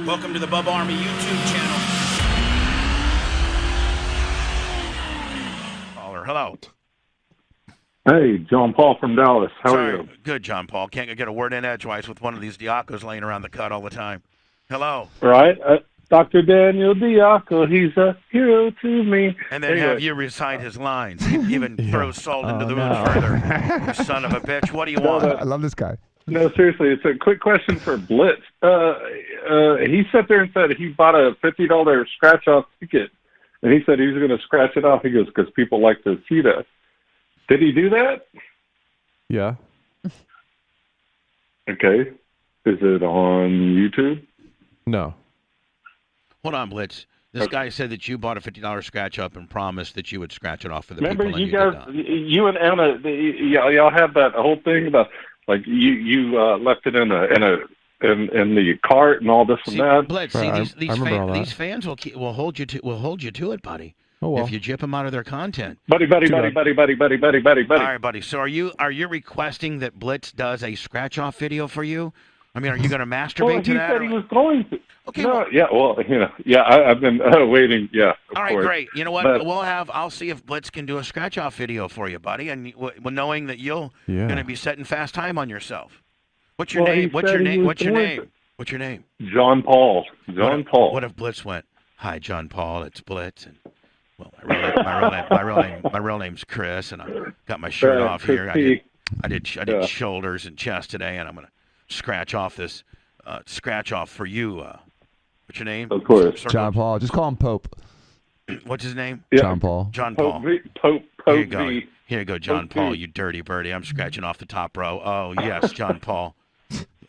Welcome to the Bubba Army YouTube channel. Caller, hello. Hey, John Paul from Dallas. How are you? Good, John Paul. Can't get a word in edgewise with one of these Diacos laying around the cut all the time. Hello. Right. Dr. Daniel Diaco, he's a hero to me. And then have you recite his lines. He even throws salt into the wound further. You son of a bitch. What do you want? I love this guy. No, seriously, it's a quick question for Blitz. He sat there and said he bought a $50 scratch-off ticket, and he said he was going to scratch it off. He goes, because people like to see that. Did he do that? Yeah. Okay. Is it on YouTube? No. Hold on, Blitz. This guy said that you bought a $50 scratch-up and promised that you would scratch it off for the Remember, people. you guys, you and Emma, y'all have that whole thing about, like, you left it in the cart and all this and that. Blitz, these fans will hold you to it, buddy. Oh, well. If you jip them out of their content. Buddy. All right, buddy. So are you requesting that Blitz does a scratch-off video for you? I mean, are you going to masturbate to that? He said he was going to. Okay. No, I've been waiting. Yeah. All right, course. great. You know what? But, I'll see if Blitz can do a scratch-off video for you, buddy, and knowing that you're going to be setting fast time on yourself. What's your name? What's your name? What's your name? John Paul. Paul. What if Blitz went, "Hi, John Paul. It's Blitz." And well, my real name's Chris, and I got my shirt off here. I did shoulders and chest today, and I'm gonna scratch off this scratch off for you. What's your name? Of course, John Paul. Just call him Pope. What's his name? Yeah. John Paul. John Paul. Pope. Here you go. Here you go, John Paul. You dirty birdie. I'm scratching off the top row. Oh yes, John Paul.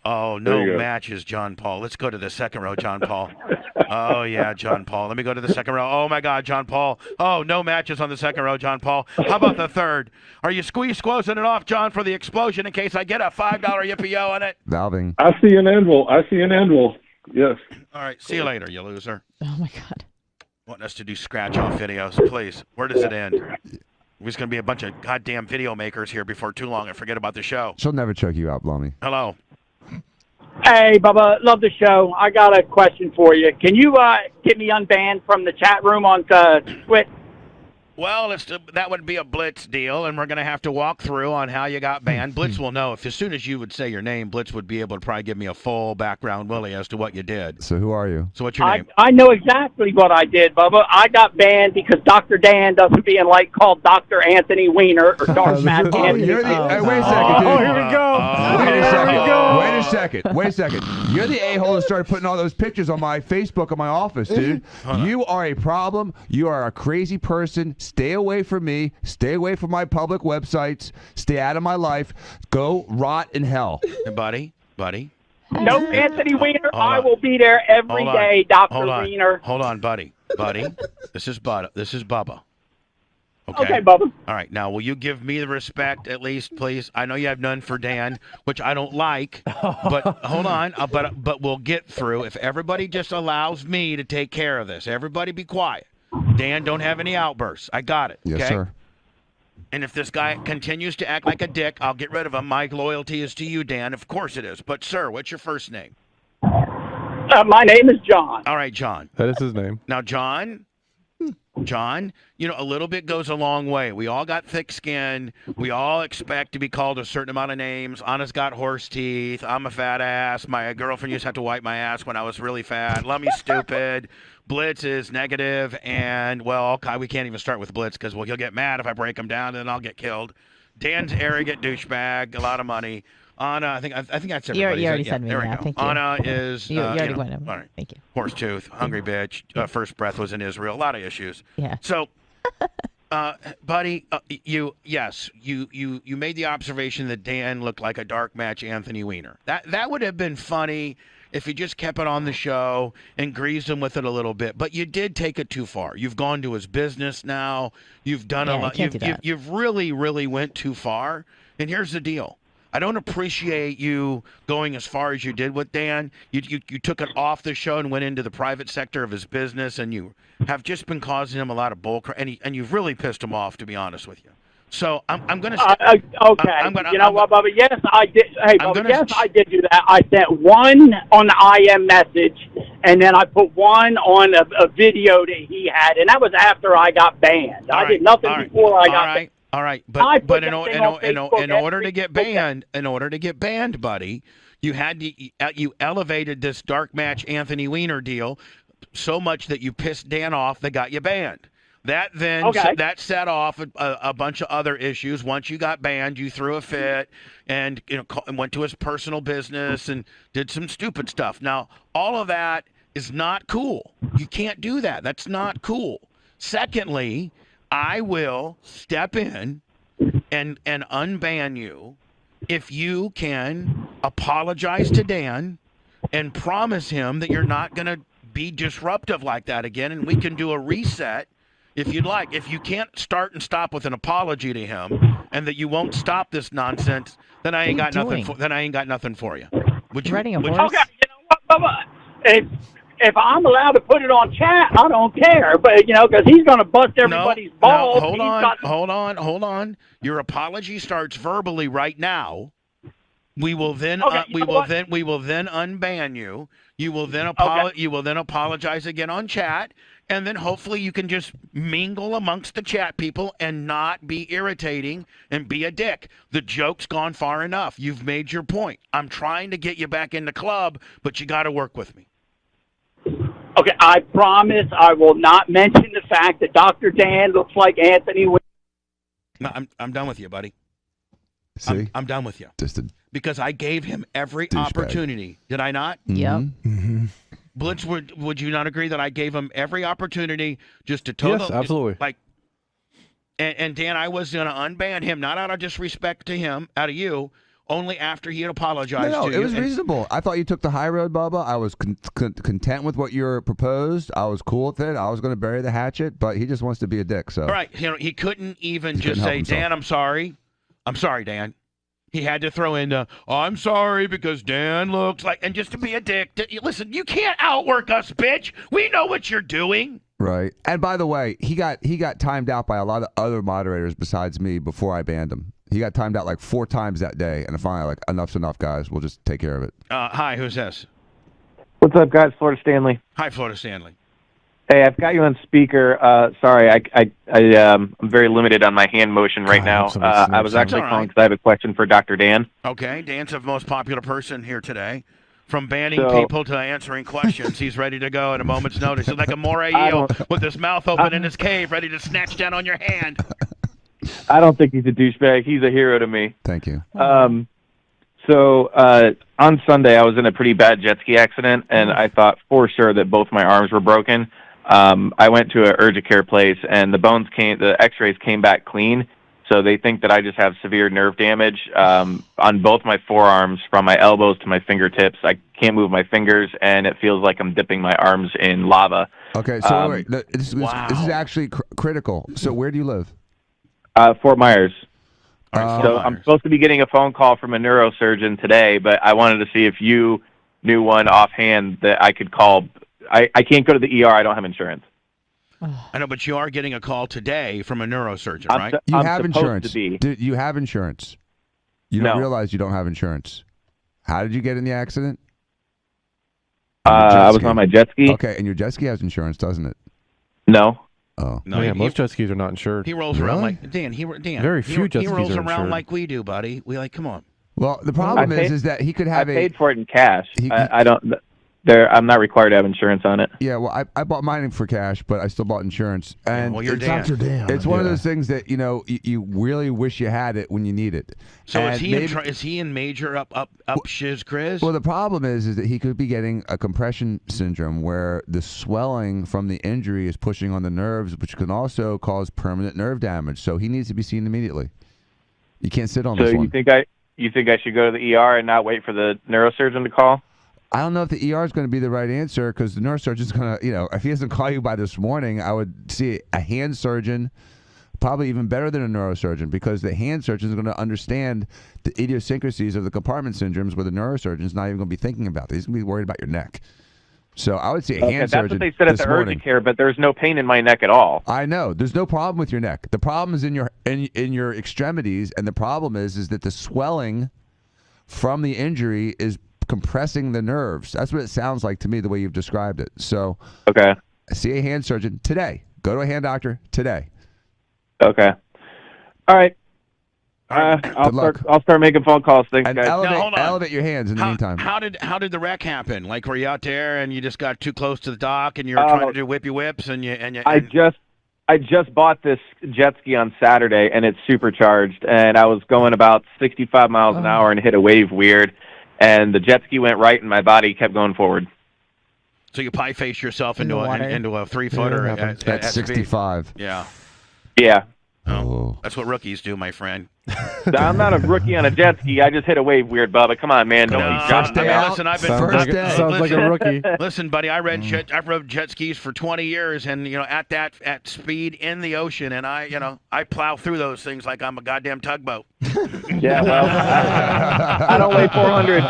Oh, no matches, John Paul. Let's go to the second row, John Paul. Oh, yeah, John Paul. Let me go to the second row. Oh, my God, John Paul. Oh, no matches on the second row, John Paul. How about the third? Are you squeezing it off, John, for the explosion in case I get a $5 yippee-yo on it? Valving. I see an anvil. Yes. All right, see you later, you loser. Oh, my God. Wanting us to do scratch-off videos, please. Where does it end? We're just going to be a bunch of goddamn video makers here before too long and forget about the show. She'll never choke you out, Blummy. Hello. Hey, Bubba, love the show. I got a question for you. Can you get me unbanned from the chat room on Twitch? Well, that would be a Blitz deal, and we're going to have to walk through on how you got banned. Blitz will know. If as soon as you would say your name, Blitz would be able to probably give me a full background, Willie, as to what you did. So who are you? So what's your name? I know exactly what I did, Bubba. I got banned because Dr. Dan doesn't being like called Dr. Anthony Weiner or Dark Matt Anthony. Wait a second, dude. Here we go. Wait a second. You're the a-hole that started putting all those pictures on my Facebook of my office, dude. You are a problem. You are a crazy person. Stay away from me. Stay away from my public websites. Stay out of my life. Go rot in hell. Hey, buddy. No, Anthony Weiner. I will be there every day, Dr. Weiner. Hold on, buddy. This is Bubba. Okay, Bubba. All right. Now, will you give me the respect, at least, please? I know you have none for Dan, which I don't like. But hold on. But we'll get through. If everybody just allows me to take care of this, everybody be quiet. Dan, don't have any outbursts. I got it. Yes, okay? sir. And if this guy continues to act like a dick, I'll get rid of him. My loyalty is to you, Dan. Of course it is. But, sir, what's your first name? My name is John. All right, John. That is his name. Now, John, a little bit goes a long way. We all got thick skin. We all expect to be called a certain amount of names. Anna's got horse teeth. I'm a fat ass. My girlfriend used to have to wipe my ass when I was really fat. Lummy's stupid. Blitz is negative. And, well, we can't even start with Blitz because, he'll get mad if I break him down and then I'll get killed. Dan's arrogant douchebag, a lot of money. Anna, I think that's everybody. You already said me. There we Yeah, go. thank you. Anna is, You already went over. all right. Thank you. Horse tooth, hungry bitch, first breath was in Israel. A lot of issues. Yeah. So, buddy, you made the observation that Dan looked like a dark match Anthony Weiner. That would have been funny if you just kept it on the show and greased him with it a little bit. But you did take it too far. You've gone to his business now. You've done a lot. You've really, really went too far. And here's the deal. I don't appreciate you going as far as you did with Dan. You took it off the show and went into the private sector of his business, and you have just been causing him a lot of bull crap, and you've really pissed him off, to be honest with you. So I'm going to. Okay. You know what, Bubba? Yes, I did. Hey, Bubba, yes, I did do that. I sent one on the IM message, and then I put one on a video that he had, and that was after I got banned. I did nothing before I got banned. All right, I but put in that thing on Facebook order to get banned, buddy, you elevated this dark match Anthony Weiner deal so much that you pissed Dan off that got you banned. That then that set off a bunch of other issues. Once you got banned, you threw a fit and went to his personal business and did some stupid stuff. Now, all of that is not cool. You can't do that. That's not cool. Secondly, I will step in and unban you if you can apologize to Dan and promise him that you're not going to be disruptive like that again, and we can do a reset if you'd like. If you can't start and stop with an apology to him and that you won't stop this nonsense, then I ain't got nothing for you. Would you? Riding a horse? Okay, you know what, Bubba? If I'm allowed to put it on chat, I don't care. But because he's going to bust everybody's balls. No, hold on. Your apology starts verbally right now. We will then unban you. You will then apologize again on chat, and then hopefully you can just mingle amongst the chat people and not be irritating and be a dick. The joke's gone far enough. You've made your point. I'm trying to get you back in the club, but you got to work with me. Okay, I promise I will not mention the fact that Dr. Dan looks like Anthony. No, I'm done with you, buddy. See? I'm done with you. Because I gave him every opportunity. Did I not? Yep. Mm-hmm. Blitz, would you not agree that I gave him every opportunity just to totally? Yes, absolutely. And Dan, I was going to unban him, not out of disrespect to him, out of you, only after he had apologized to you. No, it was reasonable. I thought you took the high road, Bubba. I was content with what you proposed. I was cool with it. I was going to bury the hatchet, but he just wants to be a dick. So. All right. He couldn't even just say, Dan, I'm sorry. I'm sorry, Dan. He had to throw in I'm sorry because Dan looks like, and just to be a dick. Listen, you can't outwork us, bitch. We know what you're doing. Right. And by the way, he got timed out by a lot of other moderators besides me before I banned him. He got timed out like 4 times that day, and finally, enough's enough, guys. We'll just take care of it. Hi, who's this? What's up, guys? Florida Stanley. Hi, Florida Stanley. Hey, I've got you on speaker. Sorry, I'm very limited on my hand motion right now. I was actually calling because I have a question for Dr. Dan. Okay, Dan's the most popular person here today. From banning people to answering questions, he's ready to go at a moment's notice. He's like a moray eel with his mouth open in his cave, ready to snatch down on your hand. I don't think he's a douchebag. He's a hero to me. Thank you. So on Sunday, I was in a pretty bad jet ski accident, and I thought for sure that both my arms were broken. I went to an urgent care place, and the x-rays came back clean. So they think that I just have severe nerve damage on both my forearms, from my elbows to my fingertips. I can't move my fingers, and it feels like I'm dipping my arms in lava. Okay, so wait. This is actually critical. So where do you live? Fort Myers. Right, I'm supposed to be getting a phone call from a neurosurgeon today, but I wanted to see if you knew one offhand that I could call. I can't go to the ER. I don't have insurance. I know, but you are getting a call today from a neurosurgeon, right? You have insurance. To be. Dude, you have insurance. You don't realize you don't have insurance. How did you get in the accident? I was on my jet ski. Okay, and your jet ski has insurance, doesn't it? No. Oh. No, yeah, most jet skis are not insured. He rolls around like Dan. Very few jet skis are rolls insured. around like we do, buddy. Come on. Well, the problem is that he could have I paid for it in cash. I don't. I'm not required to have insurance on it. Yeah, well, I bought mine for cash, but I still bought insurance. And well, you're Dan. It's one of those things that you really wish you had it when you need it. So is he in major up shiz Chris? Well, the problem is that he could be getting a compression syndrome where the swelling from the injury is pushing on the nerves, which can also cause permanent nerve damage. So he needs to be seen immediately. You can't sit on this one. So you think I should go to the ER and not wait for the neurosurgeon to call? I don't know if the ER is going to be the right answer, because the neurosurgeon is going to, if he doesn't call you by this morning, I would see a hand surgeon, probably even better than a neurosurgeon, because the hand surgeon is going to understand the idiosyncrasies of the compartment syndromes where the neurosurgeon is not even going to be thinking about. He's going to be worried about your neck. So I would see a hand surgeon. That's what they said at the urgent care, but there's no pain in my neck at all. I know. There's no problem with your neck. The problem is in your extremities, and the problem is that the swelling from the injury is compressing the nerves. That's what it sounds like to me, the way you've described it. So, Okay. see a hand surgeon today. Go to a hand doctor today. Okay. All right. Good luck. I'll start making phone calls. Thanks, And guys. elevate your hands in the meantime. How did the wreck happen? Like, were you out there and you just got too close to the dock and you were trying to do whippy whips I just bought this jet ski on Saturday and it's supercharged, and I was going about 65 miles an hour and hit a wave weird, and the jet ski went right and my body kept going forward. So you pie face yourself into a 3-footer at 65. Speed. Yeah. Yeah. Oh. That's what rookies do, my friend. I'm not a rookie on a jet ski. I just hit a wave weird, Bubba. Come on, man. Don't be First day out. Listen, I've been Sounds like a rookie. Listen, buddy, I rode jet skis for 20 years, and at speed in the ocean, and I plow through those things like I'm a goddamn tugboat. Yeah, well, I don't weigh 400.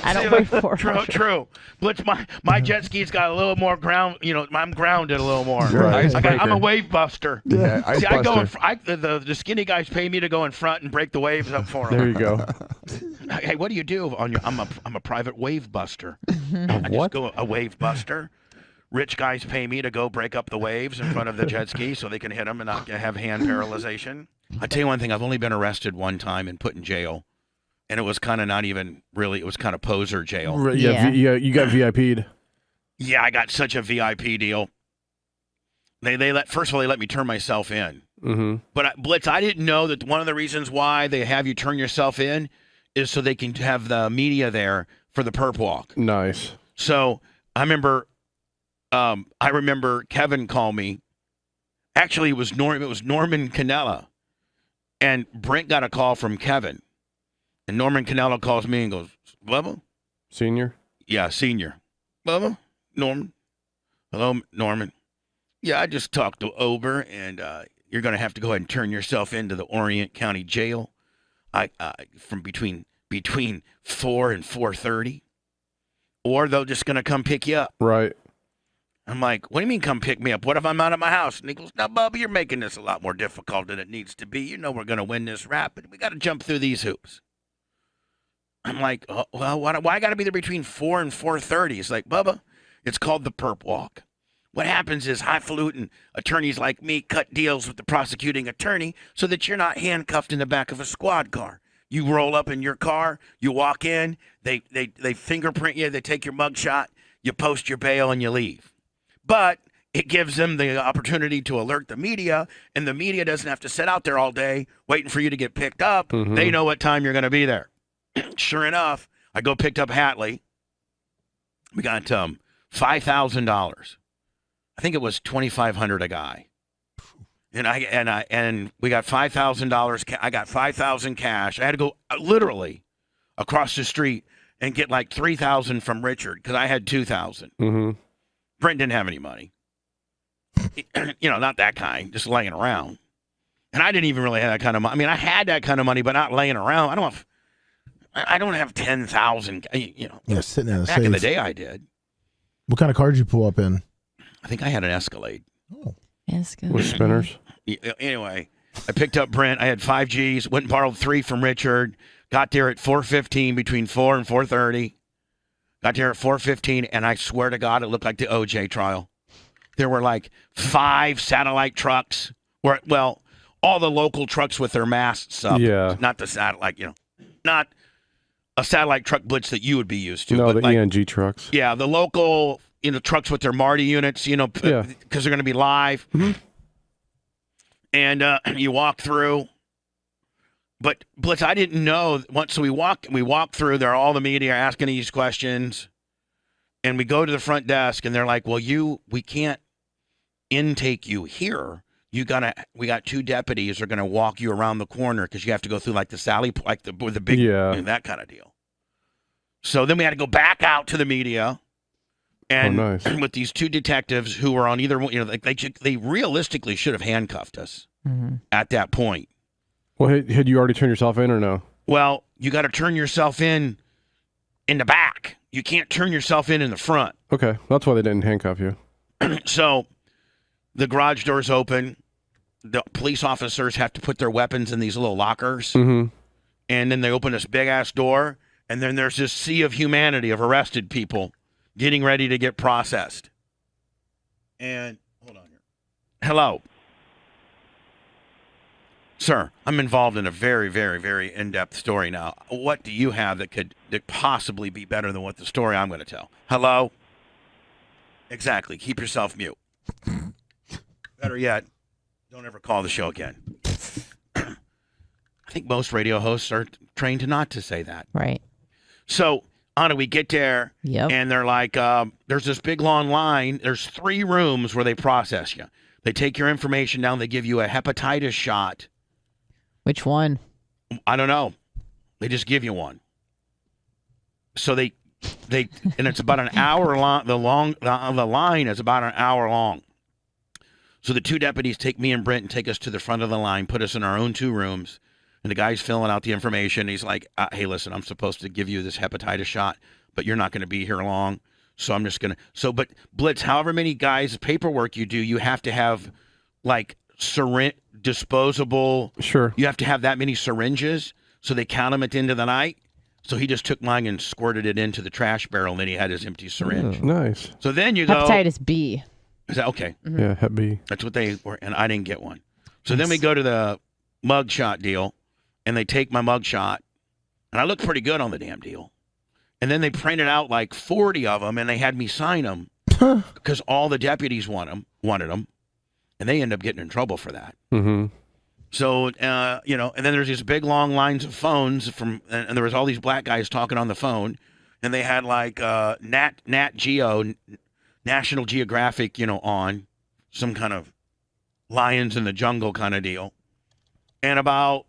I don't weigh 400. True. Blitz, my jet ski's got a little more ground. I'm grounded a little more. Right. I'm a wave buster. Yeah, See, ice I go buster. the skinny guys pay me to go in front and break the waves up for them. There you go. Hey, what do you do on your? I'm a private wave buster. I just What? go a wave buster. Rich guys pay me to go break up the waves in front of the jet ski so they can hit them and not have hand paralyzation. I tell you one thing, I've only been arrested one time and put in jail, and it was kind of not even really. It was kind of poser jail. Yeah, you got VIP'd. Yeah, I got such a VIP deal. First of all, they let me turn myself in. Mm-hmm. But Blitz, I didn't know that one of the reasons why they have you turn yourself in is so they can have the media there for the perp walk. Nice. So I remember Kevin called me. Actually, it was Norman Cannella, and Brent got a call from Kevin, and Norman Cannella calls me and goes, "Bubba, Senior? yeah, senior, Bubba, Norman, hello, Norman, yeah, I just talked to Ober, and you're going to have to go ahead and turn yourself into the Orient County Jail. From between 4 and 4:30, or they're just going to come pick you up." Right. I'm like, "What do you mean come pick me up? What if I'm out at my house?" And he goes, "No, Bubba, you're making this a lot more difficult than it needs to be. You know we're going to win this rap, but we got to jump through these hoops." I'm like, "Oh, well, why got to be there between 4 and 4:30? He's like, "Bubba, it's called the perp walk. What happens is highfalutin attorneys like me cut deals with the prosecuting attorney so that you're not handcuffed in the back of a squad car. You roll up in your car, you walk in, they fingerprint you, they take your mugshot, you post your bail, and you leave. But it gives them the opportunity to alert the media, and the media doesn't have to sit out there all day waiting for you to get picked up. Mm-hmm. They know what time you're going to be there." Sure enough, I go picked up Hatley. We got $5,000. I think it was $2,500 a guy, and we got $5,000. I got $5,000 cash. I had to go literally across the street and get like $3,000 from Richard because I had $2,000. Mm-hmm. Brent didn't have any money. Not that kind, just laying around. And I didn't even really have that kind of money. I mean, I had that kind of money, but not laying around. I don't have 10,000. Yeah, sitting in a Back in the safe. day, I did. What kind of car did you pull up in? I think I had an Escalade. Oh. Yes, good. With spinners? Anyway, I picked up Brent. I had 5 Gs. Went and borrowed 3 from Richard. Got there at 4:15, between 4 and 4:30. Got there at 4:15, and I swear to God, it looked like the OJ trial. There were like 5 satellite trucks. All the local trucks with their masts up. Yeah. Not the satellite, not a satellite truck blitz that you would be used to. No, but the ENG trucks. Yeah, the local, trucks with their Marty units, Yeah. because they're going to be live. Mm-hmm. And you walk through. But Blitz, I didn't know. So we walk through. There, all the media are asking these questions, and we go to the front desk, and they're like, "Well, we can't intake you here. We got 2 deputies who are going to walk you around the corner because you have to go through like the Sally, like the big, that kind of deal." So then we had to go back out to the media, and nice. with these 2 detectives who were on either one, they realistically should have handcuffed us at that point. Well, had you already turned yourself in or no? Well, you got to turn yourself in the back. You can't turn yourself in the front. Okay, that's why they didn't handcuff you. So the garage doors open. The police officers have to put their weapons in these little lockers. Mm-hmm. And then they open this big-ass door, And then there's this sea of humanity of arrested people getting ready to get processed. And hold on here. Hello. Sir, I'm involved in a very, very, very in-depth story now. What do you have that could possibly be better than what the story I'm going to tell? Hello? Exactly. Keep yourself mute. Better yet, don't ever call the show again. I think most radio hosts are trained not to say that. Right. So, Anna, we get there, Yep. and they're like, there's this big long line. There's 3 rooms where they process you. They take your information down. They give you a hepatitis shot. Which one? I don't know. They just give you one. So they and it's about an hour long. The line is about an hour long. So the 2 deputies take me and Brent and take us to the front of the line, put us in our own 2 rooms, and the guy's filling out the information. He's like, "Hey, listen, I'm supposed to give you this hepatitis shot, but you're not going to be here long, so I'm just gonna." So, but Blitz, however many guys paperwork you do, you have to have like disposable. Sure. You have to have that many syringes, so they count them at the end of the night. So he just took mine and squirted it into the trash barrel, and then he had his empty syringe. Nice. So then you go. Hepatitis B. Is that okay? Mm-hmm. Yeah, Hep B. That's what they were, and I didn't get one. So then we go to the mug shot deal, and they take my mug shot, and I looked pretty good on the damn deal. And then they printed out like 40 of them, and they had me sign them because all the deputies wanted them, and they end up getting in trouble for that. Mm-hmm. So, and then there's these big long lines of phones and there was all these black guys talking on the phone, and they had like Nat Geo, National Geographic, on some kind of lions in the jungle kind of deal. And about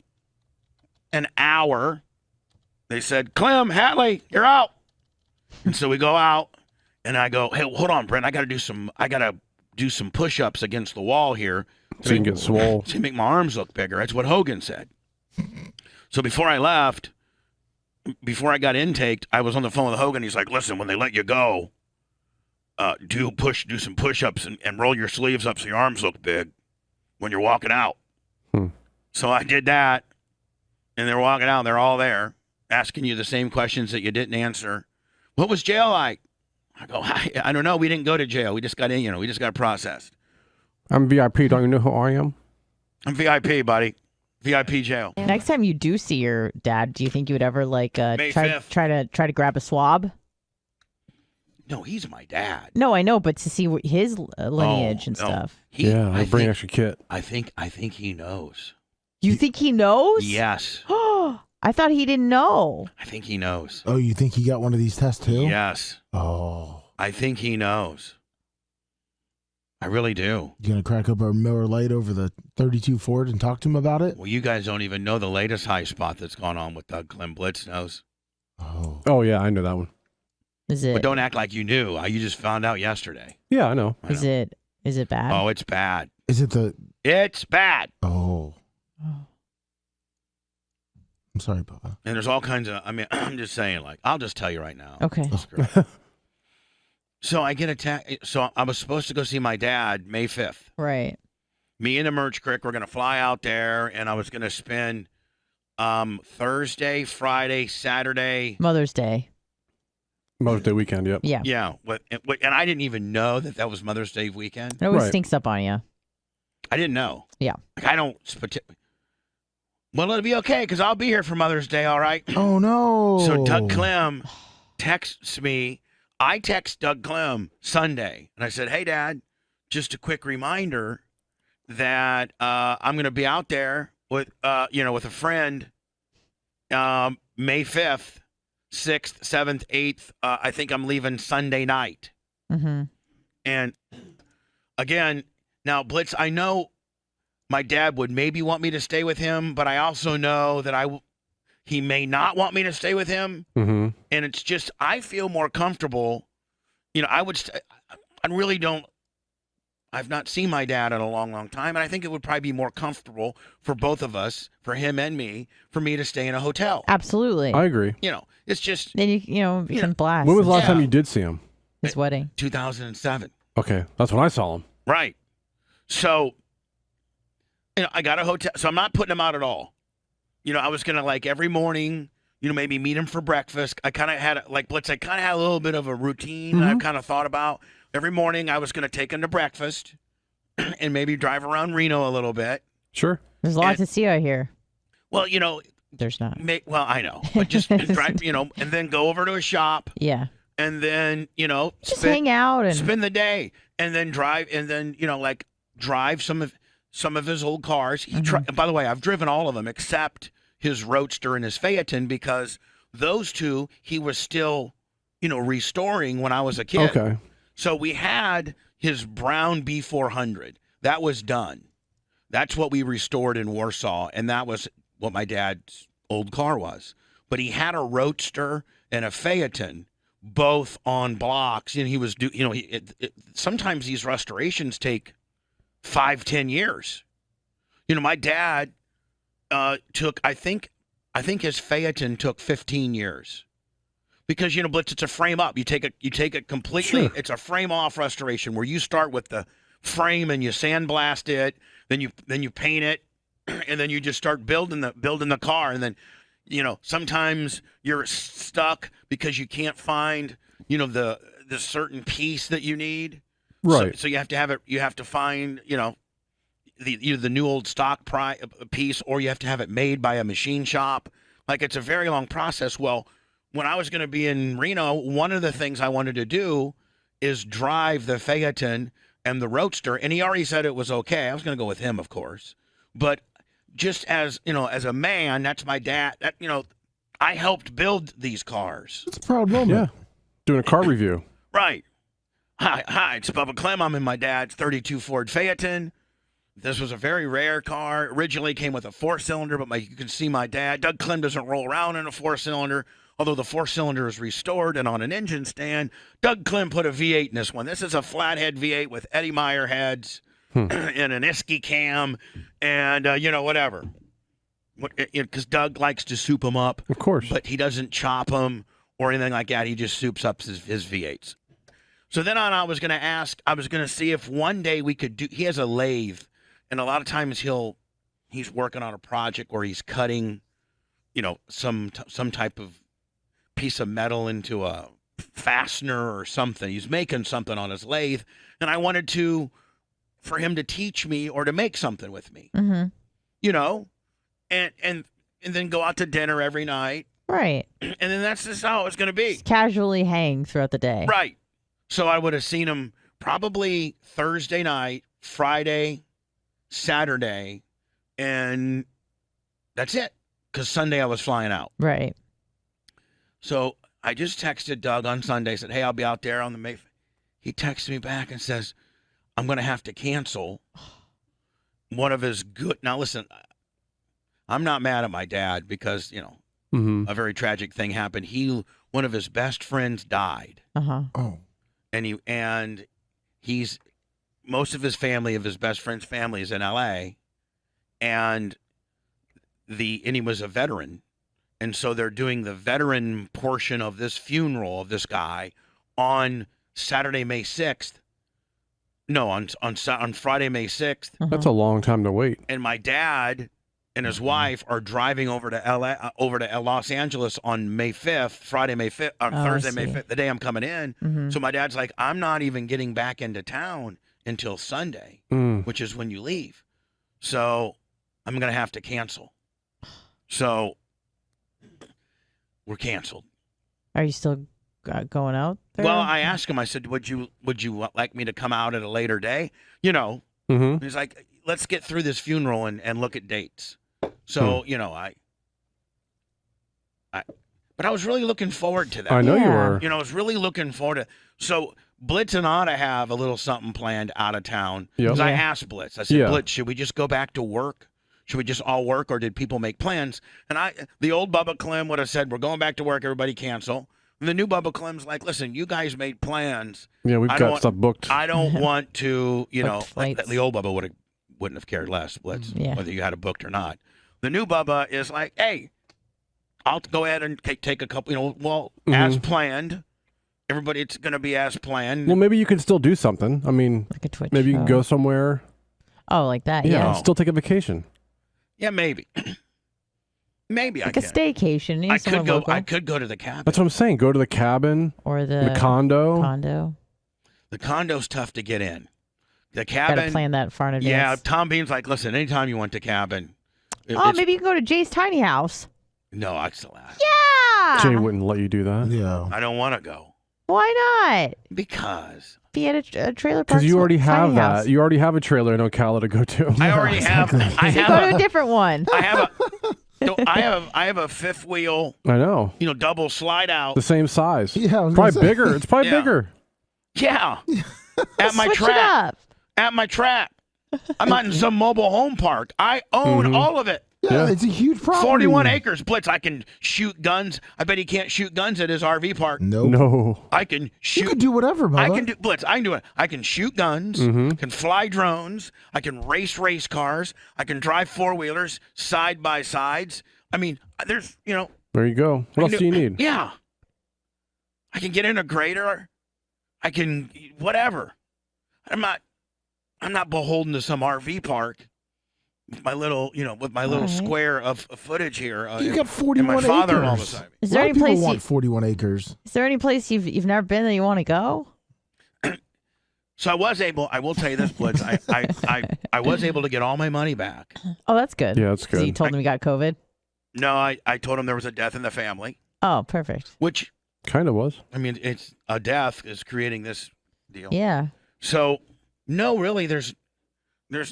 an hour, they said, "Clem, Hatley, you're out." And so we go out, and I go, "Hey, hold on, Brent, I got to do some push-ups against the wall here. So you can get swole. To make my arms look bigger." That's what Hogan said. So before I left, before I got intaked, I was on the phone with Hogan. He's like, "Listen, when they let you go, do some push-ups and roll your sleeves up so your arms look big when you're walking out." So I did that, and they're walking out. They're all there asking you the same questions that you didn't answer. What was jail like? I go, I don't know. We didn't go to jail. We just got in. We just got processed. I'm VIP. Don't you know who I am? I'm VIP, buddy. VIP jail. Next time you do see your dad, do you think you would ever May try 5th. to grab a swab? No, he's my dad. No, I know, but to see his lineage and no. stuff. I'll bring extra kit. I think he knows. You think he knows? Yes. I thought he didn't know. I think he knows. Oh, you think he got one of these tests too? Yes. Oh. I think he knows. I really do. You gonna crack up a Miller Lite over the 32 Ford and talk to him about it? Well, you guys don't even know the latest high spot that's gone on with Doug Clem. Blitz knows. Oh yeah, I know that one. Is it? But don't act like you knew. You just found out yesterday. Yeah, I know. Is it bad? Oh, it's bad. Is it the? It's bad. Oh. I'm sorry, Bubba. And there's all kinds of. I'm just saying. I'll just tell you right now. Okay. So I get attacked. So I was supposed to go see my dad May 5th. Right. Me and the Merch Crick were going to fly out there, and I was going to spend Thursday, Friday, Saturday. Mother's Day. Mother's Day weekend, yep. Yeah. Yeah. And I didn't even know that was Mother's Day weekend. It always Right. stinks up on you. I didn't know. Yeah. I don't. Well, it'll be okay because I'll be here for Mother's Day, all right? Oh no. So Doug Clem texts me. I text Doug Clem Sunday, and I said, "Hey, Dad, just a quick reminder that I'm going to be out there with a friend May 5th, 6th, 7th, 8th. I think I'm leaving Sunday night." Mm-hmm. And again, now, Blitz, I know my dad would maybe want me to stay with him, but I also know that he may not want me to stay with him. Mm-hmm. And it's just, I feel more comfortable. I really don't. I've not seen my dad in a long, long time. And I think it would probably be more comfortable for both of us, for him and me, for me to stay in a hotel. Absolutely. I agree. It's just Then you can blast. When was the last Yeah. time you did see him? his wedding? 2007. Okay, that's when I saw him. Right. So, I got a hotel. So I'm not putting him out at all. I was going to every morning maybe meet him for breakfast. I kind of had, like Blitz, I kind of had a little bit of a routine that I've kind of thought about. Every morning I was going to take him to breakfast and maybe drive around Reno a little bit. Sure. There's a lot to see out here. Well, There's not. well, I know, but just drive, and then go over to a shop. Yeah. And then, Just hang out and spend the day, and then drive, and then, drive some of his old cars. By the way, I've driven all of them except his Roadster and his Phaeton, because those two he was still, restoring when I was a kid. Okay. So we had his brown B400. That was done. That's what we restored in Warsaw, and that was what my dad's old car was. But he had a Roadster and a Phaeton, both on blocks, and he was sometimes these restorations take 5-10 years. My dad took, I think his Phaeton took 15 years, because Blitz, it's a frame up. You take it completely. Sure. It's a frame off restoration where you start with the frame and you sandblast it, then you paint it, and then you just start building the car, and then sometimes you're stuck because you can't find the certain piece that you need. Right. So you have to have it. You have to find either the new old stock piece, or you have to have it made by a machine shop. Like, it's a very long process. Well, when I was going to be in Reno, one of the things I wanted to do is drive the Phaeton and the Roadster, and he already said it was okay. I was going to go with him, of course, but just as as a man, that's my dad. That I helped build these cars. It's a proud moment. Yeah. Doing a car review. Right. Hi, it's Bubba Clem. I'm in my dad's 32 Ford Phaeton. This was a very rare car. Originally came with a 4-cylinder, but you can see my dad. Doug Clem doesn't roll around in a 4-cylinder, although the 4-cylinder is restored and on an engine stand. Doug Clem put a V8 in this one. This is a flathead V8 with Eddie Meyer heads and an Isky cam and, whatever. Because Doug likes to soup them up. Of course. But he doesn't chop them or anything like that. He just soups up his V8s. So then I was going to see if one day we could he has a lathe, and a lot of times he's working on a project where he's cutting, some type of piece of metal into a fastener or something. He's making something on his lathe, and I wanted for him to teach me or to make something with me, and then go out to dinner every night. right. And then that's just how it's going to be. Just casually hang throughout the day. Right. So I would have seen him probably Thursday night, Friday, Saturday, and that's it. Because Sunday I was flying out. Right. So I just texted Doug on Sunday, said, hey, I'll be out there on the May. He texts me back and says, I'm going to have to cancel one of his good. Now, listen, I'm not mad at my dad because, a very tragic thing happened. One of his best friends died. Uh-huh. Oh. And he's most of his best friend's family is in LA, and he was a veteran, and so they're doing the veteran portion of this funeral of this guy on Saturday, May 6th. No, on Friday, May 6th. Uh-huh. That's a long time to wait. And my dad and his wife are driving over to Los Angeles on May 5th, Friday, May 5th, on Thursday, May 5th, the day I'm coming in. Mm-hmm. So my dad's like, I'm not even getting back into town until Sunday, which is when you leave. So I'm going to have to cancel. So we're canceled. Are you still going out there? Well, I asked him, I said, would you like me to come out at a later day? He's like, let's get through this funeral and look at dates. So, but I was really looking forward to that. I know you were. I was really looking forward to. So Blitz and I ought to have a little something planned out of town. Yep. Because I asked Blitz, I said, Blitz, should we just go back to work? Should we just all work, or did people make plans? And the old Bubba Clem would have said, we're going back to work, everybody cancel. And the new Bubba Clem's like, listen, you guys made plans. Yeah, we've got stuff booked. I don't want to, flights. the old Bubba wouldn't have cared less, Blitz, whether you had it booked or not. The new Bubba is like, hey, I'll go ahead and take a couple, as planned. Everybody, it's going to be as planned. Well, maybe you can still do something. I mean, like a Twitch maybe you can show. go somewhere. Oh, like that, Yeah, yeah. still take a vacation. Yeah, maybe. Maybe like I a can. staycation. I could go. I could go to the cabin. That's what I'm saying. Go to the cabin or the condo. Condo. The condo's tough to get in. The Gotta cabin. plan that far in advance. Yeah, Tom Bean's like, listen, anytime you went to cabin. Maybe you can go to Jay's tiny house. No, I still have. Yeah. Jay wouldn't let you do that. Yeah. I don't want to go. Why not? Because. Be at a trailer park. Because you already have tiny that. house. You already have a trailer in Ocala to go to. I already have. I So have go to a different one. I have a. So I have a fifth wheel. I know. Double slide out. The same size. Yeah, I was gonna Probably say. bigger. It's probably Yeah. bigger. Yeah. At my Switch track. it up. At my track. I'm not in some mobile home park. I own all of it. Yeah, Yeah. it's a huge property. 41 acres. Blitz, I can shoot guns. I bet he can't shoot guns at his RV park. Nope. No. I can shoot. You can do whatever, Bubba. I can do Blitz. I can do it. I can shoot guns. Mm-hmm. Can fly drones. I can race cars. I can drive four wheelers side by sides. I mean, there's There you go. What else do you need? Yeah. I can get in a grader. I can whatever. I'm not beholden to some RV park. With my little Right. square of footage here. You got and 41 my father all the acres. time. Is A there lot any of people place? want 41 acres. Is there any place you've never been that you want to go? So I will tell you this, Blitz. I was able to get all my money back. Oh, that's good. Yeah, that's So you good. told him you got COVID. No, I told him there was a death in the family, Oh, perfect. which, Kind of was. I mean, it's a death is creating this deal. Yeah. So, no, really, there's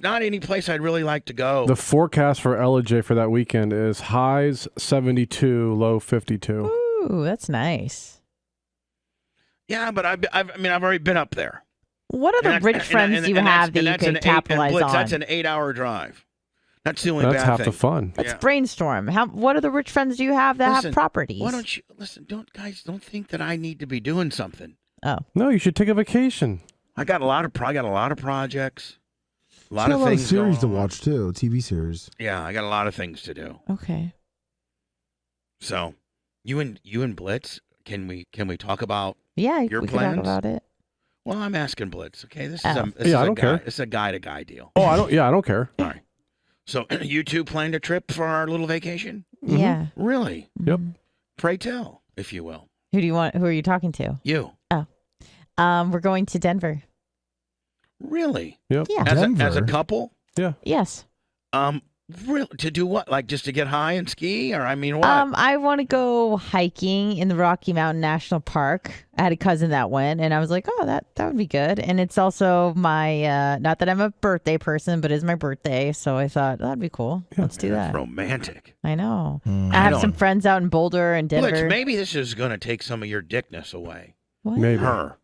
not any place I'd really like to go. The forecast for LJ for that weekend is highs 72, low 52. Ooh, that's nice. Yeah, but I've already been up there. What other And rich that's- friends and do you that's- have and that you that's can an capitalize Blitz, on? That's an 8-hour drive. That's the only That's bad half thing. the fun. Let's Yeah. brainstorm. What other rich friends do you have that Listen, have properties? Why don't you listen? Don't think that I need to be doing something. Oh, No, you should take a vacation. I got a lot of projects. A lot Got of a lot of things series to going on. watch too. TV series. Yeah, I got a lot of things to do. okay. So, you and Blitz, can we talk about? Yeah, Your we can talk plans? about it. Well, I'm asking Blitz. Okay, this Oh. is a Yeah, I don't guy. care. It's a guy to guy deal. Oh, I don't care. All right. So, you two planned a trip for our little vacation? Mhm. Yeah. Really? Yep. Mhm. Pray tell, if you will. Who do you want? Who are you talking to? You We're going to Denver. really? Yep. Yeah. As a Denver? couple? Yes. Really? To do what? Like just to get high and ski, or I mean, what? I want to go hiking in the Rocky Mountain National Park. I had a cousin that went, and I was like, oh, that would be good. And it's also my not that I'm a birthday person, but it's my birthday, so I thought that'd be cool. Let's do That's that. romantic. I know. Mm. I have don't- some friends out in Boulder and Denver. Blitz, maybe this is going to take some of your dickness away. What? Maybe. Her.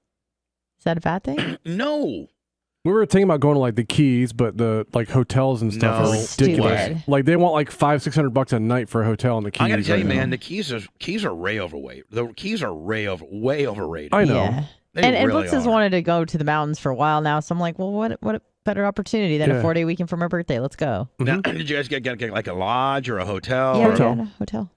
Is that a bad thing? No. We were thinking about going to like the Keys, but the like hotels and stuff No. are ridiculous. Stupid. Like they want like $500-600 a night for a hotel in the Keys. I got to tell you, right now. man, the keys are way overweight. The keys are way overrated. I know. Yeah. They And really Blitz has are. wanted to go to the mountains for a while now, so I'm like, well, what a better opportunity than a Yeah. 4-day weekend for my birthday. Let's go. Now, did you guys get like a lodge or a hotel? Yeah, or- we got a hotel.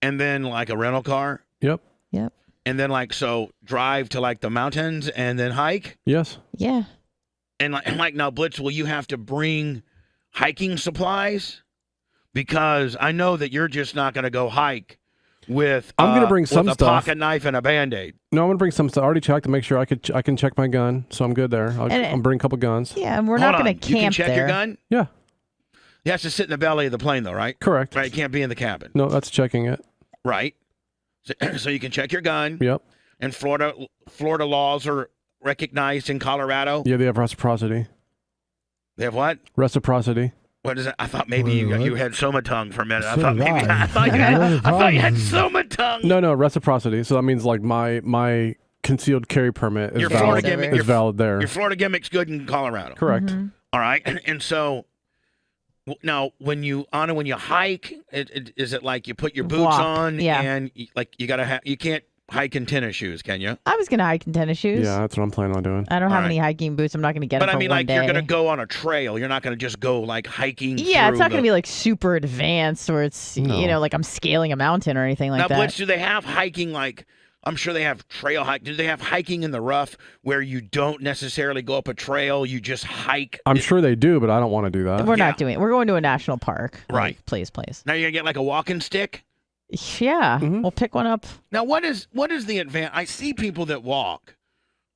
and then like a rental car? Yep. Yep. And then like so drive to like the mountains and then hike? Yes. Yeah. And like now, Blitz, will you have to bring hiking supplies? Because I know that you're just not going to go hike with. I'm gonna bring some with a stuff. pocket knife and a Band-Aid. No, I'm gonna bring some stuff. I already checked to make sure I can check my gun, so I'm good there. I'll bring a couple guns. Yeah, and we're Hold not going on. to You can camp check there. your gun. Yeah. You have to sit in the belly of the plane, though, right? Correct. Right. You can't be in the cabin. No, that's checking it. Right. So you can check your gun. Yep. And Florida laws are recognized in Colorado. Yeah, they have reciprocity. They have what? Reciprocity. What is it? I thought maybe Wait, you what? had somatongue for a minute. So I thought did maybe I. I thought you had somatongue. No, reciprocity. So that means like my concealed carry permit is Your valid. Florida gimmick. Is valid there. Your Florida gimmick's good in Colorado. Correct. Mhm. All right. And so now when you hike, is it like you put your boots Walk, on yeah. and like you gotta you can't hike in tennis shoes, can you? I was going to hike in tennis shoes. Yeah, that's what I'm planning on doing. I don't All have right. any hiking boots. I'm not going to get But them I for mean, one like day. you're gonna go on a trail. You're not gonna just go like hiking. Yeah, it's through not going to the- be like super advanced or it's, No. like I'm scaling a mountain or anything like now, that. Blitz, do they have hiking like I'm sure they have trail hike. Do they have hiking in the rough where you don't necessarily go up a trail, you just hike? I'm sure they do, but I don't want to do that. We're not doing it. We're going to a national park. Right. Like, please. Now you're going to get like a walking stick? Yeah. We'll pick one up. Now what is the advantage? I see people that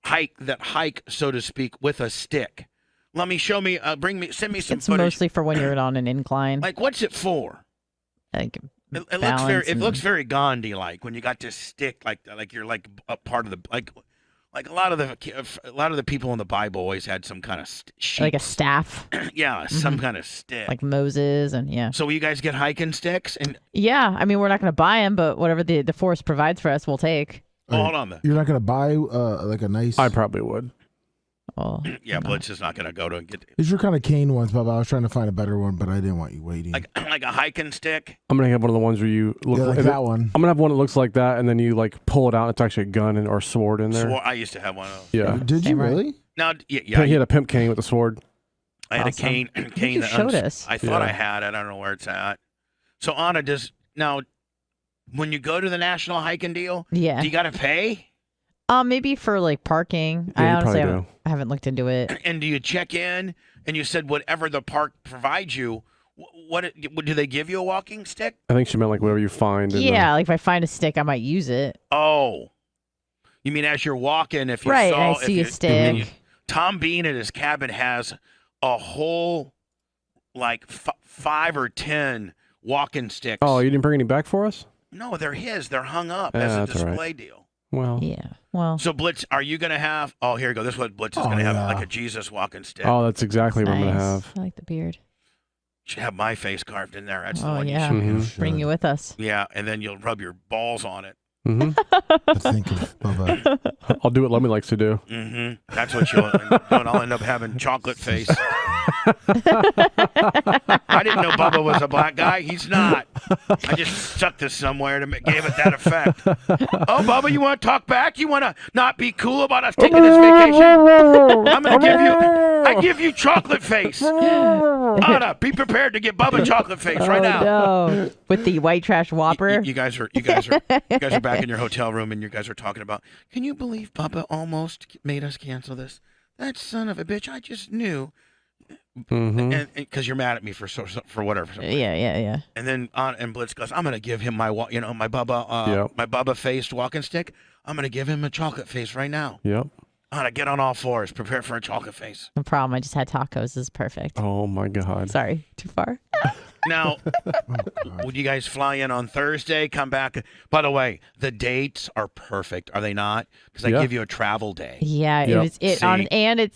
hike, so to speak, with a stick. Let me send me some It's footage. mostly for when you're on an incline. Like, what's it for? Like It looks very Gandhi like when you got this stick like you're like a part of the like a lot of the people in the Bible always had some kind of like a staff. Yeah, some kind of stick. Like Moses and yeah. So you guys get hiking sticks and yeah, I mean we're not going to buy them, but whatever the force provides for us, we'll take. Hold on. You're not going to buy like a nice. I probably would. Oh, yeah, Blitz is not going to go to get. These are kind of cane ones, Bubba. I was trying to find a better one, but I didn't want you waiting. Like a hiking stick. I'm gonna have one of the ones where you look like that one. I'm gonna have one that looks like that, and then you like pull it out. It's actually a gun or sword in there. I used to have one of those. Yeah. Did you really? Now, yeah. He had a pimp cane with a sword. I had Awesome. a cane You that showed us. I thought I had it. I don't know where it's at. So Anna, when you go to the national hiking deal, Yeah. do you got to pay? Maybe for like parking. Yeah, I you honestly probably I haven't looked into it. And do you check in? And you said whatever the park provides you. What do they give you a walking stick? I think she meant like whatever you find. Yeah, like if I find a stick, I might use it. Oh, you mean as you're walking? If you Right, saw, and I see a stick. Tom Bean at his cabin has a whole like 5 or 10 walking sticks. Oh, you didn't bring any back for us? No, they're his. They're hung up Yeah, as a that's all right. display deal. Well. Yeah. Well. So Blitz, are you gonna have? Oh, here you go. This is what Blitz is gonna have, like a Jesus walking stick. Oh, that's exactly what I'm gonna Nice. have. I like the beard. Should have my face carved in there. That's the Oh one yeah. you should. Bring you with us. Yeah, and then you'll rub your balls on it. Mm-hmm. I think of Bubba. I'll do what Lemmy likes to do. Mm-hmm. That's what you'll end up doing. I'll end up having chocolate face. I didn't know Bubba was a black guy. He's not. I just stuck this somewhere to gave it that effect. Oh, Bubba, you want to talk back? You want to not be cool about us taking this vacation? I'm going to give you chocolate face. Anna, be prepared to get Bubba chocolate face right now. No. With the white trash Whopper. You guys are back in your hotel room and you guys are talking about, can you believe Bubba almost made us cancel this? That son of a bitch, I just knew. Mm-hmm. And because you're mad at me for whatever. Yeah. And then and Blitz goes, I'm gonna give him my Bubba faced walking stick. I'm gonna give him a chocolate face right now. Yep. I'm gonna get on all fours, prepare for a chocolate face. No problem. I just had tacos. This is perfect. Oh my God. Sorry, too far. Now, would you guys fly in on Thursday? Come back. By the way, the dates are perfect, are they not? Because I give you a travel day. Yeah, Yep.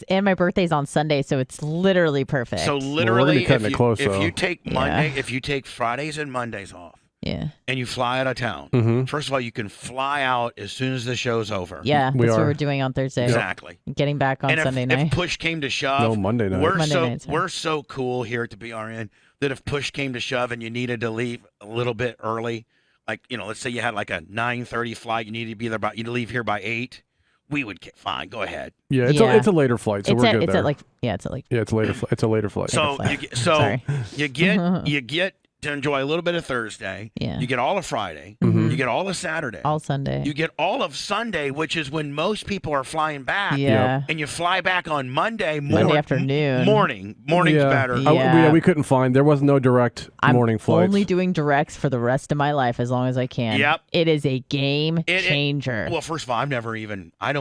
and my birthday's on Sunday, so it's literally perfect. So literally, cutting it close, if though. you take if you take Fridays and Mondays off, yeah, and you fly out of town, Mm-hmm. first of all, you can fly out as soon as the show's over. yeah, We that's what are. we're doing on Thursday. Exactly. Getting back on And Sunday if night. push came to shove, No, Monday night. Monday night, sorry. we're so cool here at the BRN that if push came to shove and you needed to leave a little bit early, like let's say you had like a 9:30 flight, you needed to be there you leave here by 8, we would get fine. Go ahead. Yeah, it's a later flight, so it's we're at, good it's there. at like it's a later. It's a later flight. So Sorry. you get to enjoy a little bit of Thursday. Yeah. You get all of Friday. Mm-hmm. You get all of Saturday. all Sunday. You get all of Sunday, which is when most people are flying back. Yeah. And you fly back on Monday afternoon. Morning's better. Yeah. We couldn't find. There was no direct morning flights. Only doing directs for the rest of my life as long as I can. Yep. It is a game changer. Well, first of all, I've never even I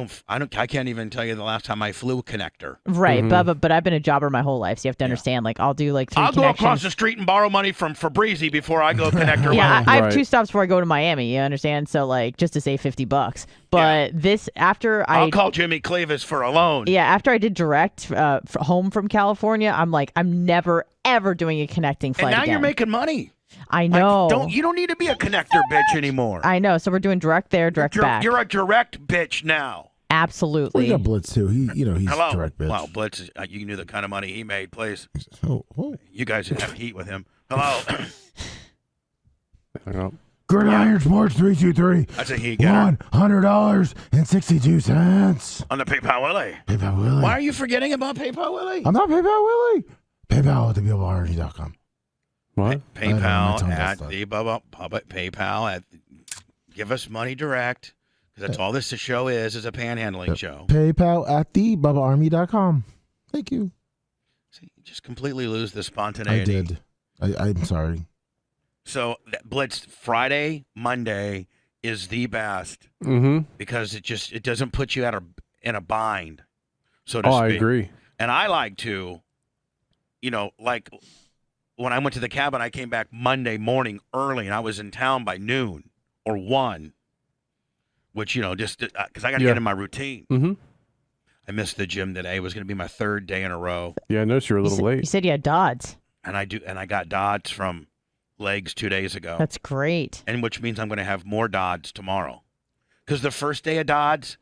can't even tell you the last time I flew a connector. Right, Mm-hmm. but I've been a jobber my whole life, so you have to understand. Like, I'll do like 3 I'll go connections. across the street and borrow money from Fabrizi before I go connector. Yeah, loan. I have Right. 2 stops before I go to Miami. You understand? So like, just to save $50. But this after I'll call Jimmy Clevis for a loan. Yeah, after I did direct home from California, I'm like, I'm never ever doing a connecting flight And now again. you're making money. I know. You don't need to be a connector bitch anymore. I know. So we're doing direct there, direct back. You're a direct bitch now. Absolutely. We got Blitz too. He's Hello. direct bitch. Wow, Blitz, you knew the kind of money he made, please. Oh. You guys have heat with him. Hello. I don't know. Gridiron Sports 323. That's a heat getter. $100.62. On the PayPal Willie. PayPal Willie. Why are you forgetting about PayPal Willie? I'm not PayPal Willie. PayPal at thebealbarnergy.com. What? PayPal I don't know, at my the Bubba PayPal at give us money direct. Because that's all this show is a panhandling show. PayPal at thebubbaarmy.com. Thank you. See, you just completely lose the spontaneity. I did. I'm sorry. So Blitz Friday, Monday is the best because it doesn't put you in a bind, so to speak. I agree. And I like to, like when I went to the cabin, I came back Monday morning early, and I was in town by noon or 1, which just because I got to get in my routine. Mm-hmm. I missed the gym today. It was going to be my 3rd day in a row. Yeah, I noticed you were a little late. You said you had Dodds. And I got Dodds from legs 2 days ago. That's great. And which means I'm going to have more Dodds tomorrow. Because the first day of Dodds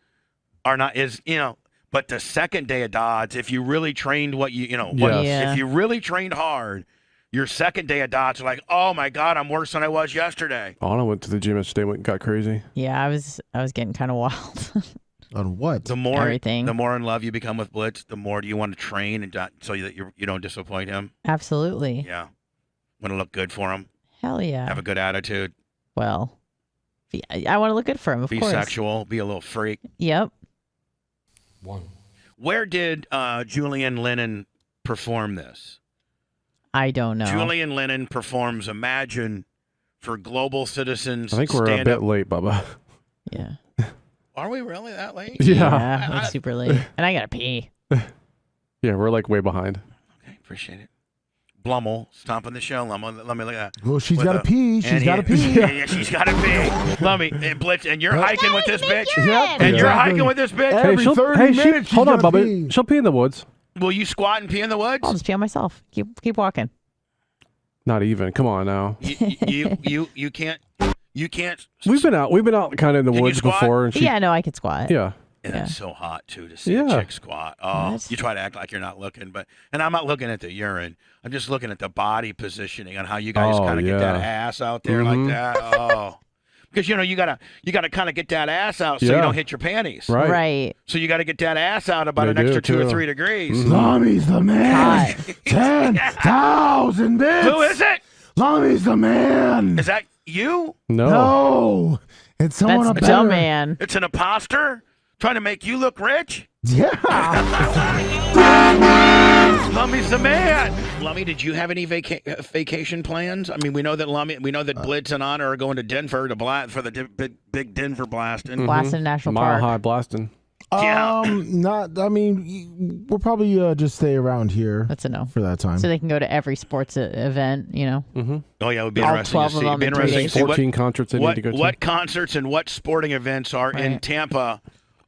but the second day of Dodds, if you really trained if you really trained hard, your second day of Dodds are like, oh my God, I'm worse than I was yesterday. Anna went to the gym yesterday and got crazy. Yeah, I was getting kind of wild. On what? Everything. The more in love you become with Blitz, the more do you want to train and so that you don't disappoint him. Absolutely. Yeah. Want to look good for him. Hell yeah. Have a good attitude. Well, I want to look good for him, of course. Be sexual. Be a little freak. Yep. 1. Where did Julian Lennon perform this? I don't know. Julian Lennon performs Imagine for Global Citizens. I think we're a bit late, Bubba. Yeah. Are we really that late? Yeah. It's super late. And I got to pee. Yeah, we're like way behind. Okay, appreciate it. Blummel, stomping the show. Let me look at that. Well, she's got to pee. She's got to pee. Yeah, she's got to pee. Let me, Blitz, and you're hiking with this bitch. Yep, And you're hiking with this bitch. Every 30 minutes, she's hold on, gotta Bubba. pee. She'll pee in the woods. Will you squat and pee in the woods? I'll just pee on myself. Keep walking. Not even. Come on now. You can't. You can't. We've been out kind of in the Can you woods squat? before. And Yeah, no, I could squat. Yeah. And Yeah. it's so hot too to see a chick squat. Oh, you try to act like you're not looking, and I'm not looking at the urine. I'm just looking at the body positioning on how you guys kind of get that ass out there like that. Oh, because you gotta kind of get that ass out so you don't hit your panties. Right. So you got to get that ass out about an extra 2 or 3 degrees. Lommy's the man. 10,000 bits. Who is it? Lommy's the man. Is that you? No. It's someone That's up dumb, there. man. It's an imposter trying to make you look rich. Yeah. Lummy's the man. Lummy, did you have any vacation plans? I mean, we know that Blitz and Honor are going to Denver for the big Denver blasting. Blasting National Mile Park. high blasting. We'll probably just stay around here. That's a no. For that time. So they can go to every sports event, Mm-hmm. Oh, yeah, it would be All interesting 12 to of see. them It'd be in 3 interesting to days. see 14 concerts they need to go to. What concerts and what sporting events are in Right. Tampa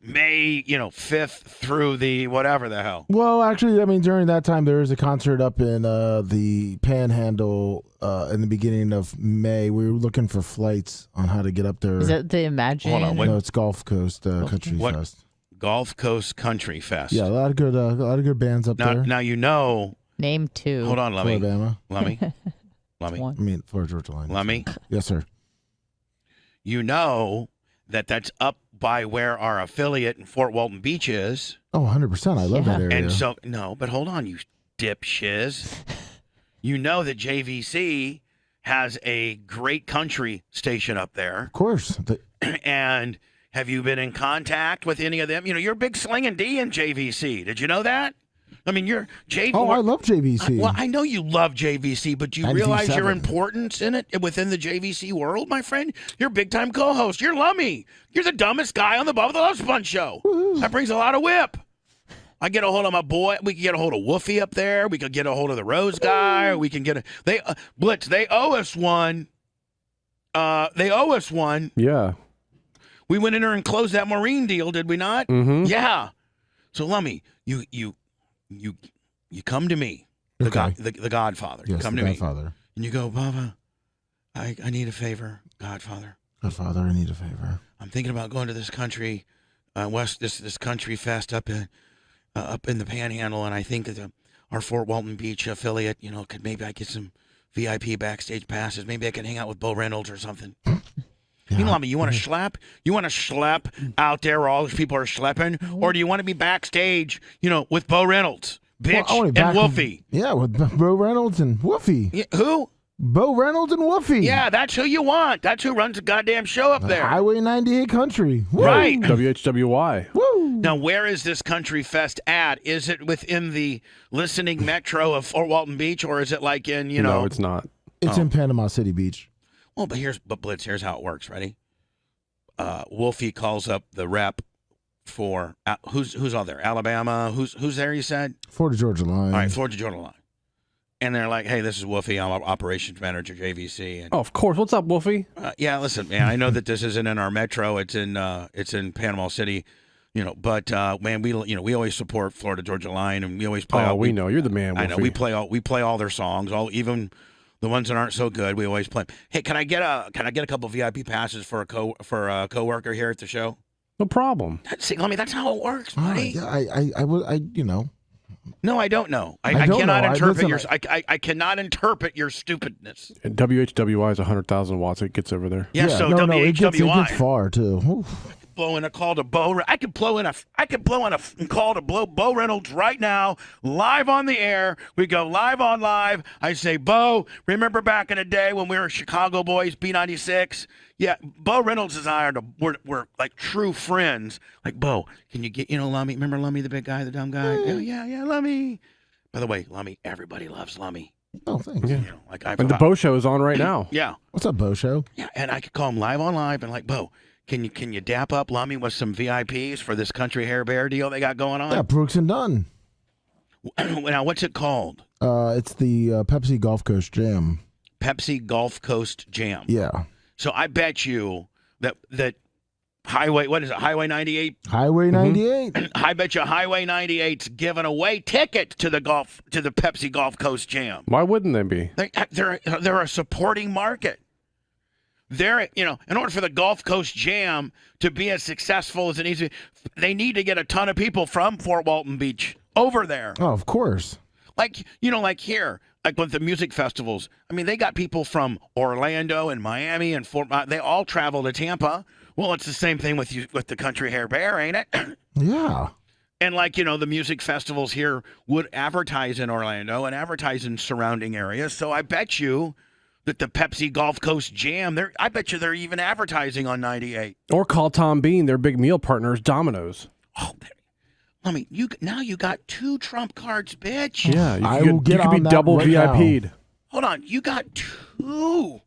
May, 5th through the whatever the hell. Well, actually, during that time, there is a concert up in the Panhandle in the beginning of May. We were looking for flights on how to get up there. Is that the Imagine? Hold on, No, it's Gulf Coast Country What? Fest. Gulf Coast Country Fest. Yeah, a lot of good bands up there. Now Name 2. Hold on, Lummy. Alabama. Lummy. Florida Georgia Line. Lummy. Yes, sir. You know that's up by where our affiliate in Fort Walton Beach is. Oh, 100%. I love that area. And so, no, but hold on, you dipshiz. You know that JVC has a great country station up there. Of course. And have you been in contact with any of them? You're a big slinging D in JVC. Did you know that? I mean, you're JVC. Oh, I love JVC. Well, I know you love JVC, but do you 97. realize your importance in it within the JVC world, my friend? You're a big-time co-host. You're Lummy. You're the dumbest guy on the Bubba the Love Sponge show. Woo-hoo. That brings a lot of whip. I get a hold of my boy. We can get a hold of Woofy up there. We could get a hold of the Rose guy. Or we can get Blitz. They owe us one. Yeah. We went in there and closed that Maureen deal, did we not? Mm-hmm. Yeah. So Lummy, you come to me, the Godfather. Yes, you come the to Godfather. me, and you go, Bubba, I need a favor, Godfather. Godfather, I need a favor. I'm thinking about going to this country, this country fest up in the Panhandle, and I think that our Fort Walton Beach affiliate, could maybe I get some VIP backstage passes. Maybe I can hang out with Bo Reynolds or something. Yeah. You know, you want to schlep? You want to schlep out there where all these people are schlepping? Or do you want to be backstage, with Bo Reynolds, bitch, Well, and Wolfie? With Bo Reynolds and Woofy. Yeah, who? Bo Reynolds and Woofy. Yeah, that's who you want. That's who runs the goddamn show up there. Highway 98 country. Woo. Right. WHWY. Woo. Now, where is this country fest at? Is it within the listening metro of Fort Walton Beach, or is it like in, No, it's not. It's in Panama City Beach. Well, but Blitz, here's how it works. Ready? Wolfie calls up the rep for who's all there? Alabama. Who's there? You said Florida Georgia line. all right, Florida Georgia line. And they're like, "Hey, this is Wolfie. I'm operations manager, JVC." And, Oh, of course. What's up, Wolfie? yeah, listen, man. I know that this isn't in our metro. It's in Panama City. But man, we always support Florida Georgia line, and we always play. We know you're the man, Wolfie. I know we play all their songs, even the ones that aren't so good. We always play. Hey, can I get a couple VIP passes for a coworker here at the show? No problem. See, that's how it works, buddy. Yeah, I No, I don't know. I don't cannot know. interpret I cannot interpret your stupidness. And WHWY is 100,000 watts. It gets over there. Yeah, so no, it WHWI. gets far too. Oof. Blow in a call to Bo. I could blow in a call to Bo Reynolds right now, live on the air. We go live on live. I say, Bo, remember back in the day when we were Chicago boys, B96? Yeah, Bo Reynolds and I we're like true friends. Like, Bo, can you get Lummy? Remember Lummy, the big guy, the dumb guy? Yeah, Lummy. By the way, Lummy, everybody loves Lummy. Oh, thanks. Yeah. And the Bo Show is on right now. Yeah. What's up, Bo Show? Yeah, and I could call him live on live and like, Bo, can you dap up Lummy with some VIPs for this country hair bear deal they got going on? Yeah, Brooks and Dunn. Now, what's it called? It's the Pepsi Gulf Coast Jam. Pepsi Gulf Coast Jam. Yeah. So I bet you that Highway, what is it, Highway 98? Highway 98. I bet you Highway 98's giving away tickets to the Pepsi Gulf Coast Jam. Why wouldn't they be? They're a supporting market. They're, in order for the Gulf Coast Jam to be as successful as it needs to be, they need to get a ton of people from Fort Walton Beach over there. Oh, of course. Like here, like with the music festivals. I mean, they got people from Orlando and Miami and they all travel to Tampa. Well, it's the same thing with the Country Hair Bear, ain't it? Yeah. And the music festivals here would advertise in Orlando and advertise in surrounding areas. So I bet you that the Pepsi Gulf Coast Jam, I bet you they're even advertising on 98. Or call Tom Bean, their big meal partners, Domino's. Oh, you got two trump cards, bitch. Yeah, you could be double right VIP'd. now. Hold on, you got two.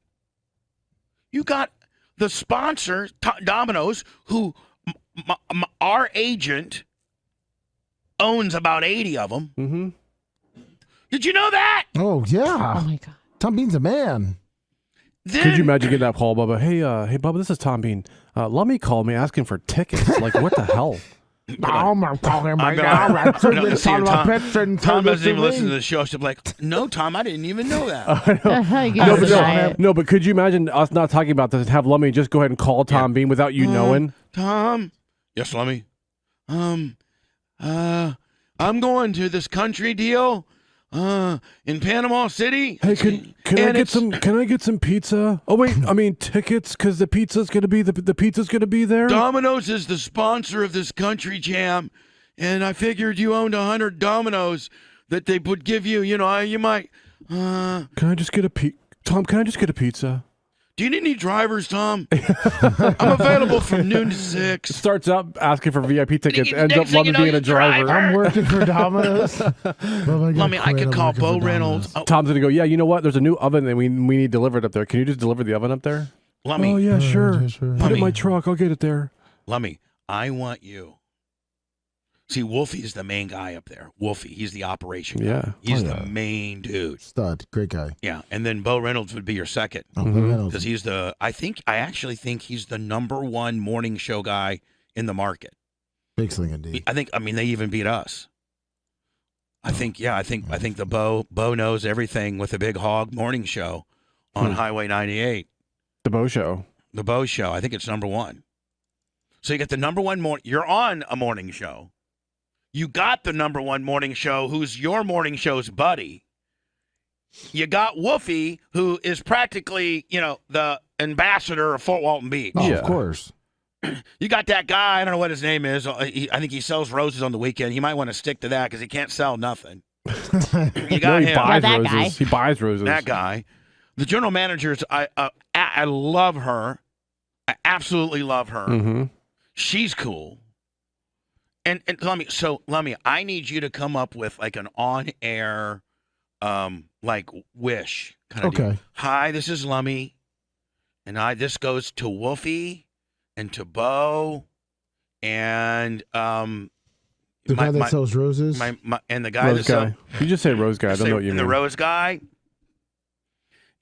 You got the sponsor, Domino's, who our agent owns about 80 of them. Mm-hmm. Did you know that? Oh, yeah. Oh, my God. Tom Bean's a man. Could you imagine getting that call, Bubba? Hey, Bubba, this is Tom Bean. Lummy called me asking for tickets. Like, what the hell? I'm talking about Tom doesn't even listen to the show. She'll be like, no, Tom, I didn't even know that. No, but could you imagine us not talking about this and have Lummy just go ahead and call Tom Bean without you knowing? Tom. Yes, Lummy. I'm going to this country deal in Panama City. Hey, can I get some pizza? Oh wait, I mean tickets because the pizza's gonna be there. Domino's is the sponsor of this country jam, and I figured you owned 100 Domino's that they would give you. You might. Can I just get a Tom? Can I just get a pizza? Do you need any drivers, Tom? I'm available from noon to 6. Starts out asking for VIP tickets, ends up Lummy being a driver. I'm working for Domino's. Lummy, I could call Bo Reynolds. Oh. Tom's gonna go, yeah, you know what? There's a new oven that we need delivered up there. Can you just deliver the oven up there? Lummy. Oh, yeah, sure. Sure. Put it in my truck. I'll get it there. Lummy, I want you. See, Wolfie is the main guy up there. Wolfie, he's the operation guy. Yeah. He's the main dude. Stud. Great guy. Yeah, and then Bo Reynolds would be your second. Oh, Bo Reynolds. Because he's I actually think he's the #1 morning show guy in the market. Big sling indeed. They even beat us. I think the Bo knows everything with the Big Hog morning show on Highway 98. The Bo Show. The Bo Show. I think it's #1. So you get the #1 you're on a morning show. You got the #1 morning show, who's your morning show's buddy. You got Woofy, who is practically, the ambassador of Fort Walton Beach. Oh, of course. You got that guy, I don't know what his name is. I think he sells roses on the weekend. You might want to stick to that because he can't sell nothing. You got him. Buys that roses. guy. He buys roses. That guy. The general managers, I love her. I absolutely love her. Mm-hmm. She's cool. And Lummy, I need you to come up with like an on-air, like wish kind of deal. Hi, this is Lummy, and this goes to Wolfie and to Bo, and the guy that sells roses. And the guy Rose guy. You just say Rose guy. I don't know what you mean. The Rose guy.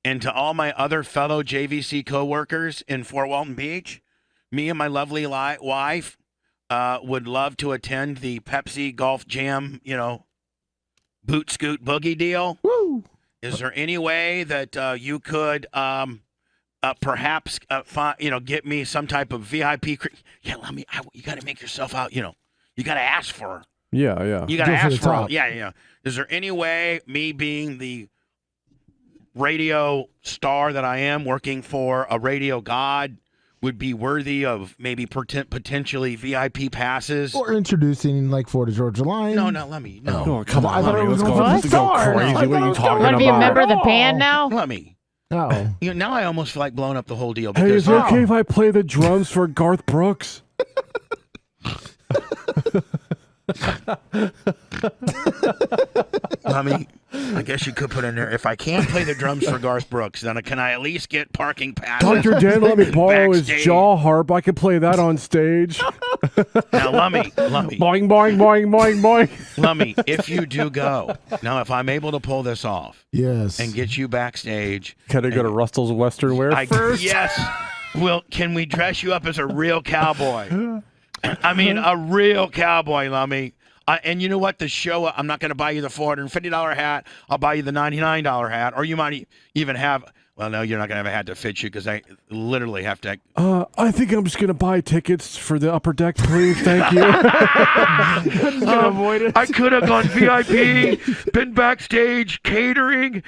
And to all my other fellow JVC co-workers in Fort Walton Beach, me and my lovely wife would love to attend the Pepsi Golf Jam, boot scoot boogie deal. Woo! Is there any way that you could perhaps get me some type of VIP? You got to make yourself out. You got to ask for her. Yeah. You got to ask for her. Yeah. Is there any way, me being the radio star that I am, working for a radio god, would be worthy of maybe potentially VIP passes? Or introducing like Florida Georgia Line. No, let me. No. Oh, come on. I thought it was Let's go crazy. What are you talking about? Want to be a member of the band now? Let me. Oh. Now I almost feel like blowing up the whole deal. Hey, is it okay if I play the drums for Garth Brooks? I guess you could put in there, if I can't play the drums for Garth Brooks, then can I at least get parking passes? Dr. Dan let me borrow his jaw harp. I could play that on stage. Now, Lummy. Boing, boing, boing, boing, boing. Lummy, if you do go, now if I'm able to pull this off, yes, and get you backstage. Can I go to Russell's Western Wear first? Yes. Well, can we dress you up as a real cowboy? I mean, a real cowboy, Lummy. And you know what? The show, I'm not going to buy you the $450 hat. I'll buy you the $99 hat. Or you might even have, well, no, you're not going to have a hat to fit you because I literally have to. I think I'm just going to buy tickets for the upper deck, please. Thank you. Avoid it. I could have gone VIP, been backstage, catering,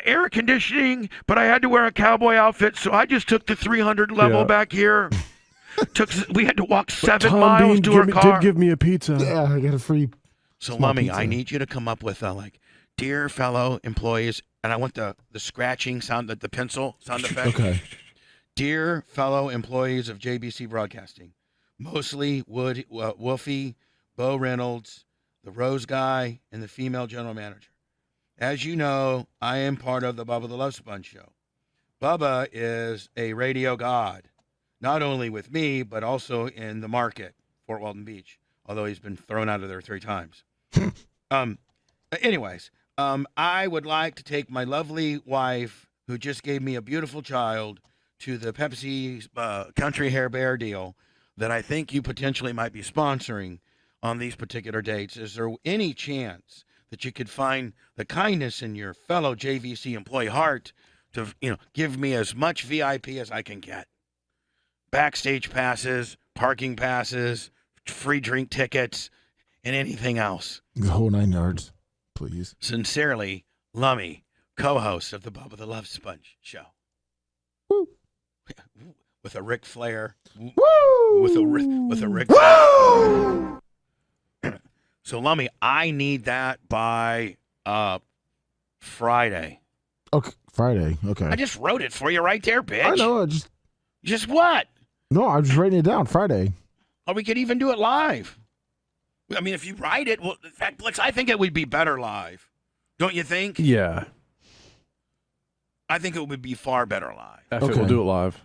air conditioning, but I had to wear a cowboy outfit, so I just took the 300 level back here. We had to walk 7 miles to our car. Did give me a pizza. Yeah, I got a free. So, Lummy, I need you to come up with dear fellow employees, and I want the scratching sound, the pencil sound effect. Okay. Dear fellow employees of JBC Broadcasting, mostly Wolfie, Bo Reynolds, the Rose guy, and the female general manager. As you know, I am part of the Bubba the Love Sponge show. Bubba is a radio god. Not only with me, but also in the market, Fort Walton Beach, although he's been thrown out of there 3 times. Anyways, I would like to take my lovely wife, who just gave me a beautiful child, to the Pepsi Country Hair Bear deal that I think you potentially might be sponsoring on these particular dates. Is there any chance that you could find the kindness in your fellow JVC employee heart to, give me as much VIP as I can get? Backstage passes, parking passes, free drink tickets, and anything else. The whole 9 yards, please. Sincerely, Lummy, co-host of the Bubba the Love Sponge show. Woo. With a Ric Flair. Woo. With a Ric Flair. So, Lummy, I need that by Friday. Okay, Friday. Okay. I just wrote it for you right there, bitch. I know. Just what? No, I'm just writing it down. Friday. Or we could even do it live. I mean, if you write it, well, in fact, I think it would be better live. Don't you think? Yeah. I think it would be far better live. Okay. We'll do it live.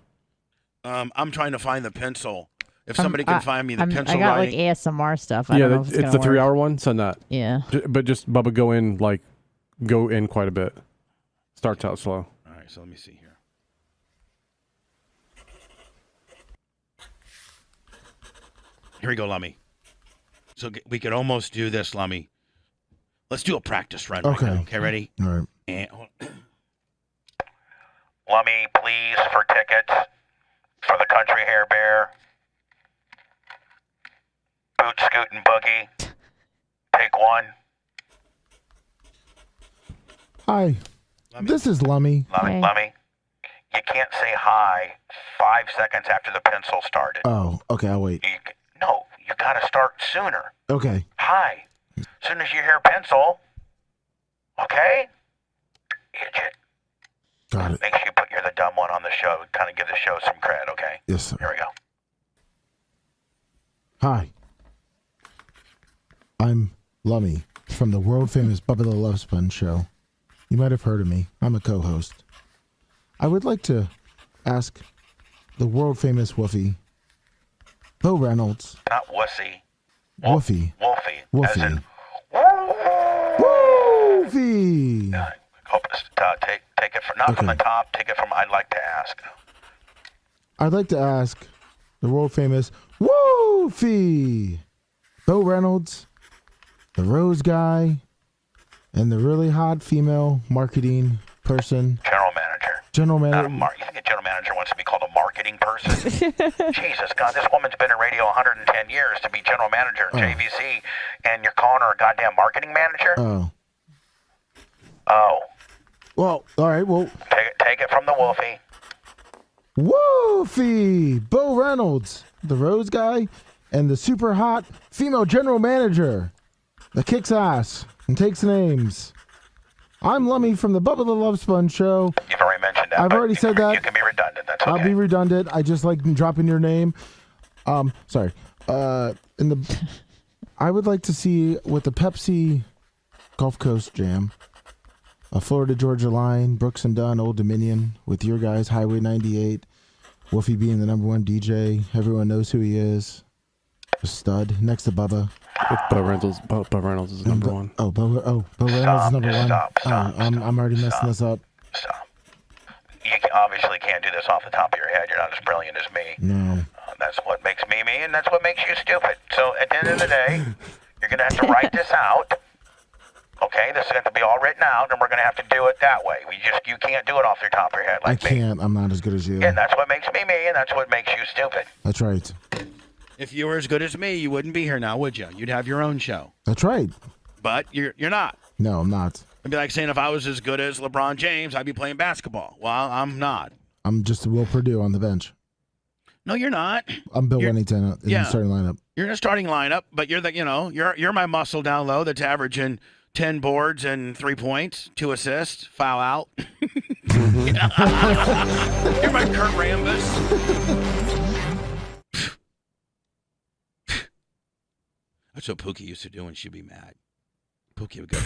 I'm trying to find the pencil. If somebody can find me the pencil I got writing. like ASMR stuff. I don't know if it's the 3-hour one. Send that. Yeah. But just, Bubba, go in quite a bit. Starts out slow. All right, so let me see here. Here we go, Lummy. So we could almost do this, Lummy. Let's do a practice run. Okay. Right now. Okay, ready? All right. And Lummy, please, for tickets for the Country Hair Bear. Boot Scootin' Boogie. Take 1. Hi. Lummy. This is Lummy. Lummy. You can't say hi 5 seconds after the pencil started. Oh, okay. I'll wait. No, you got to start sooner. Okay. Hi. As soon as you hear pencil, okay? Got it. Make sure you put you're the dumb one on the show. Kind of give the show some cred, okay? Yes, sir. Here we go. Hi. I'm Lummy from the world famous Bubba the Love Sponge show. You might have heard of me. I'm a co-host. I would like to ask the world famous Woofy, Bo Reynolds. Not wussy. Woofy. Wolfie. Woofy. As in, Woofy. take it from not from the top. Take it from. I'd like to ask. I'd like to ask the world famous Woofy, Bo Reynolds, the Rose Guy, and the really hot female marketing person. General manager. General Not manager. a you think a general manager wants to be called a marketing person? Jesus, God, this woman's been in radio 110 years to be general manager in JVC, and you're calling her a goddamn marketing manager? Oh. Oh. Well, all right. Well, Take it from the Wolfie. Woofy, Bo Reynolds, the Rose Guy, and the super hot female general manager that kicks ass and takes names. I'm Lummy from the Bubba the Love Sponge show. You've already mentioned that. I've already said that. You can be redundant. That's okay. I'll be redundant. I just like dropping your name. Sorry. I would like to see with the Pepsi Gulf Coast Jam, a Florida Georgia line, Brooks and Dunn, Old Dominion, with your guys, Highway 98, Wolfie being the #1 DJ. Everyone knows who he is. A stud next to Bubba. Bo Reynolds is number one. Oh, Bo Reynolds is number one. Stop. I'm already messing this up. Stop. You obviously can't do this off the top of your head. You're not as brilliant as me. No. That's what makes me me, and that's what makes you stupid. So at the end of the day, you're going to have to write this out. Okay, this is going to be all written out, and we're going to have to do it that way. You can't do it off the top of your head like I can't. I'm not as good as you. And that's what makes me me, and that's what makes you stupid. That's right. If you were as good as me, you wouldn't be here now, would you? You'd have your own show. That's right. But you're not. No, I'm not. It'd be like saying if I was as good as LeBron James, I'd be playing basketball. Well, I'm not. I'm just Will Purdue on the bench. No, you're not. I'm Bill Wennington in the starting lineup. You're in a starting lineup, but you're you're my muscle down low that's averaging 10 boards and 3 points, 2 assists, foul out. You're my Kurt Rambis. That's what Pookie used to do when she'd be mad. Pookie would go.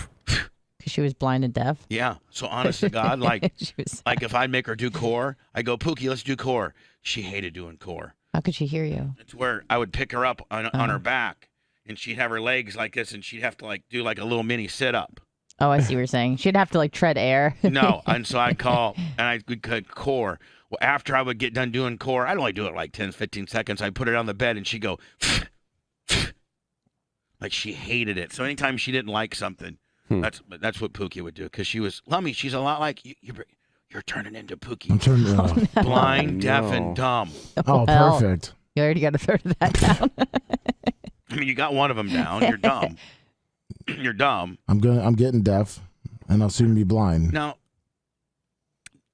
Because she was blind and deaf. Yeah. So honest to God, like if I'd make her do core, I go, Pookie, let's do core. She hated doing core. How could she hear you? It's where I would pick her up on her back, and she'd have her legs like this, and she'd have to do like a little mini sit up. Oh, I see what you're saying. She'd have to tread air. No, and so I'd call, and I would cut core. Well, after I would get done doing core, I'd only do it like 10, 15 seconds. I'd put it on the bed, and she'd go, like she hated it. So anytime she didn't like something, that's what Pookie would do, because she was, Lummy, she's a lot like you. You're turning into Pookie. I'm turning blind, deaf, and dumb. Oh, perfect. You already got a third of that down. I mean, you got one of them down. You're dumb. You're dumb. I'm getting deaf, and I'll soon be blind. Now,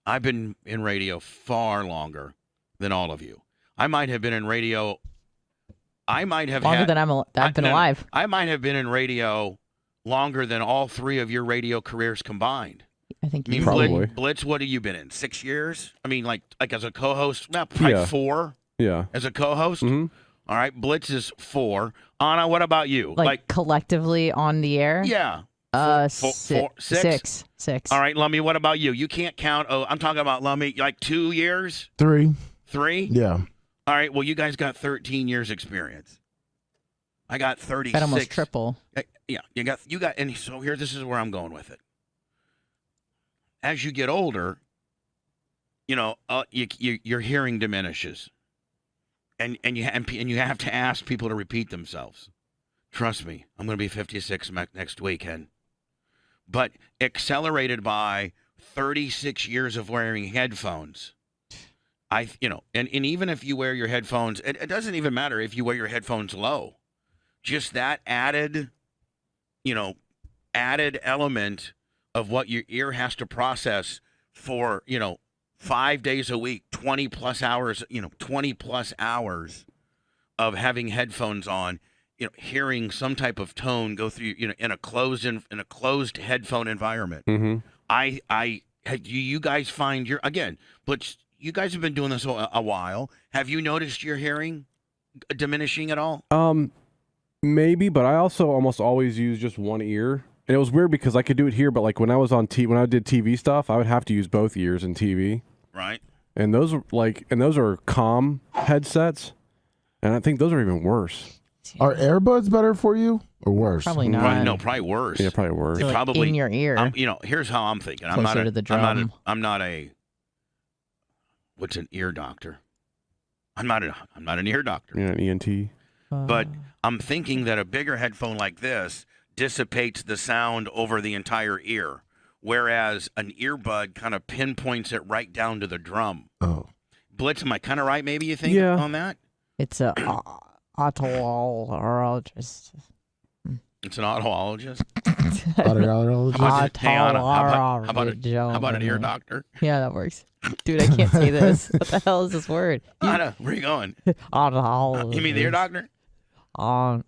I've been in radio far longer than all of you. I might have been in radio. I might have longer than I've been alive. I might have been in radio longer than all 3 of your radio careers combined. I think you probably. Blitz, what have you been in? 6 years? I mean, like as a co-host, probably 4. Yeah. As a co-host. Mm-hmm. All right, Blitz is 4. Anna, what about you? Like collectively on the air? Yeah. 6. All right, Lummy, what about you? You can't count. Oh, I'm talking about Lummy, like 2 years? 3. 3? Yeah. All right, well, you guys got 13 years experience. I got 36. That almost triple. Yeah, you got, and so here, this is where I'm going with it. As you get older, your hearing diminishes, and you have to ask people to repeat themselves. Trust me, I'm going to be 56 next weekend, but accelerated by 36 years of wearing headphones. And even if you wear your headphones, it doesn't even matter if you wear your headphones low. Just that added element of what your ear has to process for, 5 days a week, 20 plus hours of having headphones on, hearing some type of tone go through, in a closed headphone environment. Mm-hmm. I do you guys find but you guys have been doing this a while. Have you noticed your hearing diminishing at all? Maybe, but I also almost always use just one ear. And it was weird because I could do it here, but like when I was on when I did TV stuff, I would have to use both ears in TV. Right. And those are comm headsets, and I think those are even worse. Are earbuds better for you or worse? Probably not. No, probably worse. Yeah, probably worse. Like probably in your ear. Here's how I'm thinking. Closer to the drum. I'm not a what's an ear doctor? I'm not an ear doctor. Yeah, an ENT. But I'm thinking that a bigger headphone like this dissipates the sound over the entire ear, whereas an earbud kind of pinpoints it right down to the drum. Oh. Blitz, am I kind of right, maybe you think, Yeah. on that? It's a otologist. It's an otologist? Otologist. How about an ear doctor? Yeah, that works. Dude, I can't say this. What the hell is this word? Where are you going? Otologist. You mean the ear doctor? Otologist.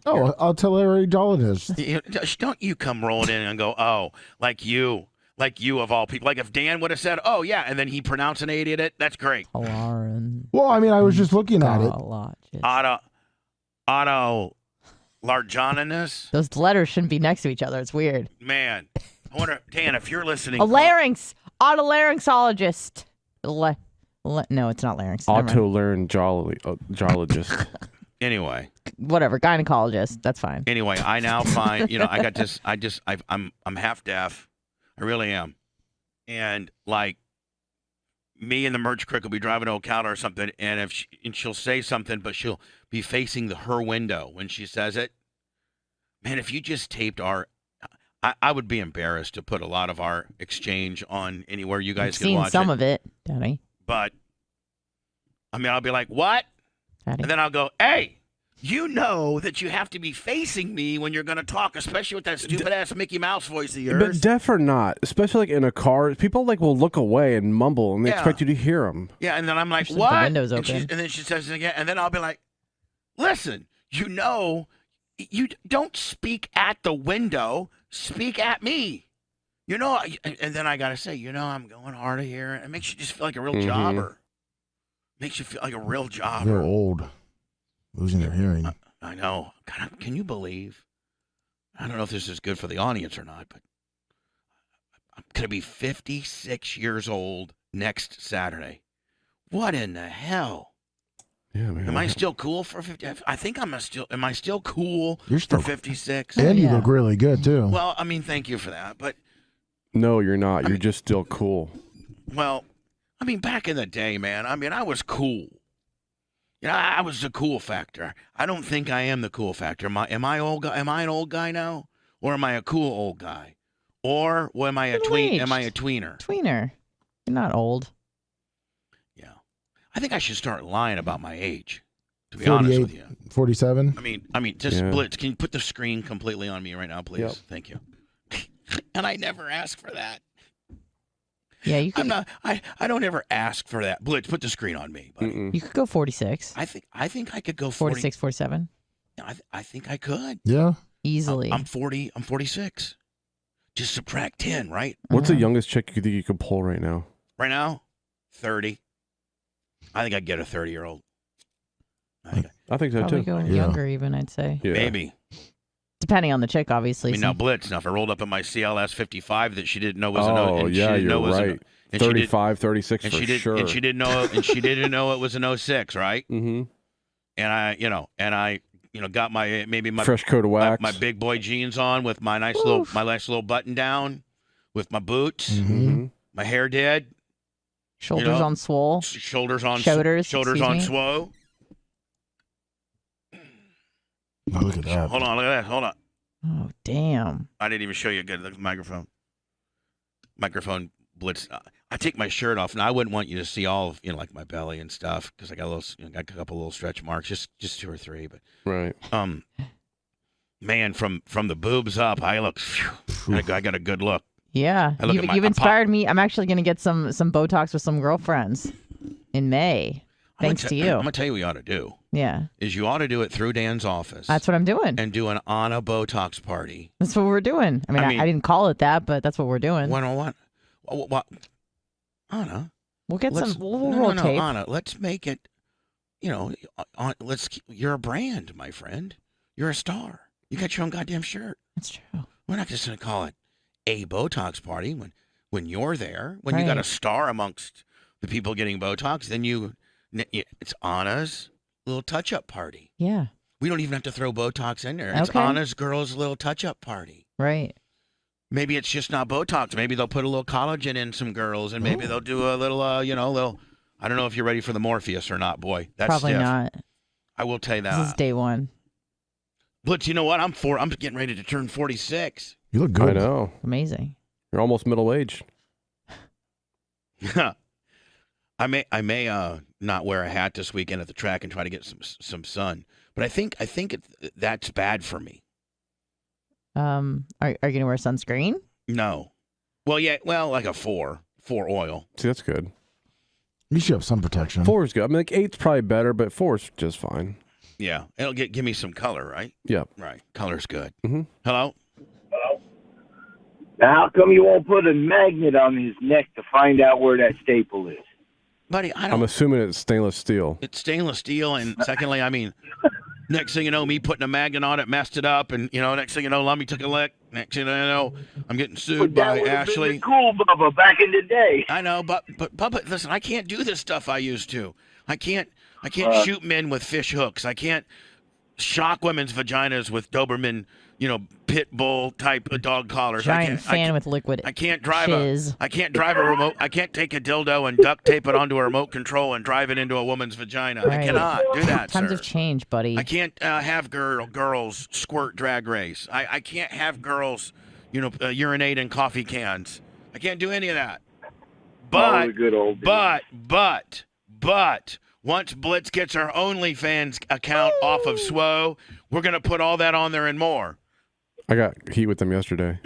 Oh, otolaryngologist. Just don't you come rolling in and go, oh, like you of all people. Like if Dan would have said, oh, yeah, and then he pronunciated it, that's great. Well, I mean, I was just looking at it. Otolaryngologist. Those letters shouldn't be next to each other. It's weird. Man, I wonder, Dan, if you're listening. Otolaryngologist. No, it's not larynx. Otolaryngologist. Anyway. Whatever, gynecologist. That's fine. Anyway, I now find, I got this. I'm half deaf. I really am. And like, me and the merch crick will be driving to Ocala or something, and she'll say something, but she'll be facing her window when she says it. Man, if you just taped I would be embarrassed to put a lot of our exchange on anywhere you guys can watch it. I've seen some of it, Daddy. But, I mean, I'll be like, what? Daddy. And then I'll go, hey, you know that you have to be facing me when you're going to talk, especially with that stupid-ass Mickey Mouse voice of yours. But deaf or not, especially like in a car, people like will look away and mumble, and they expect you to hear them. Yeah, and then I'm like, Just what? the window's open. And then she says it again, and then I'll be like, listen, you don't speak at the window, speak at me. And then I got to say, I'm going harder here. It makes you just feel like a real jobber. Makes you feel like a real jobber. They're old. Losing their hearing. I know. God, can you believe? I don't know if this is good for the audience or not, but I'm going to be 56 years old next Saturday. What in the hell? Yeah, man. Am I still cool for 50? I think am I still cool You're still for 56? And you look really good, too. Well, I mean, thank you for that. But no, you're not. You're just still cool. Well, I mean, back in the day, man, I was cool. I was the cool factor. I don't think I am the cool factor. Am I an old guy now? Or am I a cool old guy? Or am I a tweener? Tweener. You're not old. Yeah. I think I should start lying about my age, to be honest with you. 47? I mean, just Blitz, can you put the screen completely on me right now, please? Yep. Thank you. And I never ask for that. Yeah, you could. I don't ever ask for that. Blitz, put the screen on me, buddy. You could go 46. I think I could go 46, 47. I think I could. Yeah. Easily. I'm 40. I'm 46. Just subtract 10, right? What's the youngest chick you think you could pull right now? Right now, 30. I think I'd get a 30-year-old. I think so Probably too. go younger even, I'd say. Yeah. Maybe. Depending on the chick, obviously. I mean, now Blitz. Now, if I rolled up in my CLS 55 that she didn't know was you're right. 35, 36 and for sure. And she didn't know. And she didn't know it was an 06, right? Mm-hmm. And I got my fresh coat of wax, my big boy jeans on with my nice little button down, with my boots, my hair did, shoulders on swole, shoulders on swole. Oh, look at that. Hold on, look at that. Hold on. Oh, damn. I didn't even show you good. Look at the microphone. Microphone Blitz. I take my shirt off, and I wouldn't want you to see all of like my belly and stuff because I got got a couple little stretch marks, just 2 or 3. But right. Man, from the boobs up, I look. I got a good look. Yeah, you've inspired me. I'm actually going to get some Botox with some girlfriends in May. Thanks to you. I'm gonna tell you what you ought to do. Yeah. Is you ought to do it through Dan's office. That's what I'm doing. And do an Anna Botox party. That's what we're doing. I mean, I didn't call it that, but that's what we're doing. What? Anna. We'll get some. We'll roll tape. Anna, let's make it. You're a brand, my friend. You're a star. You got your own goddamn shirt. That's true. We're not just gonna call it a Botox party when you're there. When you got a star amongst the people getting Botox, then it's Anna's little touch-up party. Yeah. We don't even have to throw Botox in there. It's Okay. Anna's girls' little touch-up party. Right. Maybe it's just not Botox. Maybe they'll put a little collagen in some girls, and maybe they'll do a little, little. I don't know if you're ready for the Morpheus or not, boy. That's Probably stiff. not. I will tell you that. This is day one. But you know what? I'm getting ready to turn 46. You look good. I know. Amazing. You're almost middle aged. I may not wear a hat this weekend at the track and try to get some sun. But I think that's bad for me. Are you gonna wear sunscreen? No. Well, yeah. Well, like a 4 oil. See, that's good. You should have some protection. 4 is good. I mean, like 8's probably better, but 4 is just fine. Yeah, it'll give me some color, right? Yep. Right. Color's good. Mm-hmm. Hello? Now, how come you won't put a magnet on his neck to find out where that staple is? Buddy, I'm assuming it's stainless steel. It's stainless steel, and secondly, I mean, next thing you know, me putting a magnet on it messed it up, and next thing you know, Lummy took a lick. Next thing you know, I'm getting sued by Ashley. Cool, Bubba, back in the day. I know, but Bubba, listen, I can't do this stuff I used to. I can't shoot men with fish hooks. I can't shock women's vaginas with Doberman, pit bull type of dog collars. Giant fan with liquid. I can't drive shiz. I can't drive a remote. I can't take a dildo and duct tape it onto a remote control and drive it into a woman's vagina. Right. I cannot do that. Times sir. have changed, buddy. I can't have girls squirt drag race. I can't have girls, urinate in coffee cans. I can't do any of that. But the good old days. But once Blitz gets our OnlyFans account off of SWO, we're gonna put all that on there and more. I got heat with them yesterday.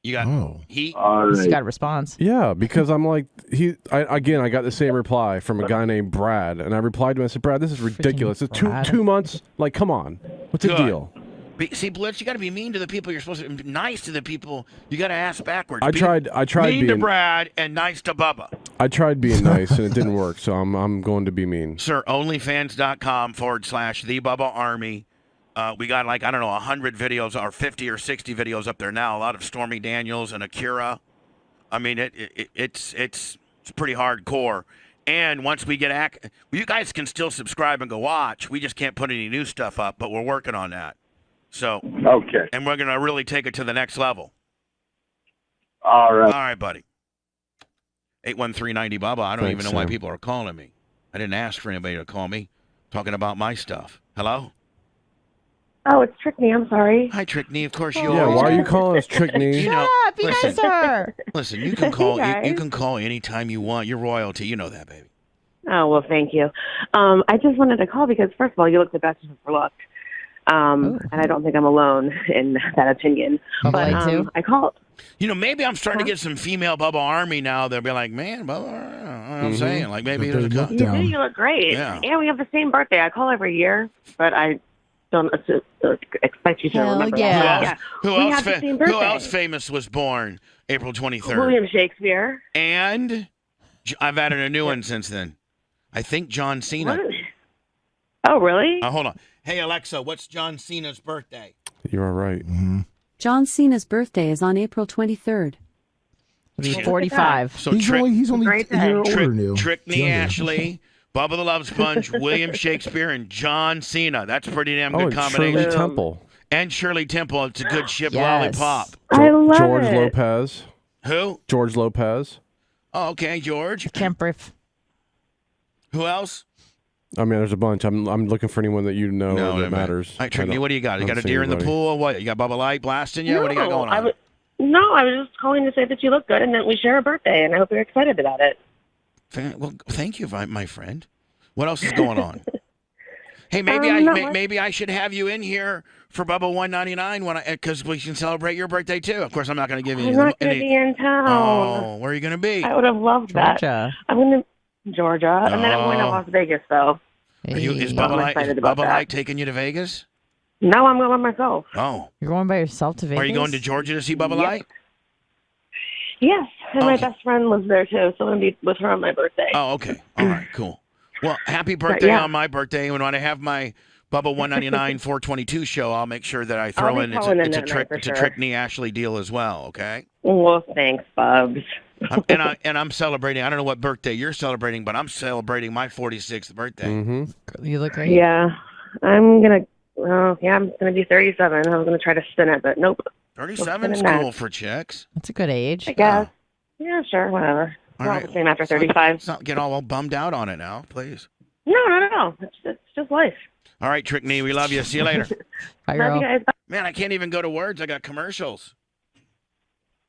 You got heat? He's got a response. Yeah, because I'm like, I got the same reply from a guy named Brad, and I replied to him. I said, Brad, this is ridiculous. It's two months. Like, come on. What's the deal? See, Blitz, you got to be mean to the people you're supposed to be nice to the people. You got to ask backwards. I tried mean being to Brad and nice to Bubba. I tried being nice, and it didn't work, so I'm going to be mean. Sir, onlyfans.com/the Bubba Army. We got 100 videos or 50 or 60 videos up there now. A lot of Stormy Daniels and Akira. I mean, it's pretty hardcore. And once we get you guys can still subscribe and go watch. We just can't put any new stuff up, but we're working on that. So okay, and we're gonna really take it to the next level. All right, buddy. 813-90 Bubba. I don't even know why people are calling me. I didn't ask for anybody to call me, talking about my stuff. Hello. Oh, it's Trickney. I'm sorry. Hi, Trickney. Of course you. Yeah, why are you calling us Trickney? Be nice to her. Listen, you can call. You can call anytime you want. You're royalty. You know that, baby. Oh well, thank you. I just wanted to call because first of all, you look the best for luck. And I don't think I'm alone in that opinion. But I called. Maybe I'm starting to get some female Bubba Army now. They'll be like, man, Bubba, you know what I'm saying? Like, maybe it'll come. You do. You look great. Yeah. And we have the same birthday. I call every year, but I don't expect you to remember that. Who We have the same birthday. Who else famous was born April 23rd? William Shakespeare. And I've added a new one since then. I think John Cena. What? Oh, really? Hold on. Hey, Alexa, what's John Cena's birthday? You are right. Mm-hmm. John Cena's birthday is on April 23rd. He's 45. So he's only a year older than you. Trickney Ashley, Bubba the Love Sponge, William Shakespeare, and John Cena. That's a pretty damn good combination. Shirley Temple. And Shirley Temple. It's a good ship lollipop. I love George it. Lopez. Who? George Lopez. Oh, okay, George. Kemprith. Who else? I mean, there's a bunch. I'm looking for anyone that you know or that matters. All right, Trickney, what do you got? You got a deer in the pool or what? You got Bubba Light blasting you? No, What do you got going on? I was just calling to say that you look good and that we share a birthday, and I hope you're excited about it. Well, thank you, my friend. What else is going on? Hey, maybe maybe I should have you in here for Bubba 199 because we can celebrate your birthday too. Of course, I'm not going to give you. I'm not going to be in town. Oh, where are you going to be? I would have loved that. Georgia. I'm going to Georgia, and then I'm going to Las Vegas, though. Is So I'm excited about Bubba that. Light taking you to Vegas? No, I'm going by myself. Oh. You're going by yourself to Vegas? Are you going to Georgia to see Bubba Light? Yes, and my best friend lives there, too, so I'm going to be with her on my birthday. Oh, okay. All right, cool. Well, happy birthday on my birthday. And when I have my Bubba 199 422 show, I'll make sure that I throw in it's a Trick Knee Ashley deal as well, okay? Well, thanks, Bubs. And I'm celebrating. I don't know what birthday you're celebrating, but I'm celebrating my 46th birthday. You look great. Yeah, I'm going to be 37. I was going to try to spin it, but nope. 37 is cool for chicks. That's a good age. I guess. Yeah, sure, whatever. We're all the same after 35. Let's not get all bummed out on it now, please. No. It's just life. All right, Trick Knee, we love you. See you later. Bye, girl. Love you guys. Man, I can't even go to words. I got commercials.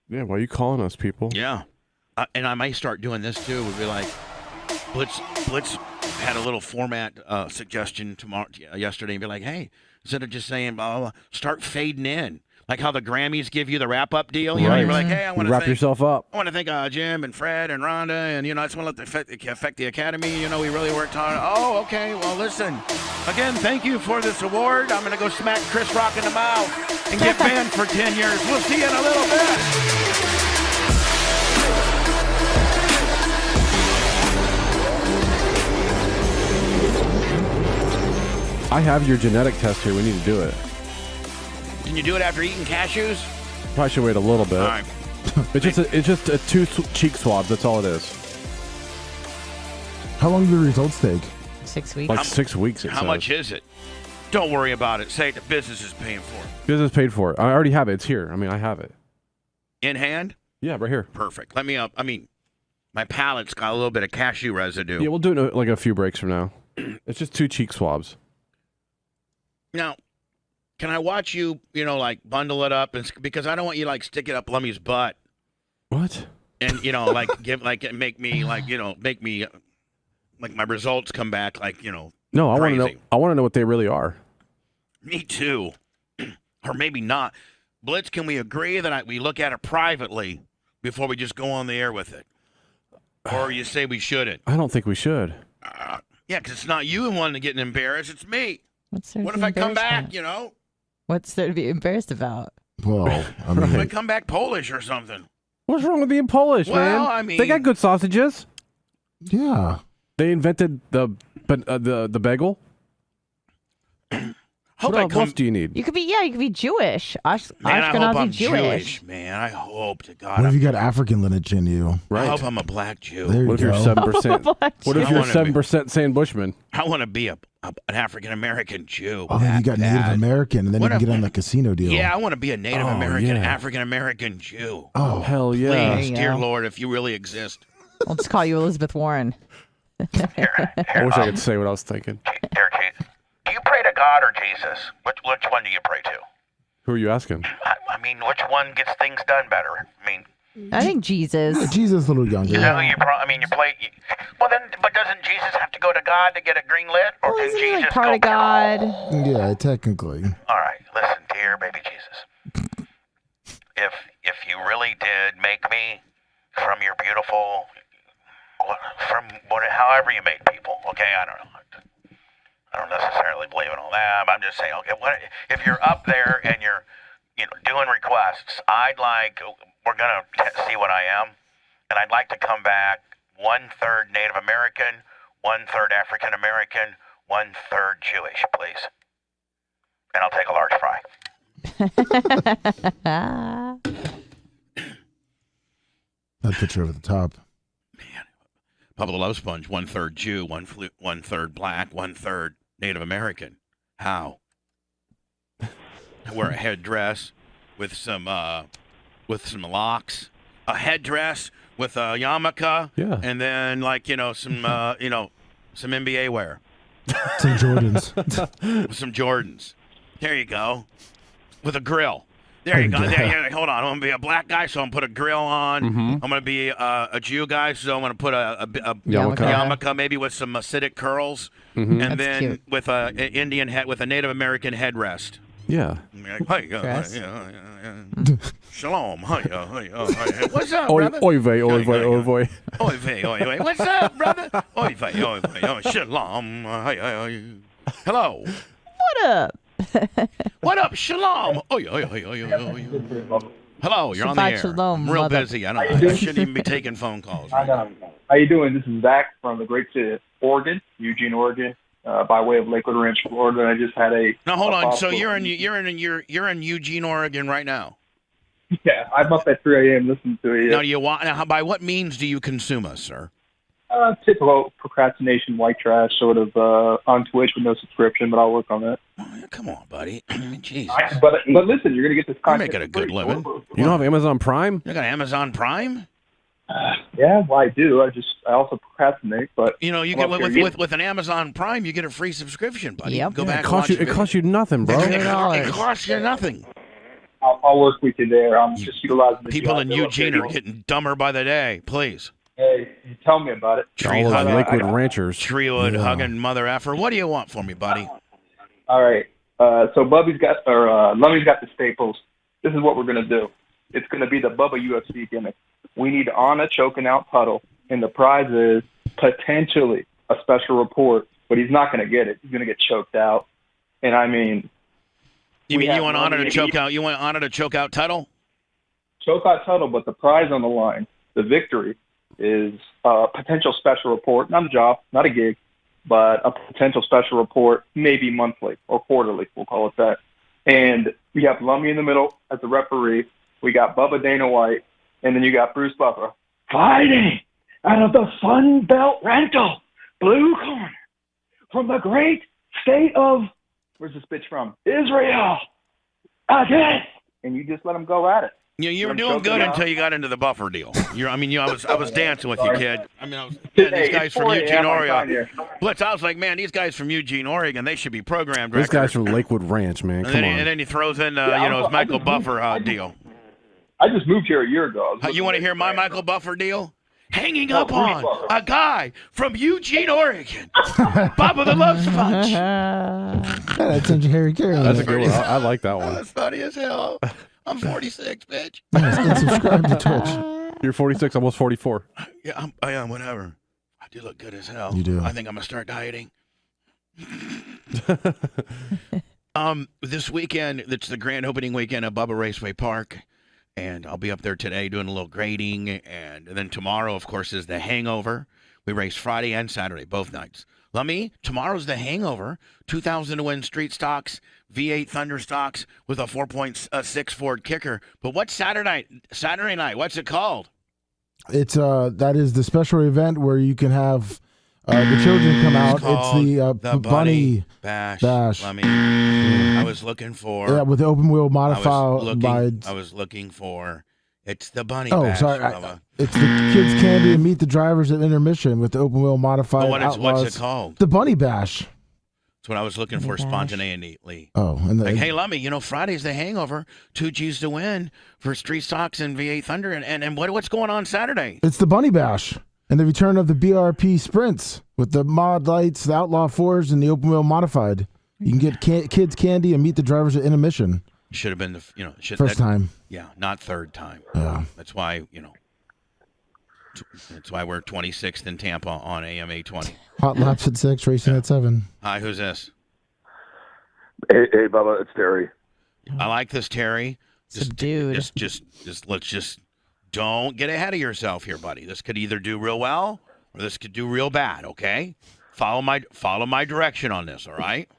Yeah, why are you calling us, people? Yeah. And I might start doing this, too. We'd be like, Blitz had a little format suggestion yesterday and be like, hey, instead of just saying, blah, blah, blah, start fading in. Like how the Grammys give you the wrap-up deal. You know, you're like, hey, I want to wrap yourself up. I want to thank Jim and Fred and Rhonda, and, I just want to let it affect the Academy. We really worked hard. Oh, okay. Well, listen. Again, thank you for this award. I'm going to go smack Chris Rock in the mouth and get banned for 10 years. We'll see you in a little bit. I have your genetic test here. We need to do it. Can you do it after eating cashews? Probably should wait a little bit. All right. It's just a 2 cheek swabs. That's all it is. How long do the results take? 6 weeks. Like 6 weeks. How much is it? Don't worry about it. Say the business is paying for it. Business paid for it. I already have it. It's here. I have it. In hand? Yeah, right here. Perfect. Let me up. My palate's got a little bit of cashew residue. Yeah, we'll do it like a few breaks from now. It's just 2 cheek swabs. Now, can I watch you, bundle it up? Because I don't want you, stick it up Lummy's butt. What? And, make me, my results come back, No, I want to know. crazy. I want to know what they really are. Me too. Or maybe not. Blitz, can we agree that we look at it privately before we just go on the air with it? Or you say we shouldn't? I don't think we should. Yeah, because it's not you the one getting embarrassed. It's me. What's there What to if I be come embarrassed back, about? What's there to be embarrassed about? Well, What if I come back Polish or something? What's wrong with being Polish, man? Well, they got good sausages. Yeah. They invented the bagel. Hope What else do you need? You could be Jewish. Man, I hope I'm Jewish. man. I hope to God. What if I'm you got African lineage in you? I hope I'm a black Jew. There you What if you're go. 7%? What if I you're wanna be- 7% San Bushman? I want to be an African American Jew. Oh, then you got Native bad. American, and then What you can if- get on the casino deal. Yeah, I want to be a Native Oh, American, yeah. African American Jew. Oh, hell yeah! There Please, you dear go. Lord, if you really exist. I'll just call you Elizabeth Warren. I wish I could say what I was thinking. Dear Jesus, do you pray to God or Jesus? Which one do you pray to? Who are you asking? I mean, which one gets things done better? I mean, I think Jesus. Yeah, Jesus a little younger. you know, you play. Well, then, but doesn't Jesus have to go to God to get a green lit, or Well, can isn't he Jesus like part go? of God? Yeah, technically. All right, listen, dear baby Jesus. If you really did make me from your beautiful, however you made people, okay, I don't know. I don't necessarily believe in all that, but I'm just saying, okay, if you're up there and you're, doing requests, we're going to see what I am, and I'd like to come back 1/3 Native American, 1/3 African American, 1/3 Jewish, please. And I'll take a large fry. That picture over the top. Bubba Love Sponge, 1/3 Jew, 1/3 black, 1/3 Native American. How? I wear a headdress with some locks, a headdress with a yarmulke, Yeah. and then some NBA wear, Some Jordans. with some Jordans. There you go, with a grill. There you go. Hold on. I'm going to be a black guy, so I'm going to put a grill on. I'm going to be a Jew guy, so I'm going to put a yarmulke, maybe with some Hasidic curls, and That's then cute. with a Indian head, with a Native American headrest. Yeah. Shalom. What's up, Oy, brother? oy vey, oy vey, oy vey. Oy vey, oy vey. What's up, brother? Oy vey, oy vey. Shalom. Hello. What up? What up, Shalom? Oy, oy, oy, oy, oy. Hello, you're on the Shabbat air. shalom, I'm real mother. busy. I shouldn't even be taking phone calls. I know. How you doing? This is Zach from the great city of Oregon, Eugene, Oregon, by way of Lakewood Ranch, Florida. And I just had a. Now hold on. So possible- you're in Eugene, Oregon right now. Yeah, I'm up at 3 a.m. listening to you. Now do you want? Now, by what means do you consume us, sir? Typical procrastination, white trash, sort of on Twitch with no subscription, but I'll work on that. Come on, buddy. Jesus. But listen, you're gonna get this You're content. making a good living. You don't have Amazon Prime? You got Amazon Prime? Yeah, well, I do. I also procrastinate, but You know, you I'm get up here. with an Amazon Prime, you get a free subscription, buddy. Yep. Go Yeah, back. it costs and you. watch It costs you nothing, bro. It costs you nothing. I'll work with you there. I'm just utilizing the People job in that Eugene I'm are getting dumber by the day. Please. Hey, you tell me about it. Tree All those hugging, Lakewood ranchers. Treewood hugging mother effer. What do you want from me, buddy? All right. So Lummy's got the staples. This is what we're gonna do. It's gonna be the Bubba UFC gimmick. We need Anna choking out Tuttle, and the prize is potentially a special report. But he's not gonna get it. He's gonna get choked out. And I mean, You we mean have you want Anna to Lummy- choke out? You want Anna to choke out Tuttle? choke out Tuttle, but the prize on the line, the victory, is a potential special report, not a job, not a gig, but a potential special report, maybe monthly or quarterly, we'll call it that. And we have Lummy in the middle as the referee. We got Bubba Dana White, and then you got Bruce Buffer. Fighting out of the Sun Belt Rental, blue corner, from the great state of, where's this bitch from? Israel. Again. And you just let them go at it. You were I'm doing choking good out. until you got into the Buffer deal. I was dancing with you, kid. I mean, Hey, these guys it's from 4 Eugene, a.m., I'm telling Oregon. you. Blitz, I was like, man, these guys from Eugene, Oregon, they should be programmed. This records. guy's from Lakewood Ranch, man. And Come then, on. and then he throws in, Yeah, his Michael Buffer deal. I just moved here a year ago. You want to hear my Michael Buffer deal? Hanging Oh, up Bruce on Buffer. a guy from Eugene, Oregon. Bubba the Love Sponge. That's into Harry Carey. That's a good one. I like that one. That's funny as hell. I'm 46, bitch. Nice. And subscribe to Twitch. You're 46, almost 44. Yeah, I am, whatever. I do look good as hell. You do. I think I'm going to start dieting. This weekend, it's the grand opening weekend at Bubba Raceway Park. And I'll be up there today doing a little grading. And then tomorrow, of course, is the hangover. We race Friday and Saturday, both nights. Lummy, tomorrow's the hangover. 2,000 to win street stocks, V8 Thunder stocks with a 4.6 Ford kicker. But what's Saturday night? What's it called? It's that is the special event where you can have the children come out. It's the bunny bash. bash. Lummy, I was looking for. Yeah, with the open wheel I modified by. was looking for. It's the bunny Oh, bash. sorry. Bubba. It's the kids' candy and meet the drivers at intermission with the open wheel modified. What's Outlaws. it called? The bunny bash. That's what I was looking for, spontaneously. Oh, and Like, hey, Lummy, Friday's the hangover. 2 G's to win for street stocks and V8 Thunder. And what's going on Saturday? it's the bunny bash and the return of the BRP sprints with the mod lights, the Outlaw 4s, and the open wheel modified. You can get kids' candy and meet the drivers at intermission. Should have been First time. Yeah, not third time. Yeah. That's why, that's why we're 26th in Tampa on AM 820. Hot laps at 6, racing at 7. Hi, who's this? Hey, Bubba, it's Terry. I like this, Terry. Dude. Let's don't get ahead of yourself here, buddy. This could either do real well or this could do real bad, okay? Follow my direction on this, all right?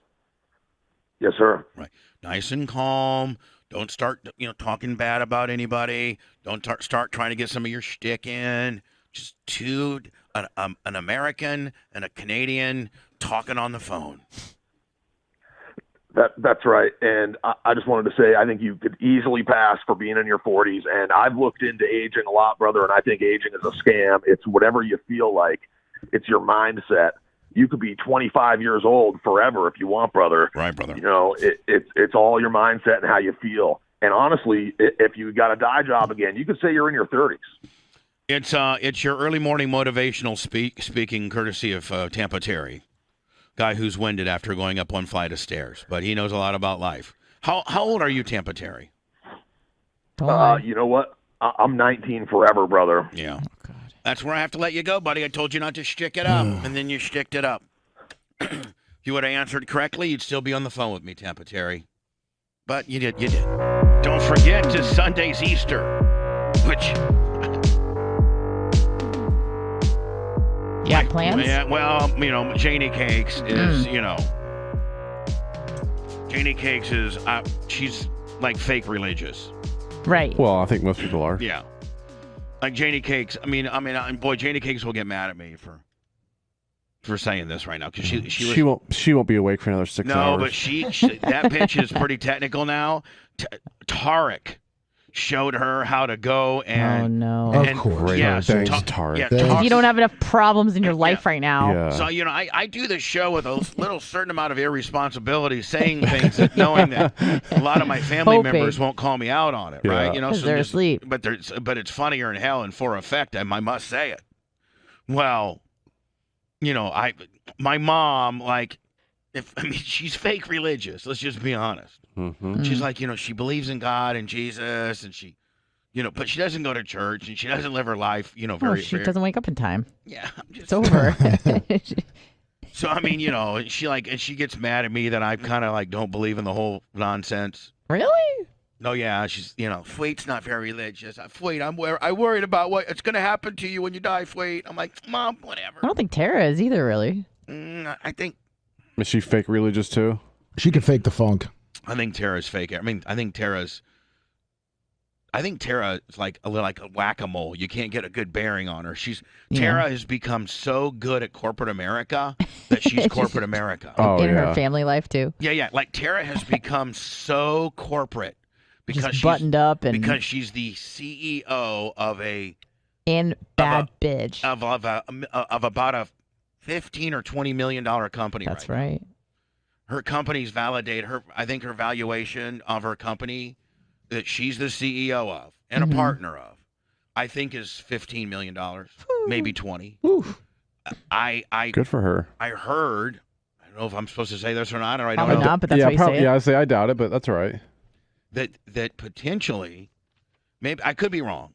Yes, sir. Right. Nice and calm. Don't start, talking bad about anybody. Don't start trying to get some of your shtick in. Just an American and a Canadian talking on the phone. That's right. And I just wanted to say, I think you could easily pass for being in your 40s. And I've looked into aging a lot, brother, and I think aging is a scam. It's whatever you feel like. It's your mindset. You could be 25 years old forever if you want, brother. Right, brother. It's all your mindset and how you feel. And honestly, if you got a die job again, you could say you're in your 30s. It's your early morning motivational speaking courtesy of Tampa Terry, guy who's winded after going up one flight of stairs, but he knows a lot about life. How old are you, Tampa Terry? You know what? I'm 19 forever, brother. Yeah. Oh, God. That's where I have to let you go, buddy. I told you not to shtick it up, and then you shticked it up. If you would have answered correctly, you'd still be on the phone with me, Tampa Terry. But you did. Don't forget, it's Sunday's Easter, which... You got plans? Yeah, well, Janie Cakes is, Janie Cakes is, she's like fake religious. Right. Well, I think most people are. Yeah. Like Janie Cakes, boy, Janie Cakes will get mad at me for saying this right now because she won't be awake for another 6 hours. No, but she that bitch is pretty technical now. Tarek showed her how to go and of course. Yeah, thanks, Tarek. Yeah, you don't have enough problems in your life right now. Yeah. So I do the show with a little certain amount of irresponsibility, saying things that knowing that a lot of my family members won't call me out on it, right? Because they're asleep. But it's funnier in hell, and for effect, I must say it. Well, my mom, she's fake religious. Let's just be honest. Mm-hmm. She's like, she believes in God and Jesus, and she, but she doesn't go to church, and she doesn't live her life, she doesn't wake up in time. Yeah, it's over. So she gets mad at me that I kind of don't believe in the whole nonsense. Really? No, yeah, she's, Fweet's not very religious. Fweet, I worried about what it's going to happen to you when you die, Fweet. I'm like, Mom, whatever. I don't think Tara is either, really. I think. Is she fake religious too? She could fake the funk. I think Tara's fake. I think Tara is like a whack-a-mole. You can't get a good bearing on her. Tara has become so good at corporate America that she's corporate America. In her family life too. Yeah. Like Tara has become so corporate because she's she's buttoned up and because she's the CEO of a bitch of about a $15 or $20 million company. That's right. Her company's validate her. I think her valuation of her company that she's the CEO of and a partner of, I think is $15 million, maybe 20. I good for her. I heard. I don't know if I'm supposed to say this or not. Or I probably don't know. not, but that's what you say. Yeah, I say I doubt it, but that's all right. That potentially, maybe I could be wrong.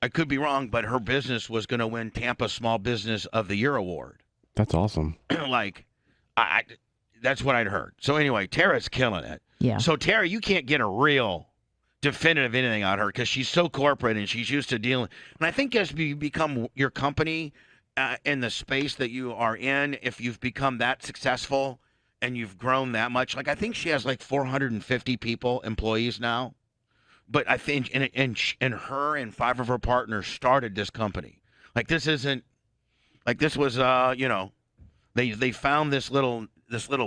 But her business was going to win Tampa Small Business of the Year award. That's awesome. That's what I'd heard. So anyway, Tara's killing it. Yeah. So Tara, you can't get a real definitive anything on her because she's so corporate and she's used to dealing. And I think as you become your company in the space that you are in, if you've become that successful and you've grown that much, I think she has 450 employees now. But I think and her and 5 of her partners started this company. This isn't this was they found this little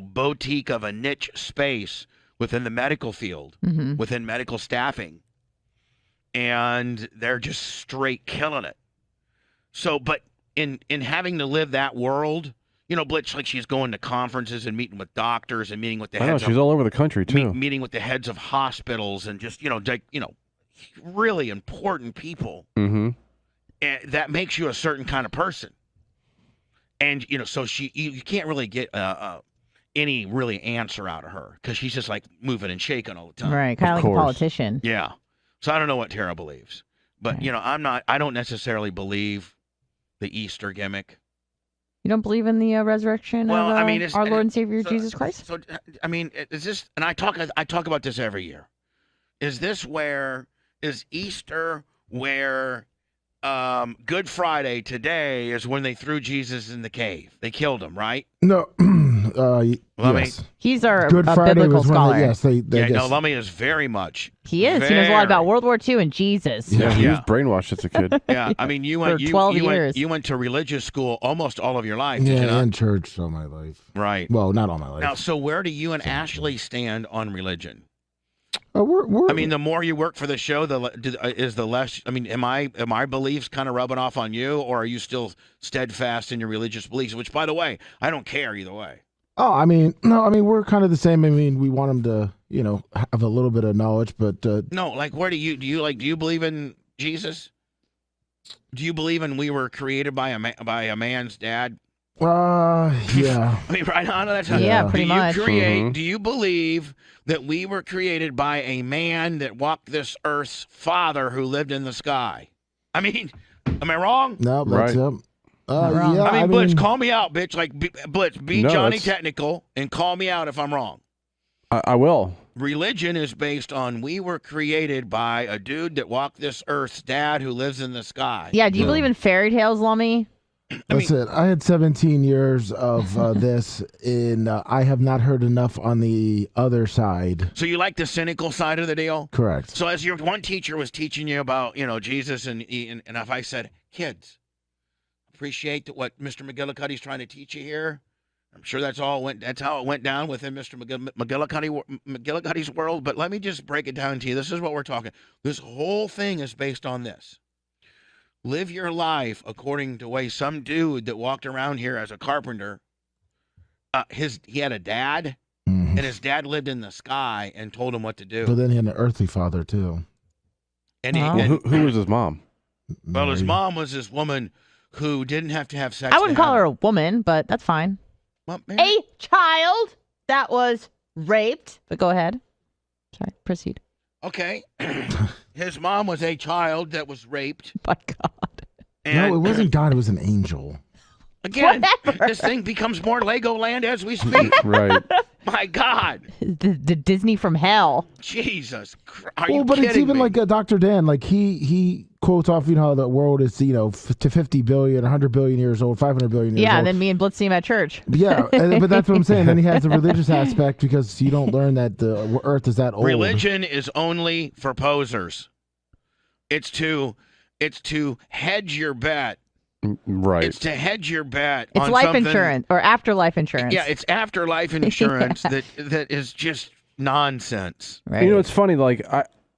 boutique of a niche space within the medical field, within medical staffing, and they're just straight killing it. So, but in having to live that world, Blitz, she's going to conferences and meeting with doctors and meeting with the heads. She's all over the country too. Meeting with the heads of hospitals and just really important people. Mm-hmm. And that makes you a certain kind of person. And so you can't really get any really answer out of her because she's just moving and shaking all the time. Right, kind of like a politician. Yeah. So I don't know what Tara believes, but I don't necessarily believe the Easter gimmick. You don't believe in the resurrection of our Lord and Savior Jesus Christ? So is this? And I talk about this every year. Is Easter where? Good Friday today is when they threw Jesus in the cave. They killed him, right? No. Yes. He's our Good Friday biblical was scholar. Lummy is very much. He is. He knows a lot about World War II and Jesus. Yeah, he was brainwashed as a kid. Yeah, you went 12 years. You went to religious school almost all of your life. Yeah, did you not? and church all my life. Right. Well, not all my life. Now, so where do you and Ashley stand on religion? We're the more you work for the show, the less. Am my beliefs kind of rubbing off on you, or are you still steadfast in your religious beliefs? Which, by the way, I don't care either way. Oh, no, we're kind of the same. We want them to, have a little bit of knowledge, but no, where do you believe in Jesus? Do you believe in we were created by a man's dad? Yeah. I mean, right on. That's how. Yeah, pretty much. Do you believe that we were created by a man that walked this earth's father who lived in the sky? I mean, am I wrong? No, that's Right. him. wrong. Yeah, I mean, Blitz, call me out, bitch. Like, Blitz, be No, Johnny that's- Technical and call me out if I'm wrong. I will. Religion is based on we were created by a dude that walked this earth's dad who lives in the sky. Yeah, do you believe in fairy tales, Lummy? That's it. I had 17 years of this, and I have not heard enough on the other side. So you like the cynical side of the deal? Correct. So as your one teacher was teaching you about, Jesus, and if I said, kids, appreciate what Mr. McGillicuddy's trying to teach you here. I'm sure that's how it went down within Mr. McGillicuddy's world. But let me just break it down to you. This is what we're talking. This whole thing is based on this. Live your life according to the way some dude that walked around here as a carpenter, he had a dad, and his dad lived in the sky and told him what to do. But then he had an earthly father, too. And who was his mom? Well, his mom was this woman who didn't have to have sex. I wouldn't call her a woman, but that's fine. Well, a child that was raped. But go ahead. Sorry, proceed. Okay. His mom was a child that was raped. My God. No, it wasn't God. It was an angel. Again, this thing becomes more Legoland as we speak. Right. My God. The Disney from hell. Jesus Christ. Are Well, you but kidding it's even me? like Dr. Dan. Like he quotes off, how the world is, to 50 billion, 100 billion years old, 500 billion years Yeah, old. and then me and Blitz see him at church. Yeah, but that's what I'm saying. Then he has the religious aspect because you don't learn that the Earth is that old. Religion is only for posers. It's to hedge your bet. Right. It's to hedge your bet. It's on life something. insurance or afterlife insurance. Yeah, it's afterlife insurance that is just nonsense. Right. It's funny. Like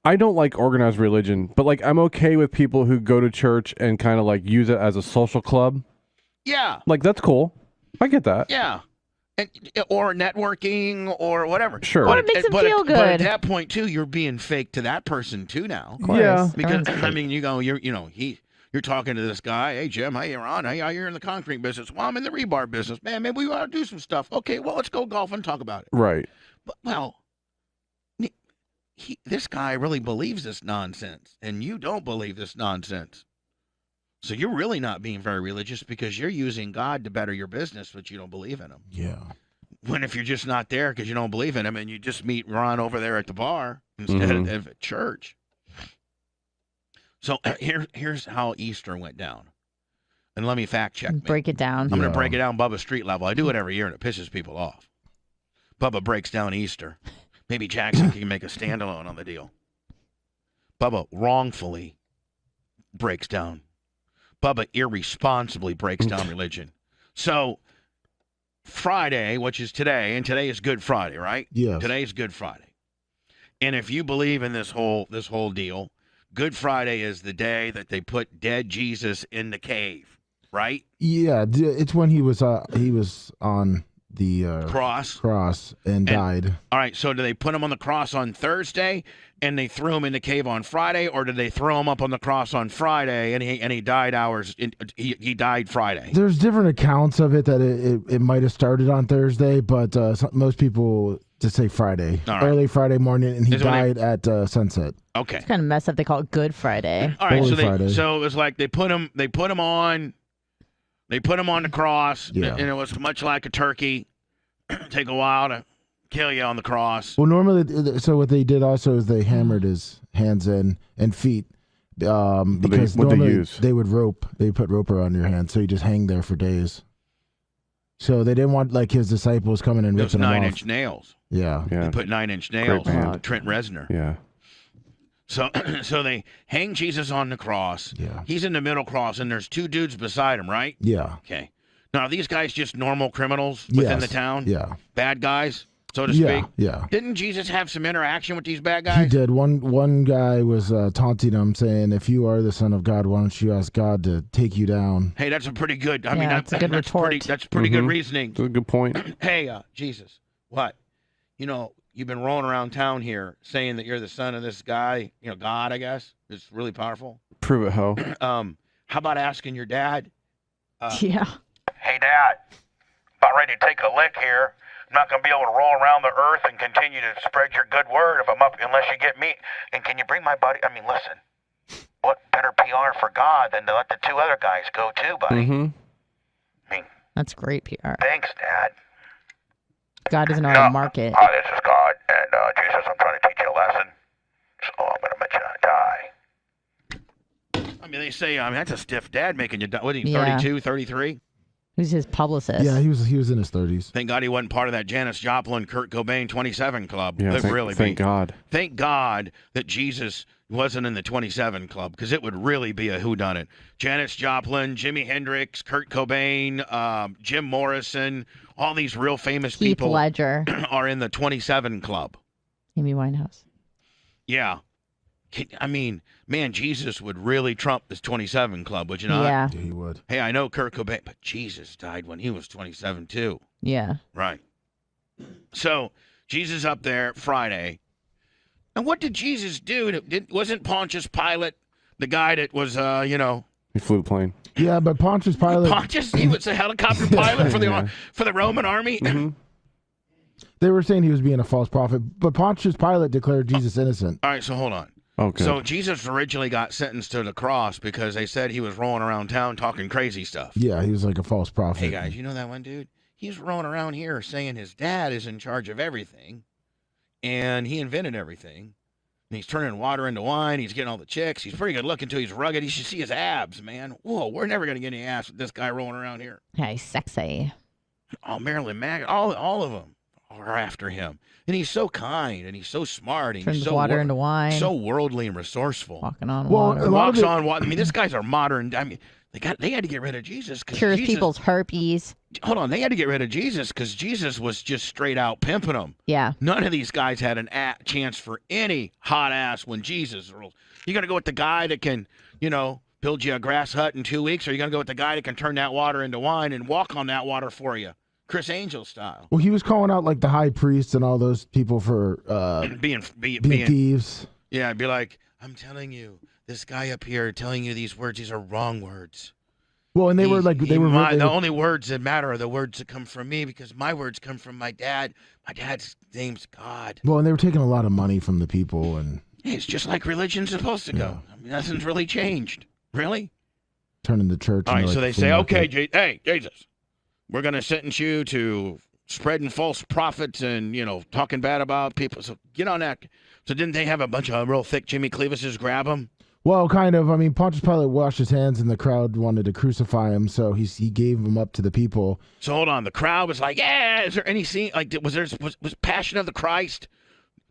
I don't like organized religion, but like I'm okay with people who go to church and kind of like use it as a social club. Yeah. Like that's cool. I get that. Yeah. Or networking or whatever. Sure. Or it makes them feel But at good. that point too, you're being fake to that person too now. Of course. Yeah. Because I mean, you're talking to this guy. Hey Jim, hey Ron, hey, you're in the concrete business. Well, I'm in the rebar business. Man, maybe we ought to do some stuff. Okay, well, let's go golf and talk about it. Right. But this guy really believes this nonsense, and you don't believe this nonsense. So you're really not being very religious because you're using God to better your business, but you don't believe in him. Yeah. When if you're just not there because you don't believe in him and you just meet Ron over there at the bar instead of at church. So here's how Easter went down. And let me fact check me. Break it down. I'm going to break it down Bubba street level. I do it every year and it pisses people off. Bubba breaks down Easter. Maybe Jackson can make a standalone on the deal. Bubba wrongfully breaks down. Bubba irresponsibly breaks down religion. So Friday, which is today, and today is Good Friday, right? Yes. Today is Good Friday. And if you believe in this whole deal, Good Friday is the day that they put dead Jesus in the cave, right? Yeah, it's when he was on the cross and died. All right, so do they put him on the cross on Thursday and they threw him in the cave on Friday, or did they throw him up on the cross on Friday and he died he died Friday? There's different accounts of it that it might have started on Thursday, but most people just say Friday, All right. early Friday morning, and he Is when died at sunset. Okay. It's kind of messed up. They call it Good Friday. All right, Holy Friday. so it was like they put him on the cross, Yeah. and it was much like a turkey. Take a while to kill you on the cross. Well, normally, so what they did also is they hammered his hands and feet because what'd they normally use? they would put rope around your hands, so you just hang there for days. So they didn't want like his disciples coming and Those ripping him off. 9-inch nails. Yeah. They put 9-inch nails band. on Trent Reznor. Yeah. So they hang Jesus on the cross. Yeah. He's in the middle cross, and there's two dudes beside him, right? Yeah. Okay. Now, are these guys just normal criminals within the Yes. town? Yeah. Bad guys, so to Yeah. speak? Yeah. Didn't Jesus have some interaction with these bad He guys? did. One guy was taunting him, saying, "If you are the Son of God, why don't you ask God to take you down?" Hey, that's a pretty good. I Yeah, mean, that's a good retort. That's pretty good reasoning. That's a good point. Hey, Jesus, what? You've been rolling around town here saying that you're the son of this guy. God, I guess, is really powerful. Prove it, ho. How about asking your dad? Yeah. Hey, Hey, Dad, about ready to take a lick here. I'm not going to be able to roll around the earth and continue to spread your good word if I'm up, unless you get me. And can you bring my buddy? I mean, listen, what better PR for God than to let the two other guys go too, buddy? I mean, That's great PR. thanks, Dad. God doesn't know how to market. Hi, this is God, and Jesus, I'm trying to teach you a lesson, so I'm going to let you die. I mean, they say, that's a stiff dad making you die. What are you, 32, 33? Who's his publicist? Yeah, he was in his 30s. Thank God he wasn't part of that Janis Joplin, Kurt Cobain 27 club. Yeah, thank God. Thank God that Jesus wasn't in the 27 club, because it would really be a whodunit. Janis Joplin, Jimi Hendrix, Kurt Cobain, Jim Morrison, all these real famous people Ledger are in the 27 club. Amy Winehouse. Yeah. I mean, man, Jesus would really trump this 27 club, would you not? Yeah. Yeah, he would. Hey, I know Kurt Cobain, but Jesus died when he was 27 too. Yeah. Right. So Jesus up there Friday. And what did Jesus do? Wasn't Pontius Pilate the guy that was, He flew the plane. Yeah, but Pontius Pilate. Pontius? He was a helicopter pilot for the Roman army? Mm-hmm. They were saying he was being a false prophet, but Pontius Pilate declared Jesus innocent. All right, so hold on. Okay. So Jesus originally got sentenced to the cross because they said he was rolling around town talking crazy stuff. Yeah, he was like a false prophet. Hey, guys, you know that one dude? He's rolling around here saying his dad is in charge of everything, and he invented everything. And he's turning water into wine. He's getting all the chicks. He's pretty good looking, too. He's rugged. You should see his abs, man. Whoa, we're never going to get any ass with this guy rolling around here. Yeah, he's sexy. Oh, Marilyn Manson, all of them are after him. And he's so kind, and he's so smart. And Turns he's so water into wine. So worldly and resourceful. Walking on Well, water. a lot Walks of it- on water. I mean, these guys are modern. I mean, they had to get rid of Jesus. Cures people's herpes. Hold on, they had to get rid of Jesus because Jesus was just straight out pimping them. Yeah. None of these guys had an chance for any hot ass when Jesus ruled. You gonna go with the guy that can, build you a grass hut in 2 weeks, or you gonna go with the guy that can turn that water into wine and walk on that water for you, Chris Angel style? Well, he was calling out like the high priests and all those people for being thieves. Yeah, I'd be like, I'm telling you, this guy up here telling you these words, these are wrong words. Well, and they were the only words that matter are the words that come from me, because my words come from my dad. My dad's name's God. Well, and they were taking a lot of money from the people, and It's just like religion's supposed to go. I mean, nothing's really changed. Really? turning the church. All right, into, so like, they flea say, market. okay, hey, Jesus, we're going to sentence you to spreading false prophets and, talking bad about people. So get on that. So didn't they have a bunch of real thick Jimmy Cleavises grab him? Well, kind of. I mean, Pontius Pilate washed his hands, and the crowd wanted to crucify him, so he gave him up to the people. So hold on. The crowd was like, yeah, is there any scene? Like, was Passion of the Christ?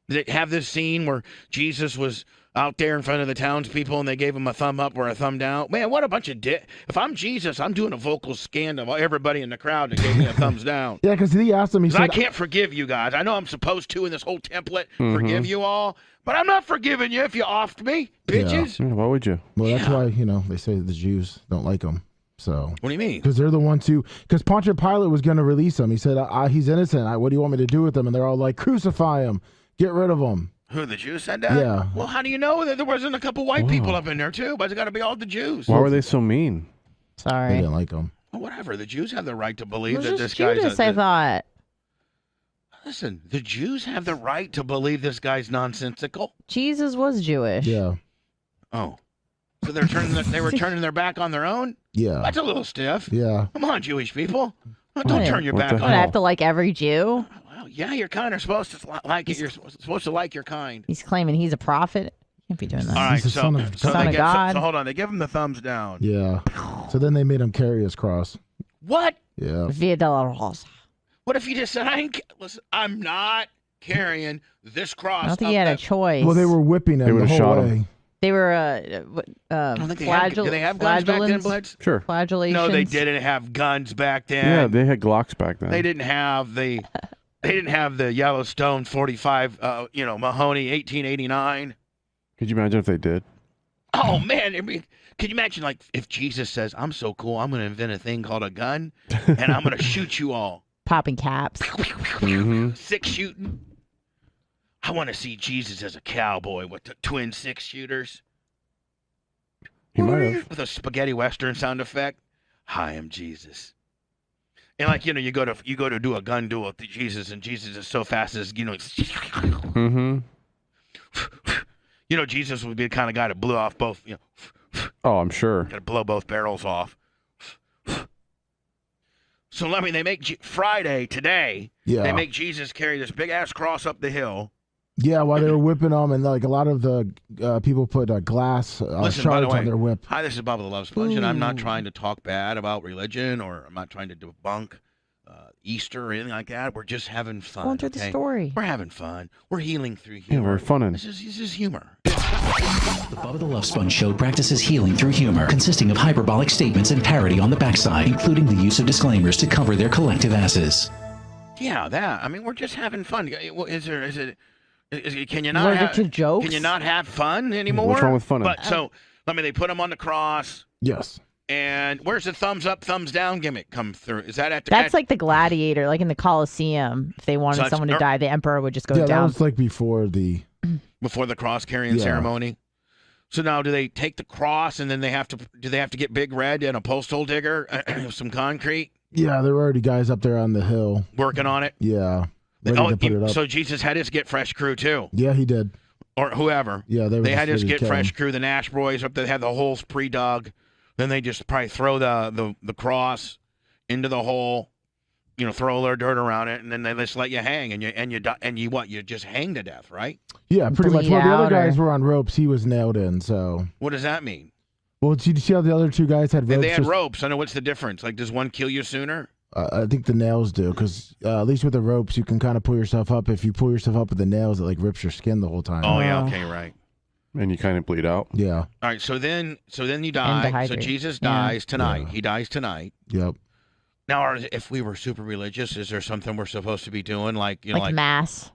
Did it have this scene where Jesus was out there in front of the townspeople and they gave him a thumb up or a thumb down? Man, what a bunch of If I'm Jesus, I'm doing a vocal scan of everybody in the crowd that gave me a thumbs down. Yeah, because he asked him, he 'Cause said, I can't forgive you guys. I know I'm supposed to in this whole template Mhm. forgive you all, but I'm not forgiving you if you offed me, bitches. Yeah, why would you? Well, that's why, they say the Jews don't like him. So What do you mean? Because they're the ones who, because Pontius Pilate was going to release him. He said, he's innocent. What do you want me to do with him? And they're all like, crucify him. Get rid of him. Who, the Jews said that? Yeah. Well, how do you know that there wasn't a couple white Wow. people up in there, too? But it's got to be all the Jews. Why were they so mean? They Sorry. didn't like him. Well, whatever. The Jews have the right to It believe was that just this guy's Judas, I thought. Listen, the Jews have the right to believe this guy's nonsensical. Jesus was Jewish. Yeah. Oh. So they were turning their back on their own? Yeah. That's a little stiff. Yeah. Come on, Jewish people. Don't turn your What back the on What, I have to like every Jew? Well, yeah, you're kind of supposed to like it. You're supposed to like your kind. He's claiming he's a prophet. Can't be doing that. All right, He's the so, son of- so, Son they of get, God. so hold on. They give him the thumbs down. Yeah. So then they made him carry his cross. What? Yeah. Via de la Rosa. What if he just said, listen, I'm not carrying this cross? I don't think up he had a that-" choice. Well, they were whipping They him the would've whole shot way. him. They were I don't think they had. Did they have guns back then, Blitz? Sure. Flagellations. No, they didn't have guns back then. Yeah, they had Glocks back then. They didn't have the. They didn't have the Yellowstone 45. Mahoney 1889. Could you imagine if they did? Oh man! I mean, can you imagine like if Jesus says, "I'm so cool, I'm going to invent a thing called a gun, and I'm going to shoot you all." Popping caps. Mm-hmm. Six shooting. I want to see Jesus as a cowboy with the twin six shooters. He might have. With a spaghetti western sound effect. Hi, I'm Jesus. And like you go to do a gun duel with Jesus, and Jesus is so fast as Mm-hmm. Jesus would be the kind of guy that blew off both. Oh, I'm sure. Got to blow both barrels off. So they make Friday today. Yeah. They make Jesus carry this big ass cross up the hill. Yeah, while they were whipping them, and like a lot of the people put glass Listen, by the shards way, on their whip. Hi, this is Bubba the Love Sponge, and I'm not trying to talk bad about religion, or I'm not trying to debunk Easter or anything like that. We're just having fun. Going through the story. We're having fun. We're healing through humor. Yeah, we're funning. This is humor. The Bubba the Love Sponge Show practices healing through humor, consisting of hyperbolic statements and parody on the backside, including the use of disclaimers to cover their collective asses. Yeah, that. I mean, we're just having fun. Can you not have jokes? Can you not have fun anymore? What's wrong with funning? But so, they put them on the cross. Yes. And where's the thumbs up, thumbs down gimmick come through? Is that at the? That's like the gladiator, like in the Colosseum. If they wanted someone to die, the emperor would just go down. That was like before the cross carrying ceremony. So now, do they take the cross and then do they have to get Big Red and a postal digger, some concrete? Yeah, there were already guys up there on the hill working on it. Yeah, ready to put it up. So Jesus had his Get Fresh crew too. Yeah, he did. Or whoever. Yeah, they had his Get Fresh crew. The Nash boys up there had the holes pre-dug. Then they just probably throw the cross into the hole, throw a little dirt around it, and then they just let you hang, and you just hang to death, right? Yeah, pretty much. Well, the other guys or... were on ropes. He was nailed in. So what does that mean? Well, did you see how the other two guys had ropes? They had ropes. I know. What's the difference? Like, does one kill you sooner? I think the nails do, because at least with the ropes, you can kind of pull yourself up. If you pull yourself up with the nails, it like rips your skin the whole time. Oh yeah, okay, right. And you kind of bleed out. Yeah. All right, so then you die. So Jesus dies tonight. Yeah. He dies tonight. Yep. Now, if we were super religious, is there something we're supposed to be doing, like mass?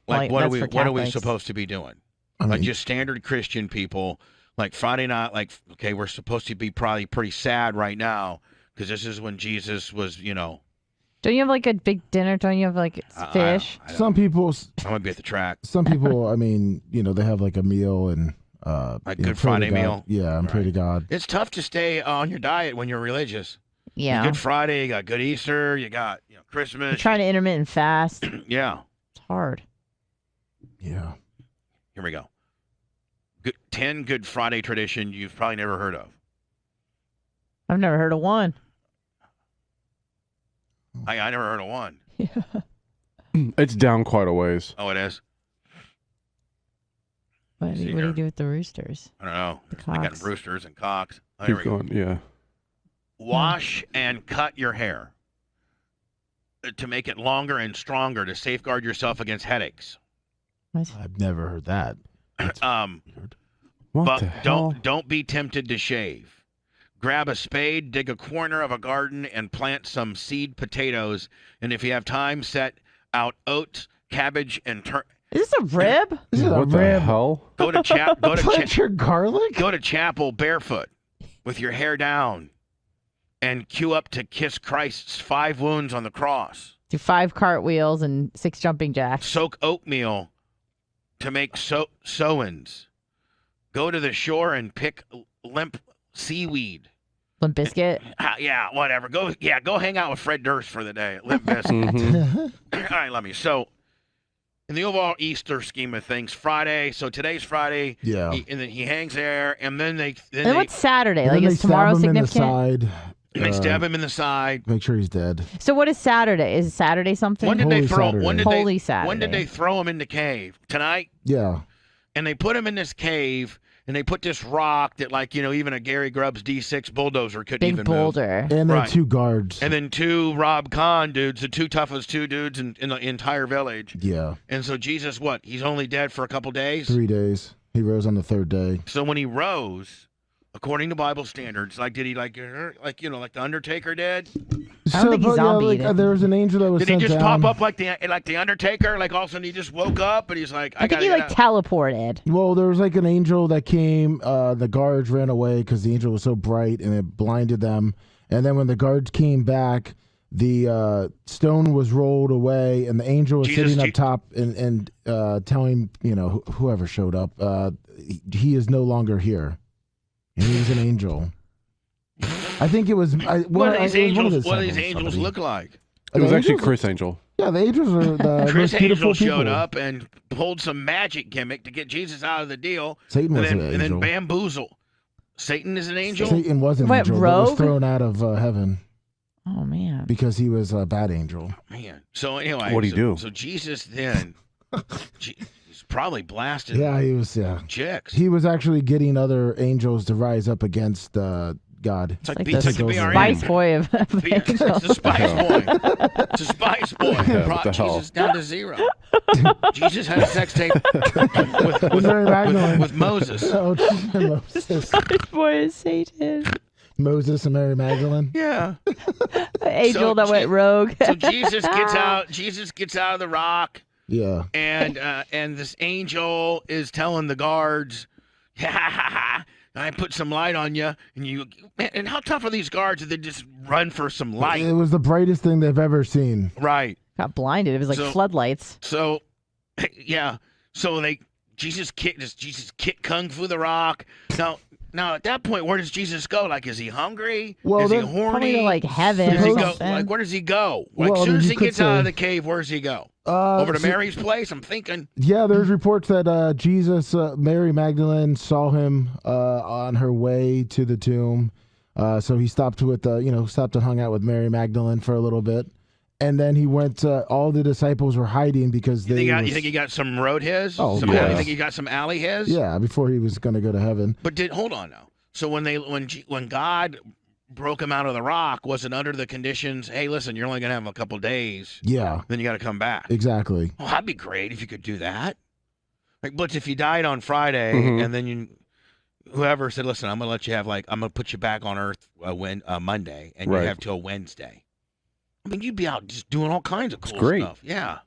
Like what are we supposed to be doing? Like just standard Christian people, like Friday night. Like, okay, we're supposed to be probably pretty sad right now because this is when Jesus was, Don't you have like a big dinner? Don't you have like fish? Some people. I'm gonna be at the track. Some people, I mean, they have like a meal and like Good Friday meal. Yeah, and pray to God. It's tough to stay on your diet when you're religious. Yeah. Good Friday, you got Good Easter, you got Christmas. You're trying to intermittent fast. Yeah. It's hard. Yeah. Here we go. 10 Good Friday tradition you've probably never heard of. I've never heard of one. I never heard of one. Yeah. It's down quite a ways. Oh, it is? What do you do with the roosters? I don't know. I got roosters and cocks. Oh, Keep going. Yeah. Wash and cut your hair to make it longer and stronger to safeguard yourself against headaches. What? I've never heard that. What but the hell? don't be tempted to shave. Grab a spade, dig a corner of a garden, and plant some seed potatoes. And if you have time, set out oats, cabbage, and Is this a rib? What the hell? Go to Plant your garlic? Go to chapel barefoot with your hair down and cue up to kiss Christ's 5 wounds on the cross. Do 5 cartwheels and 6 jumping jacks. Soak oatmeal to make sowins. Go to the shore and pick limp seaweed. Limp Biscuit? Yeah, whatever. Go hang out with Fred Durst for the day. Limp Biscuit. Mm-hmm. All right, let me. So, in the overall Easter scheme of things, Friday. So today's Friday. Yeah. And then he hangs there, and then they. And what's Saturday? Like, is tomorrow significant? And they stab him in the side. Make sure he's dead. So what is Saturday? Is Saturday something? When did they throw? Holy Saturday. When did they throw him in the cave? Tonight. Yeah. And they put him in this cave. And they put this rock that, even a Gary Grubbs D6 bulldozer couldn't even boulder. move. And then 2 guards. And then 2 Rob Kahn dudes, the 2 toughest 2 dudes in the entire village. Yeah. And so Jesus, what? He's only dead for a couple days? 3 days. He rose on the 3rd day. So when he rose, according to Bible standards, did he like the Undertaker did? I don't think he's zombie. There was an angel that was Did sent he just down. pop up like the Undertaker? Like all of a sudden he just woke up and he's like, I think he teleported. Well, there was like an angel that came. The guards ran away because the angel was so bright and it blinded them. And then when the guards came back, the stone was rolled away and the angel was sitting up top and telling whoever showed up, he is no longer here. And he was an angel. I think it was. What do these angels look like? It was actually Chris Angel. Yeah, the angels are the Chris most beautiful Angel showed people. up and pulled some magic gimmick to get Jesus out of the deal. Satan was an and then angel. bamboozle. Satan is an angel? Satan was an angel, but was thrown out of heaven. Oh man! Because he was a bad angel. Man. So anyway, What'd he do? So Jesus then, he's probably blasted. Yeah, he was. Yeah, chicks. He was actually getting other angels to rise up against God. It's like the Spice Boy of It's the Spice Boy. It's a Spice Boy. Yeah, Brought what the hell? Jesus down to zero. Jesus had a sex tape Mary Magdalene. with Moses. Oh, Moses. Spice Boy is Satan. Moses and Mary Magdalene. Yeah. Angel that went rogue. So Jesus gets out. Jesus gets out of the rock. Yeah. And this angel is telling the guards, I put some light on you, and how tough are these guards that they just run for some light? It was the brightest thing they've ever seen. Right. Got blinded. It was like floodlights. So, yeah. So Jesus kicked kung fu the rock. Now at that point, where does Jesus go? Like, is he hungry? Well, is he then- horny? Probably to, like, heaven Does or he go, something. like, where does he go? Like, Well, as soon as you he could gets out say- of the cave, where does he go? Over to so- Mary's place? I'm thinking. Yeah, there's reports that Jesus, Mary Magdalene saw him on her way to the tomb. So he stopped stopped and hung out with Mary Magdalene for a little bit. And then he went, all the disciples were hiding because You think he got some road his? Oh, You yeah. think he got some alley his? Yeah, before he was going to go to heaven. But hold on now. So when God broke him out of the rock, was it under the conditions, hey, listen, you're only going to have a couple days. Yeah. Then you got to come back. Exactly. Oh, that'd be great if you could do that. Like, Blitz, if you died on Friday and then whoever said, listen, I'm going to let you have, I'm going to put you back on Earth Monday, and you have till Wednesday. I mean, you'd be out just doing all kinds of cool stuff. Yeah.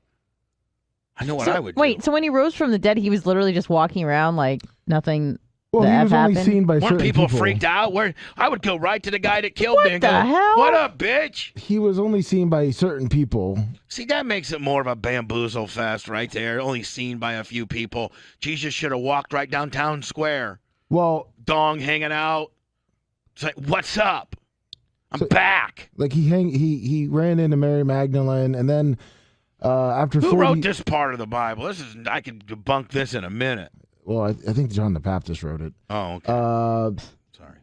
I know what I would do. Wait, so when he rose from the dead, he was literally just walking around like nothing. Well, the he F was only happened? seen by Weren't certain people freaked out? I would go right to the guy that killed me and go, what up, bitch? He was only seen by certain people. See, that makes it more of a bamboozle fest right there. Only seen by a few people. Jesus should have walked right down town square. Well, Dong hanging out. It's like, what's up? I'm back. Like he ran into Mary Magdalene, and then after Who 40 wrote this part of the Bible? I could debunk this in a minute. Well, I think John the Baptist wrote it. Oh, okay.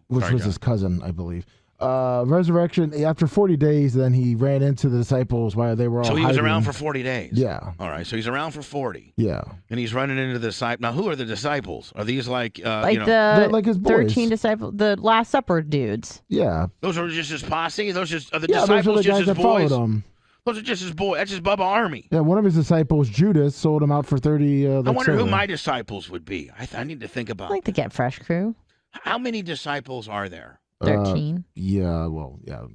Which was John. his cousin, I believe. Resurrection, after 40 days, then he ran into the disciples while they were all So he was hiding. around for 40 days. Yeah. All right. So he's around for 40. Yeah. And he's running into the disciples. Now, who are the disciples? Are these like the like his boys. 13 disciples, the Last Supper dudes. Yeah. Those are just his posse? Those are the Yeah, those are disciples the just guys his that followed boys? him. Those are just his boys. That's his Bubba Army. Yeah, one of his disciples, Judas, sold him out for 30. I wonder who my disciples would be. I need to think about I like the Get Fresh crew. how many disciples are there? 13. Yeah,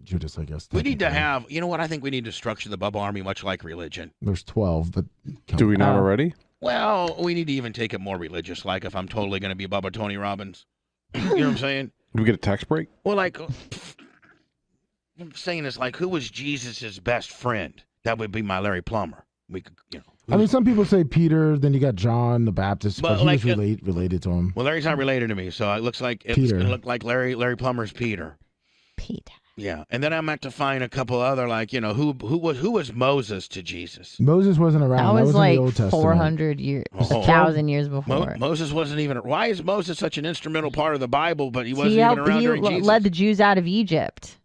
Judas, I guess. We need to have, you know what? I think we need to structure the Bubba Army much like religion. There's 12, but Do we not already? Well, we need to even take it more religious, like if I'm totally going to be Bubba Tony Robbins. You know what I'm saying? Do we get a tax break? Well, like, what I'm saying is, like, who was Jesus' best friend? That would be my Larry Plummer. We could, I mean, some people say Peter, then you got John the Baptist, but he was related to him. Well, Larry's not related to me, so it looks like it's Peter. going to look like Larry Plummer's Peter. Peter. Yeah, and then I'm going to have to find a couple other, like, who was Moses to Jesus? Moses wasn't around. That was in like the Old Testament. 400 years, Oh. 1,000 years before. Moses wasn't even. Why is Moses such an instrumental part of the Bible, but he wasn't He even around during Jesus? led the Jews out of Egypt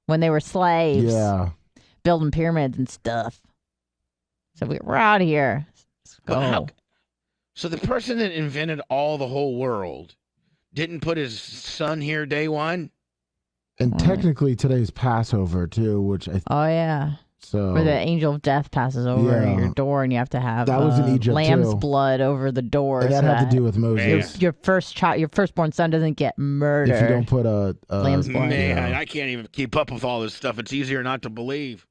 when they were slaves. Yeah. Building pyramids and stuff. So we're out of here. Let's go. So the person that invented the whole world didn't put his son here day one? And technically today's Passover too, which Oh, yeah. So where the angel of death passes over your door, and you have to have That was in Egypt, lamb's too. blood over the door. And that so had to do with Moses. Your firstborn son doesn't get murdered. If you don't put a lamb's blood. Man, I can't even keep up with all this stuff. It's easier not to believe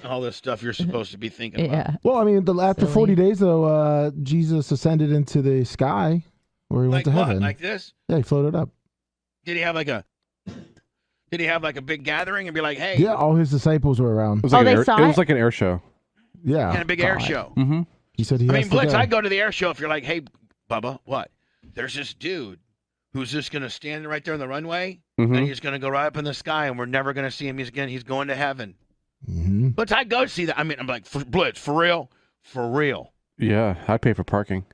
all this stuff you're supposed to be thinking about. Well, I mean, after 40 days, though, Jesus ascended into the sky where he went to heaven. Like this? Yeah, he floated up. Did he have like a big gathering and be like, hey? Yeah, all his disciples were around. It was like an air show. Yeah. And a big air show. Mm-hmm. He said he I has mean, to Blitz, go. I'd go to the air show if you're like, hey, Bubba, what? There's this dude who's just going to stand right there on the runway, and he's going to go right up in the sky, and we're never going to see him again. He's going to heaven. Mm-hmm. But I go see that. I mean, I'm like, Blitz, for real? For real. Yeah, I'd pay for parking.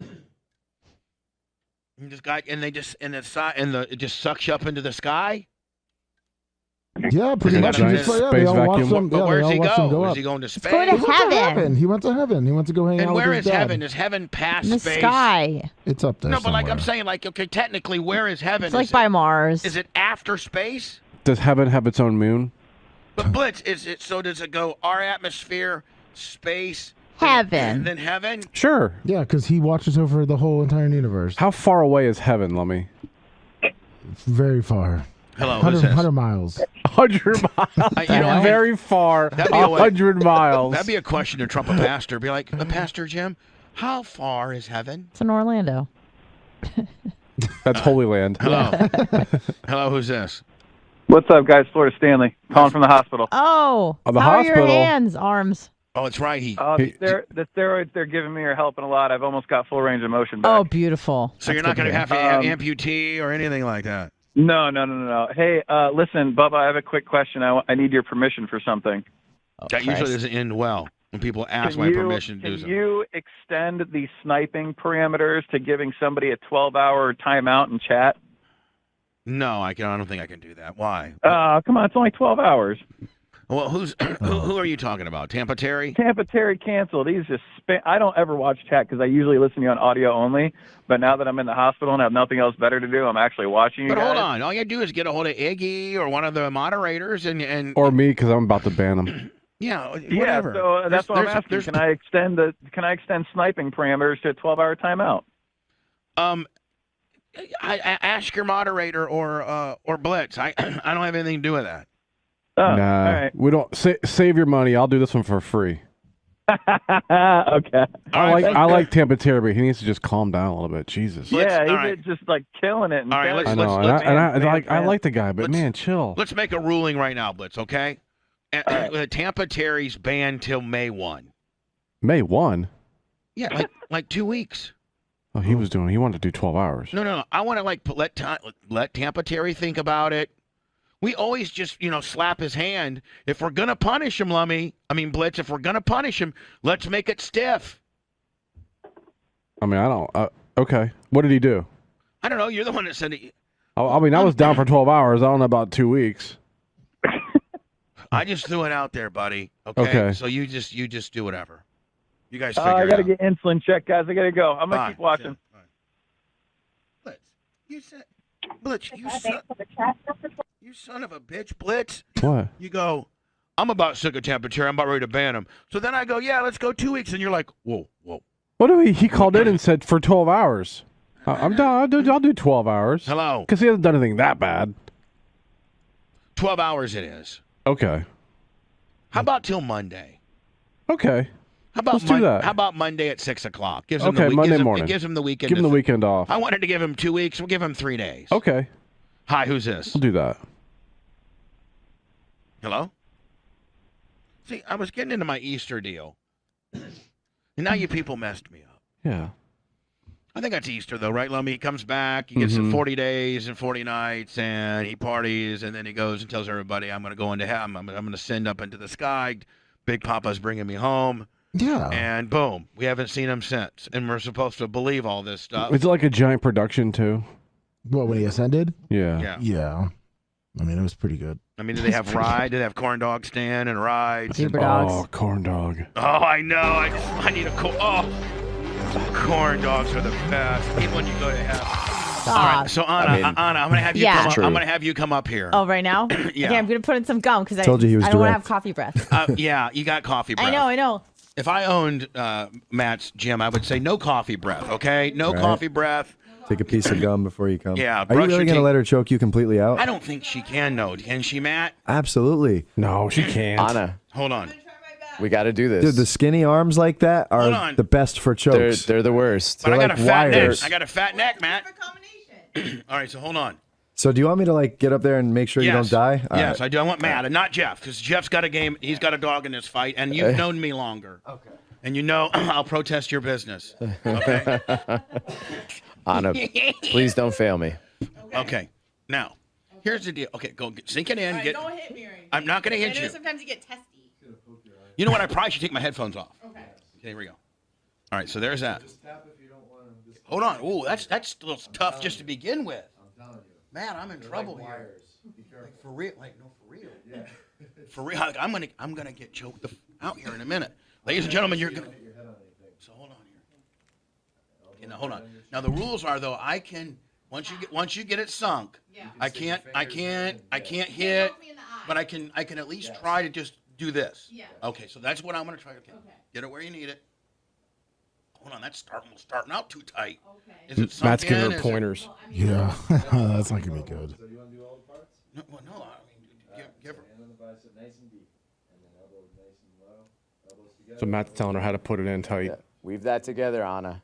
And this guy, and they just it just sucks you up into the sky. Yeah, pretty much. Giant Just like, space they all watch vacuum. them. But Yeah, where's they he all watch them go? go Is up. he going to space? going to He went to heaven. heaven. He went to heaven. He went to go hang And out with where his is dad. heaven? Is heaven past In the space? sky. It's up there. No, but like I'm somewhere. saying, like, okay, technically, where is heaven? It's like is by Mars. Is it after space? Does heaven have its own moon? But Blitz, is it? So does it go our atmosphere, space, Heaven. then heaven? Sure. Yeah, because he watches over the whole entire universe. How far away is heaven, Lummy? Very far. Hello, who's 100, this? 100 miles. 100 miles. You know, Very far. That'd be a way- 100 miles. That'd be a question to trump a pastor. Be like, Pastor Jim, how far is heaven? It's in Orlando. That's Holy Land. Hello. Hello, who's this? What's up, guys? Florida Stanley, calling from the hospital. Oh, Oh, the how are hospital. your hands, arms? Oh, it's right. The steroids they're giving me are helping a lot. I've almost got full range of motion back. Oh, beautiful. So you're not going to have to amputee or anything like that? No. Hey, listen, Bubba, I have a quick question. I need your permission for something. That usually doesn't end well when people ask my permission to do Can something. you extend the sniping parameters to giving somebody a 12-hour timeout and chat? No, I don't think I can do that. Why? Come on, it's only 12 hours. Well, who are you talking about? Tampa Terry? Tampa Terry canceled. He's just I don't ever watch chat because I usually listen to you on audio only. But now that I'm in the hospital and have nothing else better to do, I'm actually watching you But guys. hold on. All you do is get a hold of Iggy or one of the moderators and Or me, because I'm about to ban them. yeah, Yeah, whatever. so that's what I'm asking. There's- Can I extend sniping parameters to a 12-hour timeout? I ask your moderator or Blitz. I don't have anything to do with that. Oh, Nah, all right. we don't. Save your money. I'll do this one for free. Okay. I like Tampa Terry, but he needs to just calm down a little bit. Jesus. Yeah, he's just like killing it. All right, I know, I like the guy, but man, chill. Let's make a ruling right now, Blitz. Okay? Tampa Terry's banned till May 1. May 1. Yeah, like 2 weeks. Oh, he wanted to do 12 hours. No. I want to let Tampa Terry think about it. We always just, slap his hand. If we're going to punish him, Blitz, if we're going to punish him, let's make it stiff. I mean, I don't. Okay. What did he do? I don't know. You're the one that said it. I was down for 12 hours. I don't know about 2 weeks. I just threw it out there, buddy. Okay. So you just do whatever. You guys figure I got to it out. get insulin checked, guys. I got to go. I'm going to keep watching. Blitz, you said, Blitz, you son of a bitch, Blitz. What? You go, I'm about sick of Tampa Terry. I'm about ready to ban him. So then I go, yeah, let's go 2 weeks. And you're like, whoa. What do he called in and said for 12 hours? I'm down. I'll do 12 hours. Hello. Because he hasn't done anything that bad. 12 hours it is. Okay. How about till Monday? Okay. Let's do that. How about Monday at 6 o'clock? Gives him Okay, Monday gives morning. It gives him the weekend. Give him the weekend off. I wanted to give him 2 weeks. We'll give him 3 days. Okay. Hi, who's this? We'll do that. Hello? See, I was getting into my Easter deal. And now you people messed me up. Yeah. I think that's Easter, though, right, Lummy? He comes back, he gets 40 days and 40 nights, and he parties, and then he goes and tells everybody, I'm going to go into heaven. I'm going to send up into the sky. Big Papa's bringing me home. Yeah. And boom, we haven't seen him since. And we're supposed to believe all this stuff. Is it like a giant production, too? What, when he ascended? Yeah. Yeah. I mean, it was pretty good. I mean, did they have ride? Did they have corn dog stand and rides? Zebra dogs. Oh, corn dog. Oh, I know. I need a corn dogs are the best. Even when you go to heaven. All right, so Anna, I'm gonna have you come up. I'm gonna have you come up here. Oh, right now? Yeah. Okay, I'm gonna put in some gum because I Told you he was don't want to direct. have coffee breath. Yeah, you got coffee breath. I know. If I owned Matt's gym, I would say no coffee breath. Okay, no Right. coffee breath. Take a piece of gum before you come. Yeah, Are you brush your really going to teeth. let her choke you completely out? I don't think she can. No, can she, Matt? Absolutely. No, she can't. Anna, Hold on. We got to do this. dude, the skinny arms like that Hold are on. the best for chokes. They're the worst. But I They're got like a fat wires. neck. I got a fat neck, Matt. All right, so hold on. So do you want me to like get up there and make sure you don't die? All Yes, right. I do. I want Matt and not Jeff because Jeff's got a game. He's got a dog in this fight, and you've known me longer. Okay. And you know I'll protest your business. Okay. Anna, please don't fail me. Okay. Now, Here's the deal. Okay, sink it in. Don't hit me. I'm not going to hit I know you. sometimes you get testy. You know what? I probably should take my headphones off. Okay, here we go. All right, so there's that. Hold on. Ooh, that's a little tough just to begin with. Man, I'm in trouble here. Like for real, no, for real. Yeah. For real, like, I'm gonna get choked out here in a minute, ladies and gentlemen. You're gonna. So hold on here. Okay, now hold on. Now the rules are though, I can once you get it sunk, I can't hit, but I can at least try to just do this. Yeah. Okay, so that's what I'm gonna try. Okay. Get it where you need it. Hold on, that's starting out too tight. Okay. Is it sunk Matt's giving in? her pointers. Yeah, that's not gonna be good. So you want to do all the parts? No, well, no. I mean, give her. Hand on the bicep, nice and deep, and then elbows nice and low, elbows together. So Matt's telling her how to put it in tight. Yeah. Weave that together, Anna.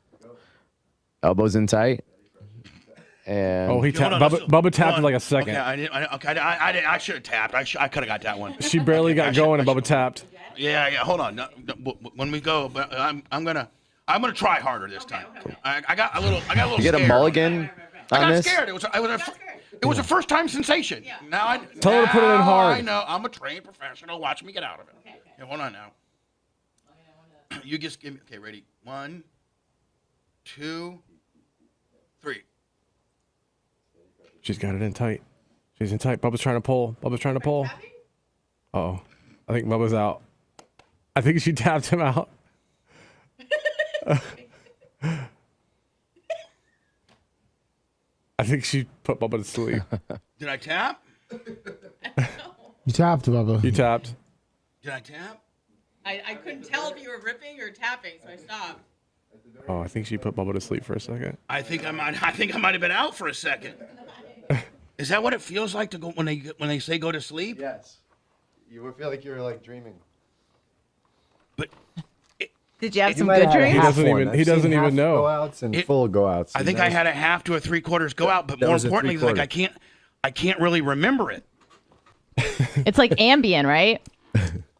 Elbows in tight. And he tapped. Bubba tapped in like a second. Okay, I should have tapped. I could have got that one. She barely got going, and Bubba tapped. Yeah. Hold on. No, when we go, but I'm gonna try harder this time. Okay. I got a little. You get a mulligan I on got this? scared. It was a first time sensation. Yeah. Now I tell her to put it in hard. I know. I'm a trained professional. Watch me get out of it. Okay. Hold on now. You just give me. Okay, ready? 1, 2, 3. She's got it in tight. She's in tight. Bubba's trying to pull. Uh-oh. I think Bubba's out. I think she tapped him out. I think she put Bubba to sleep. Did I tap? You tapped, Bubba. You tapped. Did I tap? I couldn't tell if you were ripping or tapping, so I stopped. Oh, I think she put Bubba to sleep for a second. I think I might have been out for a second. Is that what it feels like to go when they say go to sleep? Yes. You would feel like you're like dreaming. But did you have some good dreams? He doesn't even know. Go outs and full go outs. I think I had a half to a 3/4 go out, but more importantly, like I can't really remember it. It's like Ambien, right?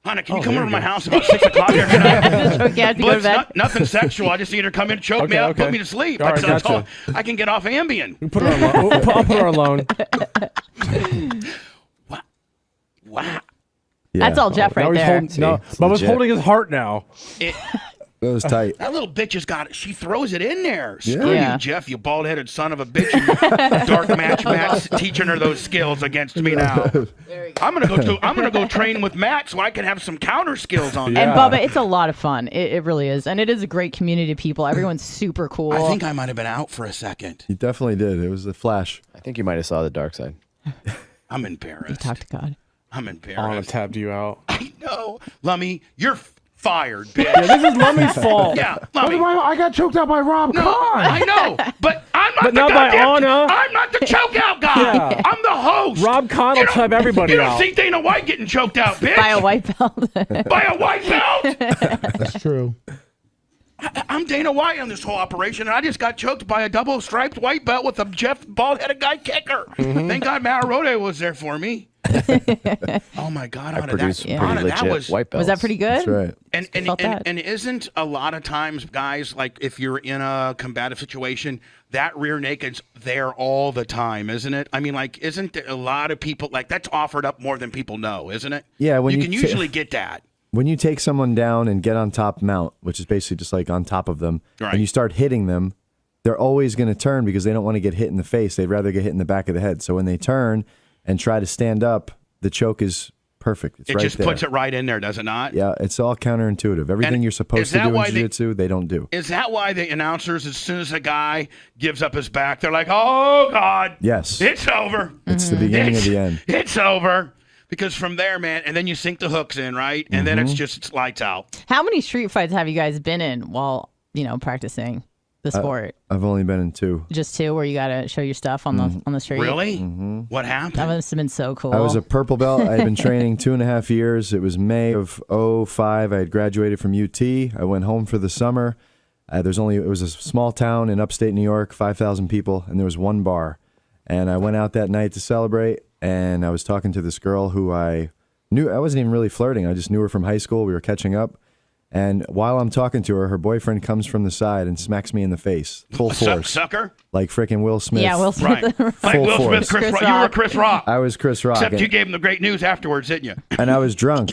Hannah, can you come over to my house about 6 o'clock here tonight? You have to go to bed. Nothing sexual. I just need her to come in, choke me out, put me to sleep. All right, That's gotcha. all. I can get off Ambien. Put her on loan. I'll put her on loan. Wow. That's all Jeff right there. Bubba's holding his heart now. That was tight. That little bitch has got it. She throws it in there. Yeah. Screw Yeah. you, Jeff, you bald-headed son of a bitch. You dark match Matt's teaching her those skills against me now. I'm gonna go train with Matt so I can have some counter skills on. And Bubba, it's a lot of fun. It really is, and it is a great community of people. Everyone's super cool. I think I might have been out for a second. You definitely did. It was a flash. I think you might have saw the dark side. I'm embarrassed. You talk to God. I'm embarrassed. Anna tapped you out. I know. Lummy, you're fired, bitch. Yeah, this is Lummy's fault. Yeah, Lummy. I got choked out by Rob Kahn. I know, but I'm not But the not by goddamn- Anna. I'm not the choke out guy. Yeah. I'm the host. Rob Kahn will type everybody You don't out. see Dana White getting choked out, bitch. By a white belt. By a white belt. That's true. I'm Dana White on this whole operation, and I just got choked by a double-striped white belt with a Jeff bald-headed guy kicker. Thank God Mararode was there for me. Oh my God, Anna, that was white belts. Was that pretty good? That's right. And isn't a lot of times, guys, like if you're in a combative situation, that rear naked's there all the time, isn't it? I mean, like, isn't there a lot of people like that's offered up more than people know, isn't it? Yeah, when you you can usually get that. When you take someone down and get on top mount, which is basically just like on top of them, Right. and you start hitting them, they're always going to turn because they don't want to get hit in the face. They'd rather get hit in the back of the head. So when they turn and try to stand up, the choke is perfect. It's It right just there. puts it right in there, does it not? Yeah, it's all counterintuitive. Everything And you're is supposed to that do in why jiu-jitsu, they don't do. Is that why the announcers, as soon as a guy gives up his back, they're like, "Oh God, Yes. it's over. It's the beginning of the end. It's over." Because from there, man, and then you sink the hooks in, right? And then it's lights out. How many street fights have you guys been in while, practicing the sport? I've only been in 2. Just 2 where you got to show your stuff on the street? Really? What happened? That must have been so cool. I was a purple belt. I had been training 2.5 years. It was May of 2005. I had graduated from UT. I went home for the summer. It was a small town in upstate New York, 5,000 people, and there was one bar. And I went out that night to celebrate, and I was talking to this girl who I wasn't even really flirting. I just knew her from high school. We were catching up. And while I'm talking to her, her boyfriend comes from the side and smacks me in the face, full force. Sucker? like freaking Will Smith. Yeah, Will Smith. Right. Like Will Smith, Chris you were Chris Rock. I was Chris Rock. Except you gave him the great news afterwards, didn't you? And I was drunk,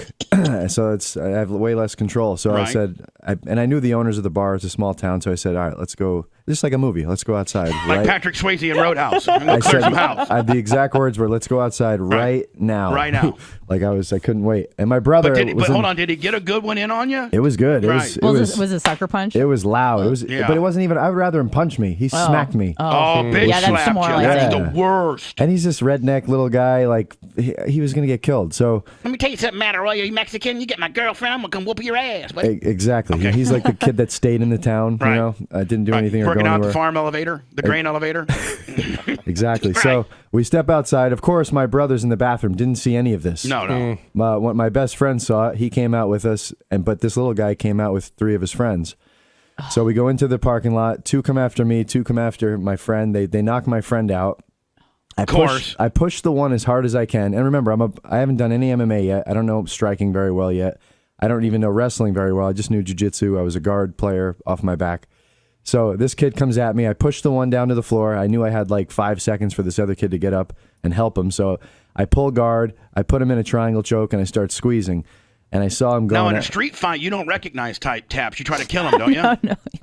so I have way less control. So I Right. said, and I knew the owners of the bar. It's a small town, so I said, all right, let's go. Just like a movie, let's go outside. Like right? Patrick Swayze in Roadhouse. I'm gonna I clear said, some house. the exact words were, let's go outside right now. Right now. Like I couldn't wait. And my brother But hold on, did he get a good one in on you? It was good. It Right. Was it a sucker punch? It was loud. It was, Yeah. but it wasn't even. I would rather him punch me. He smacked me. Oh, bitch Yeah, that's slapped more you. like That's it. the worst. And he's this redneck little guy. Like he was gonna get killed. So Let me tell you something, Matt Arroyo. You Mexican? You get my girlfriend, I'm gonna come whoop your ass. Buddy. exactly. He's like the kid that stayed in the town. Right. You know, didn't do anything or go Working out anywhere. the farm elevator, the grain elevator. Exactly. So we step outside. Of course, my brother's in the bathroom. Didn't see any of this. No. When my best friend saw it, he came out with us, but this little guy came out with 3 of his friends. So we go into the parking lot. 2 come after me. 2 come after my friend. They knock my friend out. I push the one as hard as I can. And remember, I haven't done any MMA yet. I don't know striking very well yet. I don't even know wrestling very well. I just knew jiu-jitsu. I was a guard player off my back. So this kid comes at me. I push the one down to the floor. I knew I had like 5 seconds for this other kid to get up and help him. So I pull guard. I put him in a triangle choke, and I start squeezing. And I saw him going. Now, in a street fight, you don't recognize tight taps. You try to kill him, don't you?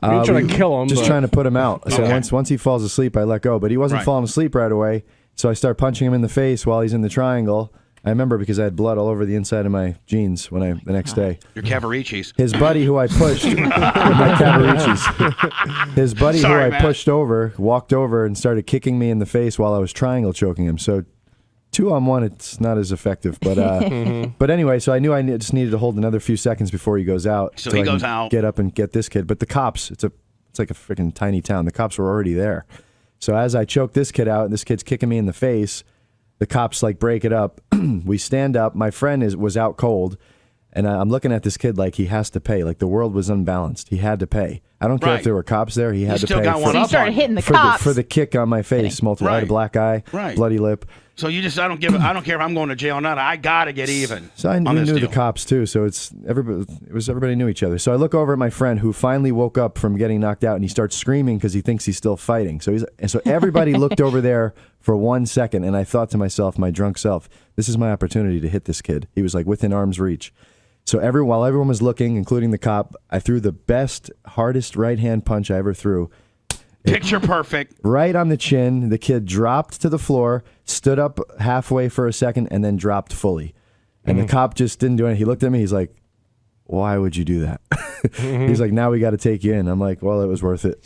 You're trying to kill him. Just trying to put him out. So once he falls asleep, I let go. But he wasn't Right. falling asleep right away. So I start punching him in the face while he's in the triangle. I remember because I had blood all over the inside of my jeans the next day. Your Cavaricis. His buddy who I pushed, my Cavaricis. His buddy Sorry, who I Matt. pushed over, walked over and started kicking me in the face while I was triangle choking him. So 2-on-1, it's not as effective. But but anyway, so I knew just needed to hold another few seconds before he goes out. So he I can goes out. Get up and get this kid. But the cops, it's like a freaking tiny town. The cops were already there. So as I choke this kid out, and this kid's kicking me in the face, the cops like break it up. We stand up. My friend was out cold, and I'm looking at this kid like he has to pay. Like the world was unbalanced. He had to pay. I don't care Right. if there were cops there. He had to still pay. got one So you up started on hitting the for cops. for the kick on my face. Multiple. I had a Right. black eye, Right. bloody lip. So you just I don't care if I'm going to jail or not. I gotta get even. So I on we this knew deal. the cops too. So everybody knew each other. So I look over at my friend who finally woke up from getting knocked out, and he starts screaming because he thinks he's still fighting. So everybody looked over there for 1 second, and I thought to myself, my drunk self, this is my opportunity to hit this kid. He was like within arm's reach. So while everyone was looking, including the cop, I threw the best, hardest right hand punch I ever threw. Picture perfect. Right on the chin. The kid dropped to the floor, stood up halfway for a second, and then dropped fully. And the cop just didn't do anything. He looked at me. He's like, why would you do that? He's like, now we got to take you in. I'm like, well, it was worth it.